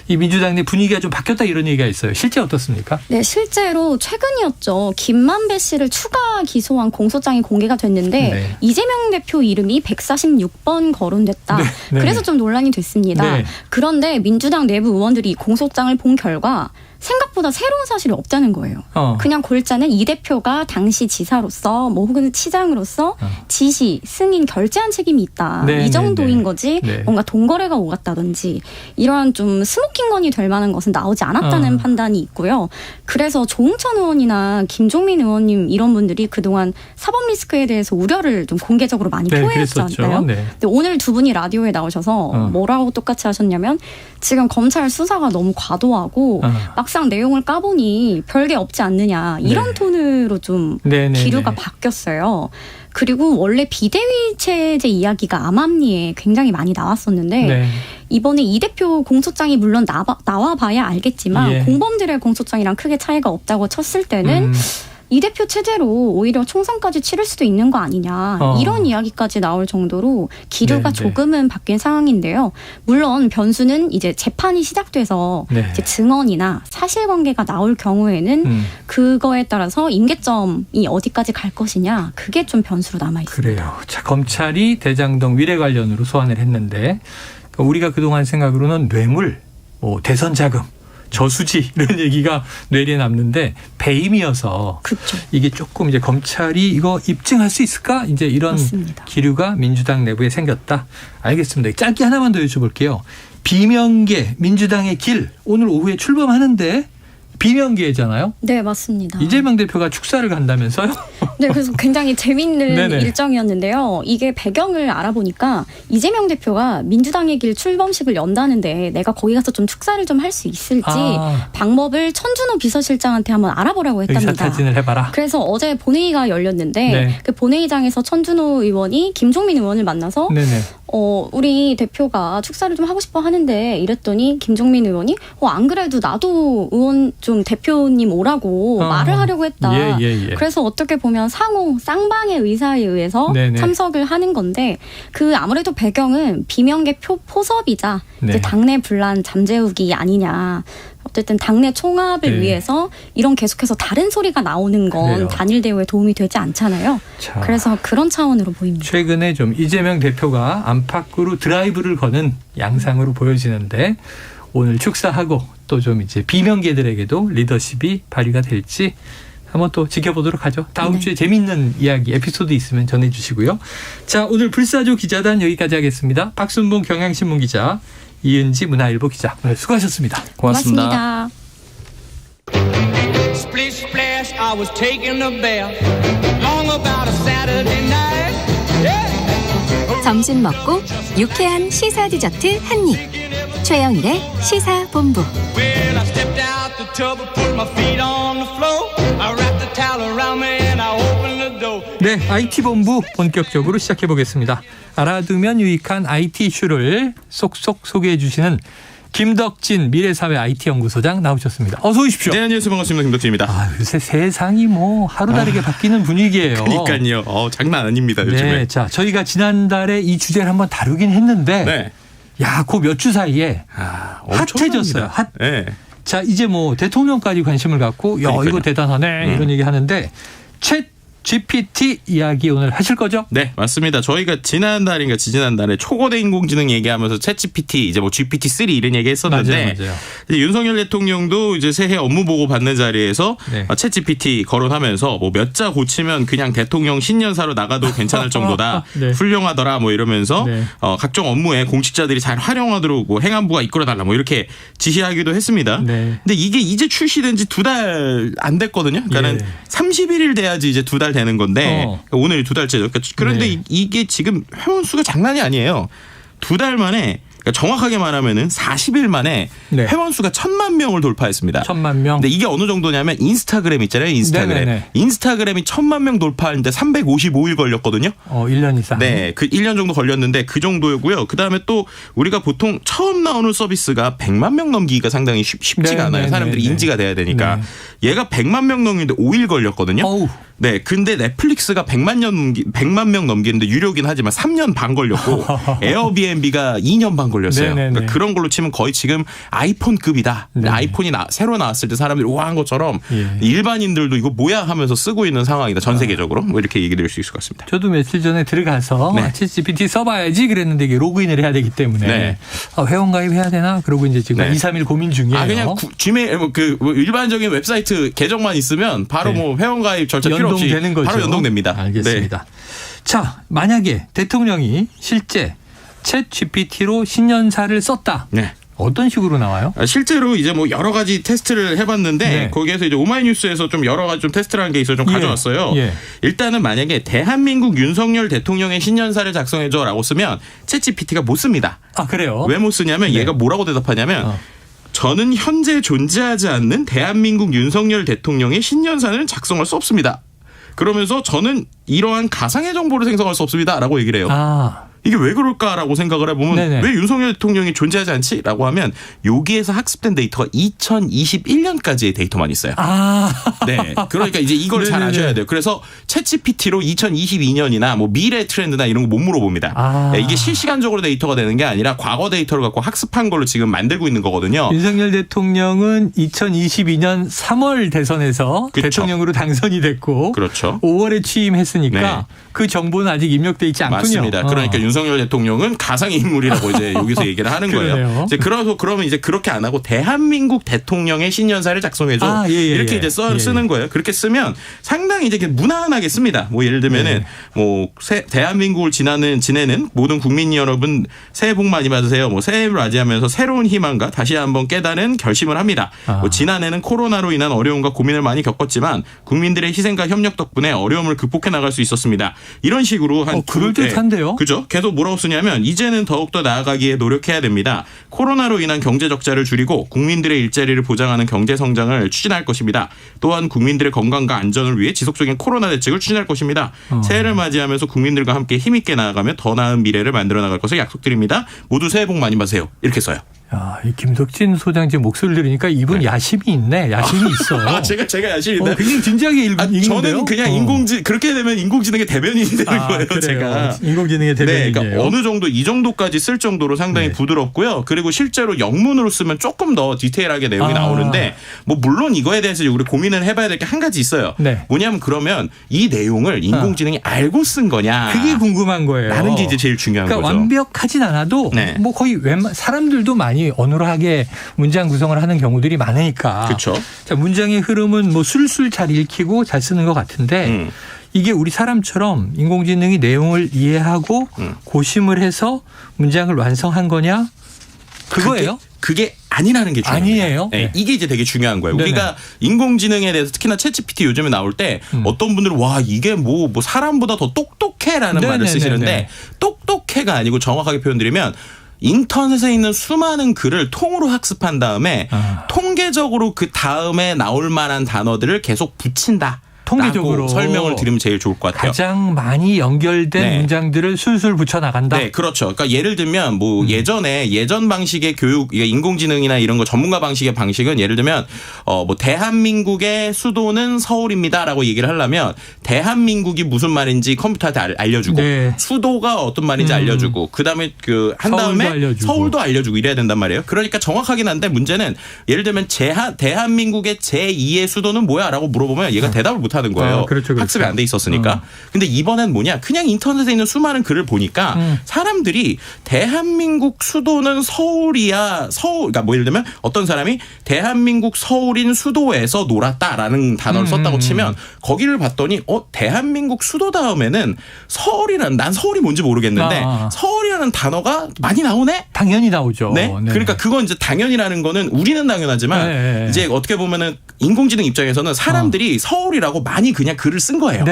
이 민주당 내 분위기가 좀 바뀌었다 이런 얘기가 있어요. 실제 어떻습니까? 네, 실제로 최근이었죠. 김만배 씨를 추가 기소한 공소장이 공개가 됐는데 이재명 대표 이름이 146번 거론됐다. 그래서 좀 논란이 됐습니다. 그런데 민주당 내부 의원들이 공소장을 본 결과 생각보다 새로운 사실이 없다는 거예요. 그냥 골자는 이 대표가 당시 지사로서 뭐 혹은 시장으로서 지시, 승인, 결재한 책임이 있다. 네, 이 정도인 네, 거지 네. 뭔가 돈거래가 오갔다든지 이러한 좀 스모킹건이 될 만한 것은 나오지 않았다는 판단이 있고요. 그래서 조응천 의원이나 김종민 의원님 이런 분들이 그동안 사법 리스크에 대해서 우려를 좀 공개적으로 많이 네, 표했잖아요. 네. 근데 오늘 두 분이 라디오에 나오셔서 뭐라고 똑같이 하셨냐면 지금 검찰 수사가 너무 과도하고 막상 내용을 까보니 별게 없지 않느냐 이런 톤으로 좀 기류가 바뀌었어요. 그리고 원래 비대위 체제 이야기가 암암리에 굉장히 많이 나왔었는데 이번에 이 대표 공소장이 물론 나와봐야 알겠지만 공범들의 공소장이랑 크게 차이가 없다고 쳤을 때는 이 대표 체제로 오히려 총선까지 치를 수도 있는 거 아니냐 이런 이야기까지 나올 정도로 기류가 조금은 바뀐 상황인데요. 물론 변수는 이제 재판이 시작돼서 이제 증언이나 사실관계가 나올 경우에는 그거에 따라서 임계점이 어디까지 갈 것이냐 그게 좀 변수로 남아 있습니다. 그래요. 자, 검찰이 대장동 위례 관련으로 소환을 했는데 우리가 그동안 생각으로는 뇌물, 뭐 대선 자금, 저수지 이런 얘기가 뇌리에 남는데 배임이어서 이게 조금 이제 검찰이 이거 입증할 수 있을까? 이제 이런 맞습니다. 기류가 민주당 내부에 생겼다. 알겠습니다. 짧게 하나만 더 여쭤볼게요. 비명계 민주당의 길 오늘 오후에 출범하는데 비명계잖아요. 네, 맞습니다. 이재명 대표가 축사를 간다면서요? 네, 그래서 굉장히 재밌는 일정이었는데요. 이게 배경을 알아보니까 이재명 대표가 민주당의 길 출범식을 연다는데 내가 거기 가서 좀 축사를 좀 할 수 있을지 방법을 천준호 비서실장한테 한번 알아보라고 했답니다. 의사타진을 해봐라. 그래서 어제 본회의가 열렸는데 그 본회의장에서 천준호 의원이 김종민 의원을 만나서 우리 대표가 축사를 좀 하고 싶어 하는데 이랬더니 김종민 의원이 안 그래도 나도 의원 좀 대표님 오라고 말을 하려고 했다. 그래서 어떻게 보면 상호 쌍방의 의사에 의해서 참석을 하는 건데 그 아무래도 배경은 비명계 포섭이자 이제 당내 분란 잠재우기 아니냐. 어쨌든 당내 총합을 위해서 이런 계속해서 다른 소리가 나오는 건 단일 대우에 도움이 되지 않잖아요. 자, 그래서 그런 차원으로 보입니다. 최근에 좀 이재명 대표가 안팎으로 드라이브를 거는 양상으로 보여지는데 오늘 축사하고 또 좀 이제 비명계들에게도 리더십이 발휘가 될지 한번 또 지켜보도록 하죠. 다음 주에 재미있는 이야기 에피소드 있으면 전해주시고요. 자, 오늘 불사조 기자단 여기까지 하겠습니다. 박순봉 경향신문 기자, 이은지 문화일보 기자 오늘 수고하셨습니다. 고맙습니다. 점심 먹고 유쾌한 시사 디저트 한 입. 최영일의 시사본부. 네, IT본부 본격적으로 시작해보겠습니다. 알아두면 유익한 IT 이슈를 쏙쏙 소개해 주시는 김덕진 미래사회 IT연구소장 나오셨습니다. 어서 오십시오. 네, 안녕하세요. 반갑습니다. 김덕진입니다. 요새 세상이 뭐 하루다르게 바뀌는 분위기예요. 그러니까요. 장난 아닙니다. 요즘에. 네, 자, 저희가 지난달에 이 주제를 한번 다루긴 했는데 야, 그 몇 주 사이에 핫해졌어요. 자, 이제 뭐 대통령까지 관심을 갖고 이거 대단하네 이런 얘기 하는데 챗 GPT 이야기 오늘 하실 거죠? 네, 맞습니다. 저희가 지난달인가 지지난달에 초거대 인공지능 얘기하면서 챗 GPT 이제 뭐 GPT-3 이런 얘기 했었는데 맞아요. 이제 윤석열 대통령도 이제 새해 업무 보고 받는 자리에서 챗 GPT 거론하면서 뭐 몇 자 고치면 그냥 대통령 신년사로 나가도 괜찮을 정도다. 훌륭하더라 뭐 이러면서 각종 업무에 공직자들이 잘 활용하도록 뭐 행안부가 이끌어달라 뭐 이렇게 지시하기도 했습니다. 근데 이게 이제 출시된 지 2달 안 됐거든요. 그러니까는 31일 돼야지 이제 2달 되는 건데 오늘 2달째죠. 그런데 이게 지금 회원수가 장난이 아니에요. 2달 만에 정확하게 말하면은 40일 만에 회원수가 1,000만 명을 돌파했습니다. 1,000만 명. 근데 이게 어느 정도냐면 인스타그램 있잖아요. 인스타그램. 인스타그램이 1,000만 명 돌파하는데 355일 걸렸거든요. 1년 이상. 네, 그 1년 정도 걸렸는데 그 정도였고요. 그다음에 또 우리가 보통 처음 나오는 서비스가 100만 명 넘기기가 상당히 쉽지가 않아요. 사람들이 인지가 돼야 되니까. 얘가 100만 명 넘기는데 5일 걸렸거든요. 네, 근데 넷플릭스가 100만 명 넘기는데 유료긴 하지만 3년 반 걸렸고 에어비앤비가 2년 반 걸렸어요. 그러니까 그런 걸로 치면 거의 지금 아이폰급이다. 아이폰이 새로 나왔을 때 사람들이 우아한 것처럼 일반인들도 이거 뭐야 하면서 쓰고 있는 상황이다. 전 세계적으로 뭐 이렇게 얘기 드릴 수 있을 것 같습니다. 저도 며칠 전에 들어가서 챗GPT 써봐야지 그랬는데 이게 로그인을 해야 되기 때문에 회원가입해야 되나? 그러고 이제 지금 2, 3일 고민 중이에요. 그냥 지메일 일반적인 웹사이트 계정만 있으면 바로 뭐 회원가입 절차 필요 없이 연동되는 거죠. 바로 연동됩니다. 알겠습니다. 자, 만약에 대통령이 실제 챗GPT로 신년사를 썼다. 어떤 식으로 나와요? 실제로 이제 뭐 여러 가지 테스트를 해봤는데 거기에서 이제 오마이뉴스에서 좀 여러 가지 좀 테스트를 한 게 있어서 좀 가져왔어요. 일단은 만약에 대한민국 윤석열 대통령의 신년사를 작성해줘라고 쓰면 챗GPT가 못 씁니다. 아, 그래요? 왜 못 쓰냐면 얘가 뭐라고 대답하냐면 저는 현재 존재하지 않는 대한민국 윤석열 대통령의 신년사를 작성할 수 없습니다. 그러면서 저는 이러한 가상의 정보를 생성할 수 없습니다. 라고 얘기를 해요. 이게 왜 그럴까라고 생각을 해보면 왜 윤석열 대통령이 존재하지 않지? 라고 하면 여기에서 학습된 데이터가 2021년까지의 데이터만 있어요. 네, 그러니까 이제 이걸 잘 아셔야 돼요. 그래서 챗GPT로 2022년이나 뭐 미래 트렌드나 이런 거 못 물어봅니다. 이게 실시간적으로 데이터가 되는 게 아니라 과거 데이터를 갖고 학습한 걸로 지금 만들고 있는 거거든요. 윤석열 대통령은 2022년 3월 대선에서 대통령으로 당선이 됐고 5월에 취임했으니까 그 정보는 아직 입력돼 있지 않군요. 맞습니다. 그러니까 윤석열 대통령은 가상의 인물이라고 이제 여기서 얘기를 하는 거예요. 이제 그러면 이제 그렇게 안 하고 대한민국 대통령의 신년사를 작성해줘 이렇게 이제 쓰는 거예요. 그렇게 쓰면 상당히 이제 무난하게 씁니다. 뭐 예를 들면은 뭐 대한민국을 지내는 모든 국민 여러분 새해 복 많이 받으세요. 뭐 새해를 맞이하면서 새로운 희망과 다시 한번 깨달은 결심을 합니다. 뭐 지난해는 코로나로 인한 어려움과 고민을 많이 겪었지만 국민들의 희생과 협력 덕분에 어려움을 극복해 나갈 수 있었습니다. 이런 식으로 한 그럴듯한데요. 그죠? 계속 뭐라고 쓰냐면 이제는 더욱더 나아가기에 노력해야 됩니다. 코로나로 인한 경제 적자를 줄이고 국민들의 일자리를 보장하는 경제 성장을 추진할 것입니다. 또한 국민들의 건강과 안전을 위해 지속적인 코로나 대책을 추진할 것입니다. 새해를 맞이하면서 국민들과 함께 힘있게 나아가며 더 나은 미래를 만들어 나갈 것을 약속드립니다. 모두 새해 복 많이 받으세요. 이렇게 써요. 야, 이 김덕진 소장 지금 목소리를 들으니까 이분 야심이 있네. 야심이 있어. 제가 야심인데. 굉장히 진지하게 읽는데요. 저는 그냥 그렇게 되면 인공지능의 대변인이 되는 거예요. 그래요. 제가. 인공지능의 대변인이에요. 그러니까 어느 정도 이 정도까지 쓸 정도로 상당히 부드럽고요. 그리고 실제로 영문으로 쓰면 조금 더 디테일하게 내용이 나오는데 뭐 물론 이거에 대해서 우리 고민을 해봐야 될 게 한 가지 있어요. 뭐냐면 그러면 이 내용을 인공지능이 알고 쓴 거냐. 그게 궁금한 거예요. 라는 게 이제 제일 중요한 거죠. 완벽하진 않아도 뭐 거의 사람들도 많이 어눌하게 문장 구성을 하는 경우들이 많으니까. 그렇죠. 자, 문장의 흐름은 뭐 술술 잘 읽히고 잘 쓰는 것 같은데 이게 우리 사람처럼 인공지능이 내용을 이해하고 고심을 해서 문장을 완성한 거냐? 그거예요? 그게 아니라는 게 중요해요. 아니에요? 네. 이게 이제 되게 중요한 거예요. 우리가 인공지능에 대해서 특히나 챗GPT 요즘에 나올 때 어떤 분들은 와 이게 뭐 사람보다 더 똑똑해라는 말을 쓰시는데 똑똑해가 아니고 정확하게 표현드리면 인터넷에 있는 수많은 글을 통으로 학습한 다음에 통계적으로 그 다음에 나올 만한 단어들을 계속 붙인다. 통계적으로 설명을 드리면 제일 좋을 것 같아요. 가장 많이 연결된 문장들을 술술 붙여 나간다. 네, 그렇죠. 그러니까 예를 들면 뭐 예전 방식의 교육, 인공지능이나 이런 거 전문가 방식의 방식은 예를 들면 뭐 대한민국의 수도는 서울입니다라고 얘기를 하려면 대한민국이 무슨 말인지 컴퓨터한테 알려주고 수도가 어떤 말인지 알려주고 그다음에 한 다음에 서울도 알려주고 이래야 된단 말이에요. 그러니까 정확하긴 한데 문제는 예를 들면 대한민국의 제2의 수도는 뭐야라고 물어보면 얘가 대답을 못 하는 거예요. 그렇죠. 학습이 안 돼 있었으니까. 근데 이번엔 뭐냐? 그냥 인터넷에 있는 수많은 글을 보니까 사람들이 대한민국 수도는 서울이야. 그러니까 뭐 예를 들면 어떤 사람이 대한민국 서울인 수도에서 놀았다라는 단어를 썼다고 치면 거기를 봤더니 대한민국 수도 다음에는 난 서울이 뭔지 모르겠는데 서울이라는 단어가 많이 나오네? 당연히 나오죠. 네. 그러니까 그건 이제 당연이라는 거는 우리는 당연하지만 이제 어떻게 보면은 인공지능 입장에서는 사람들이 서울이라고 많이 그냥 글을 쓴 거예요.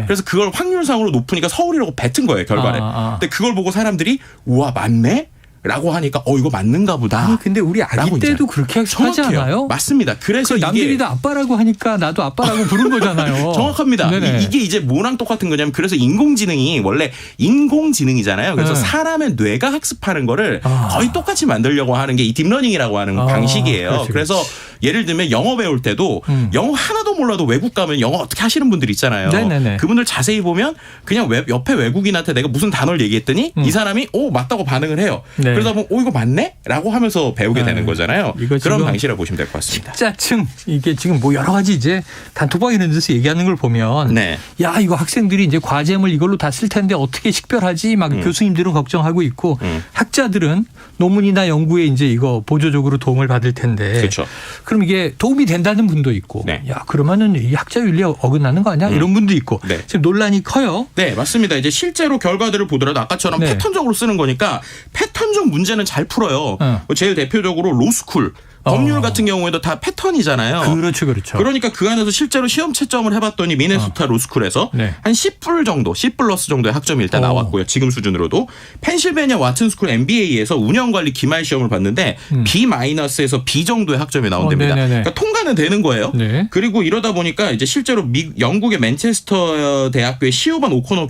그래서 그걸 확률상으로 높으니까 서울이라고 뱉은 거예요, 결과를. 근데 그걸 보고 사람들이 우와 맞네? 라고 하니까 이거 맞는가 보다. 아니 근데 우리 아기 때도 그렇게 하지 않아요? 맞습니다. 그래서 남들이 다 아빠라고 하니까 나도 아빠라고 부른 거잖아요. 정확합니다. 이게 이제 뭐랑 똑같은 거냐면 그래서 인공지능이 원래 인공지능이잖아요. 그래서 사람의 뇌가 학습하는 거를 거의 똑같이 만들려고 하는 게 이 딥러닝이라고 하는 방식이에요. 그래서 예를 들면 영어 배울 때도 영어 하나도 몰라도 외국 가면 영어 어떻게 하시는 분들 있잖아요. 네네네. 그분들 자세히 보면 그냥 옆에 외국인한테 내가 무슨 단어를 얘기했더니 이 사람이 오 맞다고 반응을 해요. 네. 그러다 보면 오 이거 맞네? 라고 하면서 배우게 되는 거잖아요. 그런 방식이라고 보시면 될 것 같습니다. 식자층 이게 지금 뭐 여러 가지 이제 단톡방 이런 데서 얘기하는 걸 보면 네. 야 이거 학생들이 이제 과제물 이걸로 다 쓸 텐데 어떻게 식별하지? 막 교수님들은 걱정하고 있고 학자들은 논문이나 연구에 이제 이거 보조적으로 도움을 받을 텐데. 그렇죠. 그럼 이게 도움이 된다는 분도 있고. 네. 야 그러면은 이 학자 윤리에 어긋나는 거 아니야? 이런 분도 있고. 네. 지금 논란이 커요. 네, 맞습니다. 이제 실제로 결과들을 보더라도 아까처럼 네. 패턴적으로 쓰는 거니까 패턴적 문제는 잘 풀어요. 제일 대표적으로 로스쿨. 법률 같은 경우에도 다 패턴이잖아요. 그렇죠, 그렇죠. 그러니까 그 안에서 실제로 시험 채점을 해봤더니 미네소타 로스쿨에서 한 C+ 정도, C+ 정도의 학점이 일단 나왔고요. 지금 수준으로도 펜실베니아 와튼스쿨 MBA에서 운영관리 기말 시험을 봤는데 B-에서 B 정도의 학점이 나온답니다. 그러니까 통과는 되는 거예요. 네. 그리고 이러다 보니까 이제 실제로 영국의 맨체스터 대학교의 시오반 오코너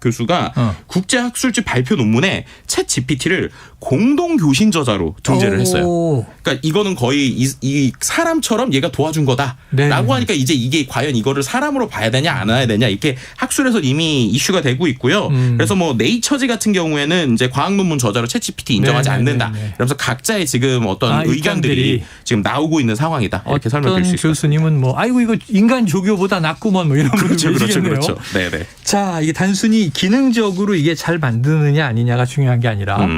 교수가 국제학술지 발표 논문에 챗 GPT를 공동 교신 저자로 등재를 했어요. 그러니까 이거는 거의 이 사람처럼 얘가 도와준 거다라고 하니까 이제 이게 과연 이거를 사람으로 봐야 되냐 안 봐야 되냐 이렇게 학술에서 이미 이슈가 되고 있고요. 그래서 뭐 네이처지 같은 경우에는 이제 과학 논문 저자로 챗 GPT 인정하지 않는다. 그래서 각자의 지금 어떤 의견들이 지금 나오고 있는 상황이다. 이렇게 설명드릴 수 있습니다. 교수님은 뭐 아이고 이거 인간 조교보다 낫구먼 뭐 이런 그렇죠, 분들 그렇죠. 네네. 자 이게 단순히 기능적으로 이게 잘 만드느냐 아니냐가 중요한 게 아니라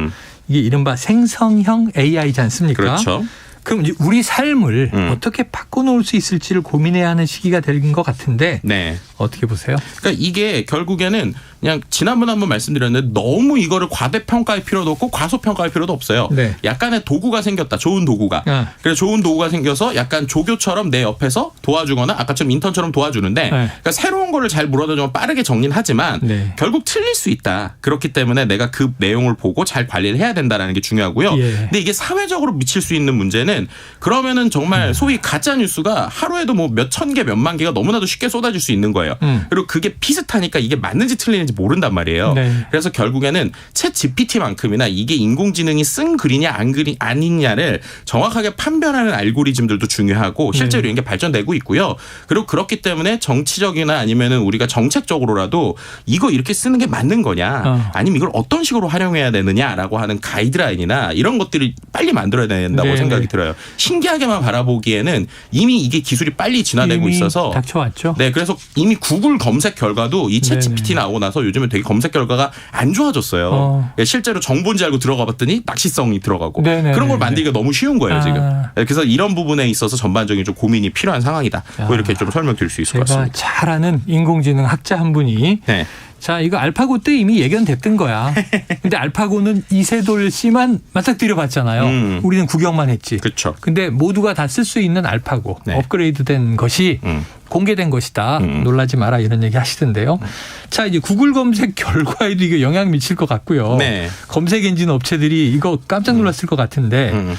이게 이른바 생성형 AI지 않습니까? 그렇죠. 그럼 이제 우리 삶을 어떻게 바꿔놓을 수 있을지를 고민해야 하는 시기가 된 것 같은데 네. 어떻게 보세요? 그러니까 이게 결국에는 그냥 지난번에 한번 말씀드렸는데 너무 이거를 과대평가할 필요도 없고 과소평가할 필요도 없어요. 네. 약간의 도구가 생겼다. 좋은 도구가. 그래서 좋은 도구가 생겨서 약간 조교처럼 내 옆에서 도와주거나 아까처럼 인턴처럼 도와주는데 그러니까 새로운 거를 잘 물어다주면 빠르게 정리는 하지만 결국 틀릴 수 있다. 그렇기 때문에 내가 그 내용을 보고 잘 관리를 해야 된다는 게 중요하고요. 근데 이게 사회적으로 미칠 수 있는 문제는 그러면은 정말 소위 가짜 뉴스가 하루에도 뭐 몇천 개, 몇만 개가 너무나도 쉽게 쏟아질 수 있는 거예요. 그리고 그게 비슷하니까 이게 맞는지 틀리는지 모른단 말이에요. 그래서 결국에는 챗 GPT만큼이나 이게 인공지능이 쓴 글이냐 아니냐를 정확하게 판별하는 알고리즘들도 중요하고 실제로 이런 게 발전되고 있고요. 그리고 그렇기 때문에 정치적이나 아니면은 우리가 정책적으로라도 이거 이렇게 쓰는 게 맞는 거냐 아니면 이걸 어떤 식으로 활용해야 되느냐라고 하는 가이드라인이나 이런 것들을 빨리 만들어야 된다고 생각이 들어요. 신기하게만 바라보기에는 이미 이게 기술이 빨리 진화되고 있어서 닥쳐왔죠. 네, 그래서 이미 구글 검색 결과도 이 챗 GPT 나오고 나서 요즘에 되게 검색 결과가 안 좋아졌어요. 실제로 정보인지 알고 들어가 봤더니 낚시성이 들어가고 그런 걸 만들기가 너무 쉬운 거예요, 지금. 그래서 이런 부분에 있어서 전반적인 좀 고민이 필요한 상황이다. 뭐 이렇게 좀 설명드릴 수 있을 것 같습니다. 제가 잘 아는 인공지능 학자 한 분이 자, 이거 알파고 때 이미 예견됐던 거야. 근데 알파고는 이세돌 씨만 맞닥뜨려 봤잖아요. 우리는 구경만 했지. 그렇죠. 근데 모두가 다 쓸 수 있는 알파고 업그레이드된 것이 공개된 것이다. 놀라지 마라 이런 얘기 하시던데요. 자, 이제 구글 검색 결과에도 이게 영향 미칠 것 같고요. 검색 엔진 업체들이 이거 깜짝 놀랐을 것 같은데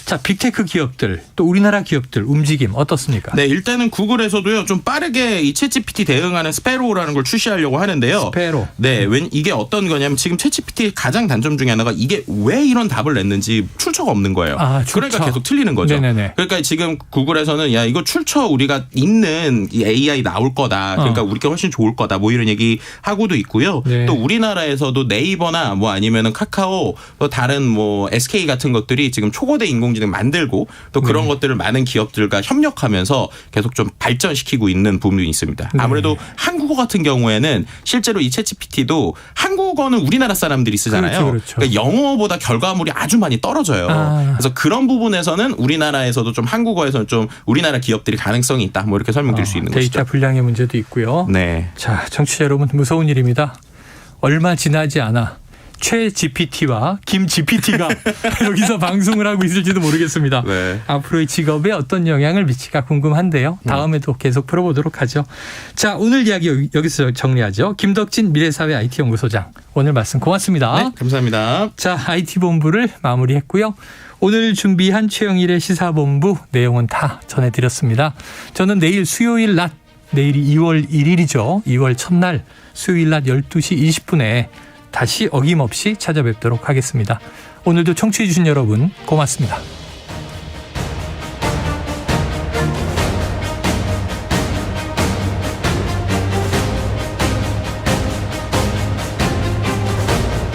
자, 빅테크 기업들 또 우리나라 기업들 움직임 어떻습니까? 네, 일단은 구글에서도요 좀 빠르게 이 챗GPT 대응하는 스페로라는 걸 출시하려고 하는데요. 스페로. 네, 이게 어떤 거냐면 지금 챗GPT의 가장 단점 중에 하나가 이게 왜 이런 답을 냈는지 출처가 없는 거예요. 그러니까 계속 틀리는 거죠. 그러니까 지금 구글에서는 야 이거 출처 우리가 있는 이 AI 나올 거다. 그러니까 우리가 훨씬 좋을 거다. 뭐 이런 얘기 하고도 있고요. 또 우리나라에서도 네이버나 뭐 아니면은 카카오 또 다른 뭐 SK 같은 것들이 지금 초거대 인공지능 만들고 또 그런 것들을 많은 기업들과 협력하면서 계속 좀 발전시키고 있는 부분이 있습니다. 아무래도 한국어 같은 경우에는 실제로 이 챗GPT도 한국어는 우리나라 사람들이 쓰잖아요. 그러니까 영어보다 결과물이 아주 많이 떨어져요. 그래서 그런 부분에서는 우리나라에서도 좀 한국어에서는 좀 우리나라 기업들이 가능성이 있다. 뭐 이렇게 설명드릴 수 있는 것이죠. 데이터 분량의 문제도 있고요. 네. 자, 청취자 여러분 무서운 일입니다. 얼마 지나지 않아 최 GPT와 김 GPT가 여기서 방송을 하고 있을지도 모르겠습니다. 앞으로의 직업에 어떤 영향을 미칠까 궁금한데요. 다음에도 계속 풀어보도록 하죠. 자, 오늘 이야기 여기서 정리하죠. 김덕진 미래사회 IT연구소장 오늘 말씀 고맙습니다. 네, 감사합니다. 자, IT본부를 마무리했고요. 오늘 준비한 최영일의 시사본부 내용은 다 전해드렸습니다. 저는 내일 수요일 낮 내일이 2월 1일이죠. 2월 첫날 수요일 낮 12시 20분에 다시 어김없이 찾아뵙도록 하겠습니다. 오늘도 청취해 주신 여러분 고맙습니다.